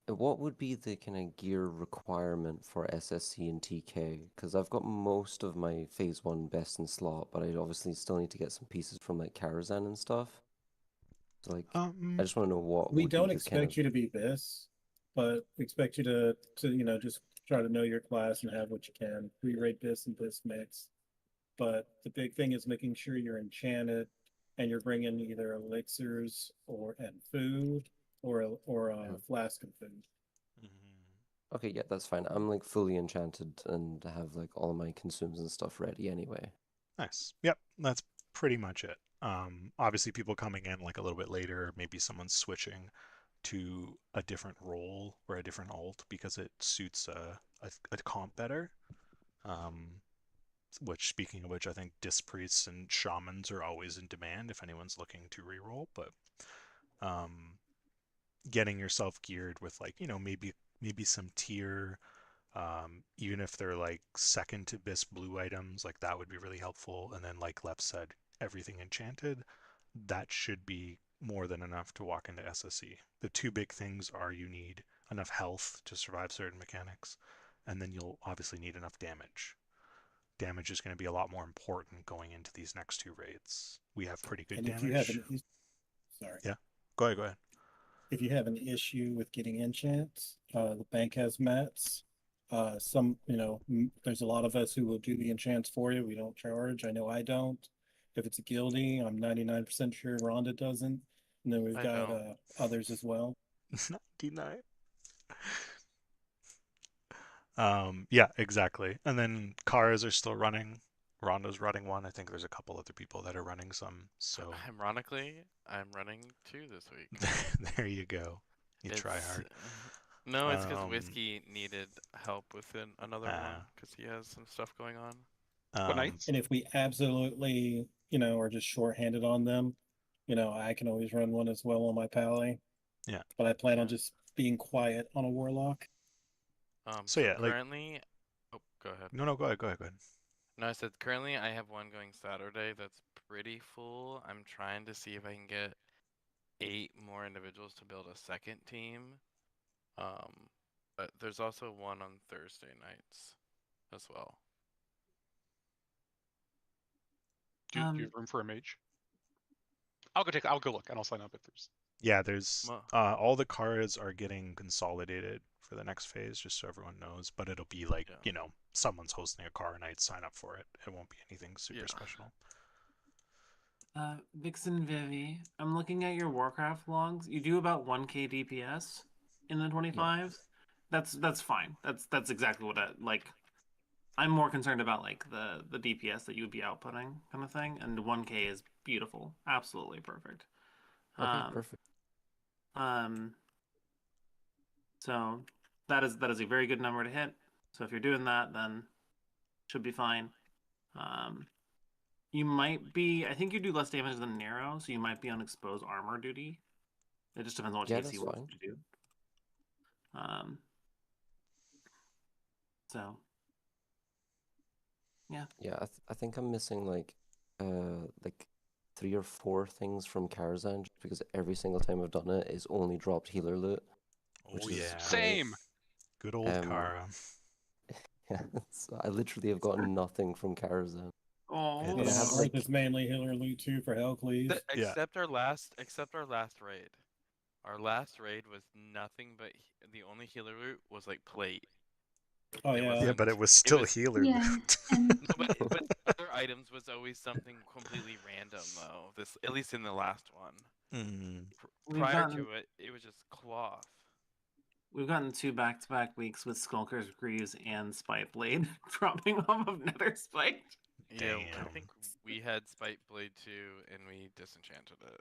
What would be the kind of gear requirement for SSC and TK? Because I've got most of my phase 1 best in slot, but I obviously still need to get some pieces from like Karazhan and stuff. So, like, I just want to know what we would be don't the expect you to be this, but we expect you to just try to know your class and have what you can. 3-rate bis and bis mix. But the big thing is making sure you're enchanted and you're bringing either elixirs and food or a flask of food. Okay, yeah, that's fine. I'm like fully enchanted and have like all my consumes and stuff ready anyway. Nice. Yep, that's pretty much it. Obviously people coming in like a little bit later, maybe someone's switching to a different role or a different ult because it suits a comp better. Which, speaking of which, I think disc priests and shamans are always in demand if anyone's looking to reroll. But getting yourself geared with like maybe some tier, even if they're like second to bis blue items, like that would be really helpful. And then like Lev said, everything enchanted, that should be more than enough to walk into SSC. The two big things are you need enough health to survive certain mechanics, and then you'll obviously need enough damage. Damage is going to be a lot more important going into these next two raids. We have pretty good damage. If you have sorry. Yeah, go ahead. If you have an issue with getting enchants, the bank has mats. There's a lot of us who will do the enchants for you. We don't charge. I know I don't. If it's a guildie, I'm 99% sure Rhonda doesn't. And then we've got others as well. 99. Yeah, exactly. And then cars are still running. Rhonda's running one. I think there's a couple other people that are running some. So ironically, I'm running 2 this week. There you go. You try hard. No, it's because Whiskey needed help with another one because he has some stuff going on. And if we absolutely, are just shorthanded on them, I can always run one as well on my pally. Yeah. But I plan on just being quiet on a warlock. So yeah, currently, go ahead. No, go ahead. No, I said currently I have one going Saturday that's pretty full. I'm trying to see if I can get 8 more individuals to build a second team. But there's also one on Thursday nights as well. Do you have room for a mage? I'll go look and I'll sign up if there's. Yeah, there's all the cards are getting consolidated for the next phase, just so everyone knows. But it'll be like someone's hosting a car night. Sign up for it. It won't be anything super special. Vixen Vivi, I'm looking at your Warcraft logs. You do about 1k DPS in the 25s. Yeah. That's fine. That's exactly what I like. I'm more concerned about like the DPS that you would be outputting kind of thing, and 1k is beautiful, absolutely perfect. Okay, perfect. So that is a very good number to hit. So if you're doing that, then should be fine. You might be. I think you do less damage than Narrow, so you might be on exposed armor duty. It just depends on what AC wants to do. So. Yeah. Yeah, I think I'm missing like 3 or 4 things from Karazhan just because every single time I've done it, it's only dropped healer loot. Oh yeah, same. Good old Kara. Yeah, so I literally have gotten nothing from Karazhan. Oh, Earth is mainly healer loot too for Hellcleave. Except our last raid. Our last raid was nothing but the only healer loot was like plate. Oh yeah. Yeah, but it was still healer loot. but other items was always something completely random though. At least in the last one. Prior to it, it was just cloth. We've gotten 2 back-to-back weeks with Skulker's Greaves and Spite Blade dropping off of Nether Spite. Yeah, I think we had Spite Blade 2 and we disenchanted it.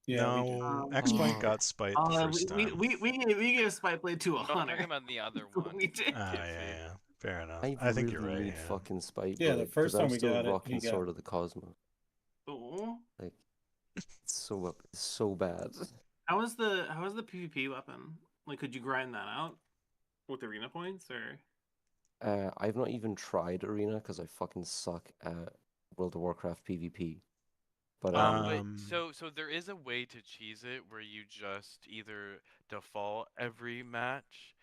Yeah, no, X-Point got Spite the first time. We gave Spite Blade to a hunter. I'm talking about the other one. We did. Yeah. Fair enough. I think you're right. Need fucking Spite Yeah, Blade, the first time we got it, rocking Sword of the Cosmos. Oh. Like, it's so bad. How was the PvP weapon? Like, could you grind that out with arena points or? I've not even tried Arena because I fucking suck at World of Warcraft PvP. But so there is a way to cheese it where you just either default every match,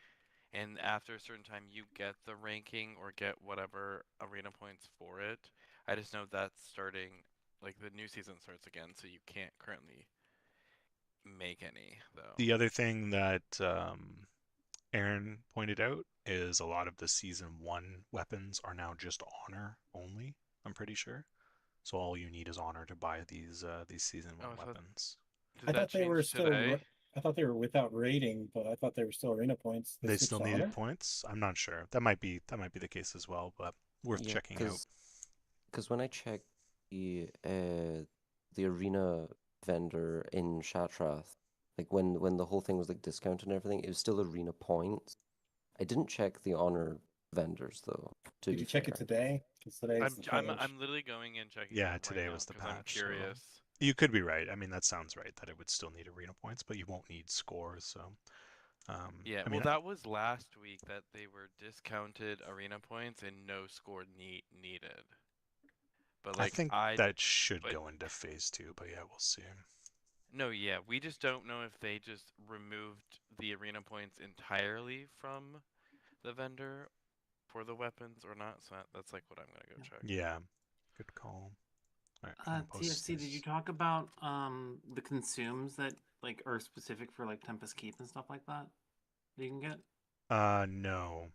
and after a certain time you get the ranking or get whatever arena points for it. I just know that's starting, like the new season starts again, so you can't currently make any though. The other thing that Aaron pointed out is a lot of the season 1 weapons are now just honor only, I'm pretty sure. So all you need is honor to buy these season 1 weapons. I thought they were still. I thought they were without rating, but I thought they were still arena points. They still needed points. I'm not sure. That might be the case as well, but worth checking out. Because when I checked the arena vendor in Shatrath, like when the whole thing was like discounted and everything, it was still arena points. I didn't check the honor vendors though. Did you check it today? I'm literally going and checking. Yeah, it today right was the now, 'cause I'm patch. curious. So you could be right. I mean, that sounds right that it would still need arena points, but you won't need scores. So yeah, I mean, that was last week that they were discounted arena points and no score needed. But like I think that should go into phase 2, but yeah, we'll see. No, yeah, we just don't know if they just removed the arena points entirely from the vendor for the weapons or not. So that's like what I'm gonna go check. Yeah, good call. All right, TFC, did you talk about the consumes that like are specific for like Tempest Keep and stuff like that you can get? No,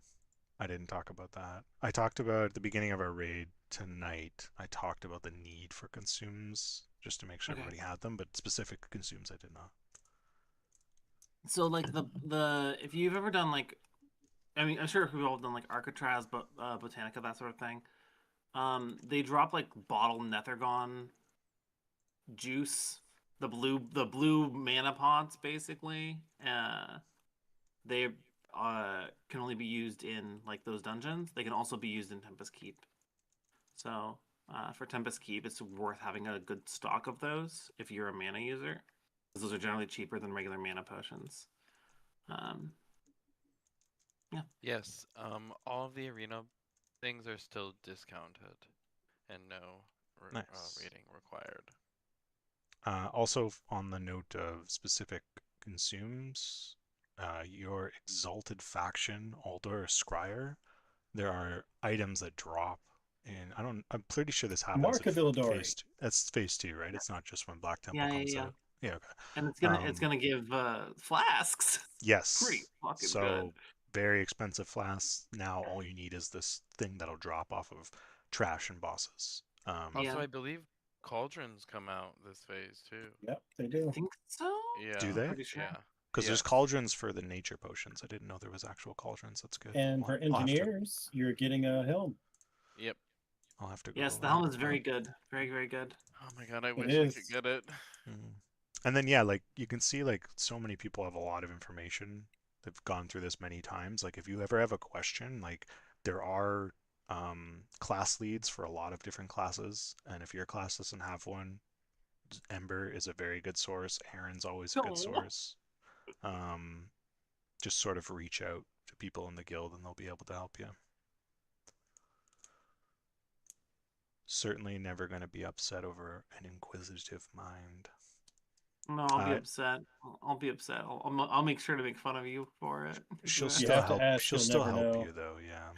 I didn't talk about that. I talked about at the beginning of our raid tonight. I talked about the need for consumes just to make sure everybody had them, but specific consumes I did not. So like the if you've ever done like, I mean, I'm sure we've all done like Arcatraz, but Botanica, that sort of thing. They drop like bottle Nethergon juice, the blue mana pots basically. They can only be used in like those dungeons. They can also be used in Tempest Keep. So for Tempest Keep, it's worth having a good stock of those if you're a mana user, because those are generally cheaper than regular mana potions. Yeah. Yes. All of the arena things are still discounted, and no rating required. Also, on the note of specific consumes, your Exalted Faction, Aldor, Scryer, there are items that drop. And I'm pretty sure this happens Mark of Illidori. phase 2. That's phase 2, right? It's not just when Black Temple comes out. Yeah, okay. And it's gonna give flasks. Yes. Pretty fucking so good. Very expensive flasks. Now all you need is this thing that'll drop off of trash and bosses. Also, I believe cauldrons come out this phase too. Yep, they do. I think so. Yeah. Do they? Pretty sure. Yeah. Because there's cauldrons for the nature potions. I didn't know there was actual cauldrons. That's good. And for engineers, you're getting a helm. Yep. I'll have to go. Yes, the helm is very good. Very, very good. Oh my god, I wish I could get it. And then yeah, like you can see, like so many people have a lot of information. They've gone through this many times. Like if you ever have a question, like there are class leads for a lot of different classes, and if your class doesn't have one, Ember is a very good source. Aaron's always a good source. Just sort of reach out to people in the guild and they'll be able to help you. Certainly never going to be upset over an inquisitive mind. No, I'll be upset. I'll be upset. I'll make sure to make fun of you for it. She'll still help. She'll still help you though. Yeah.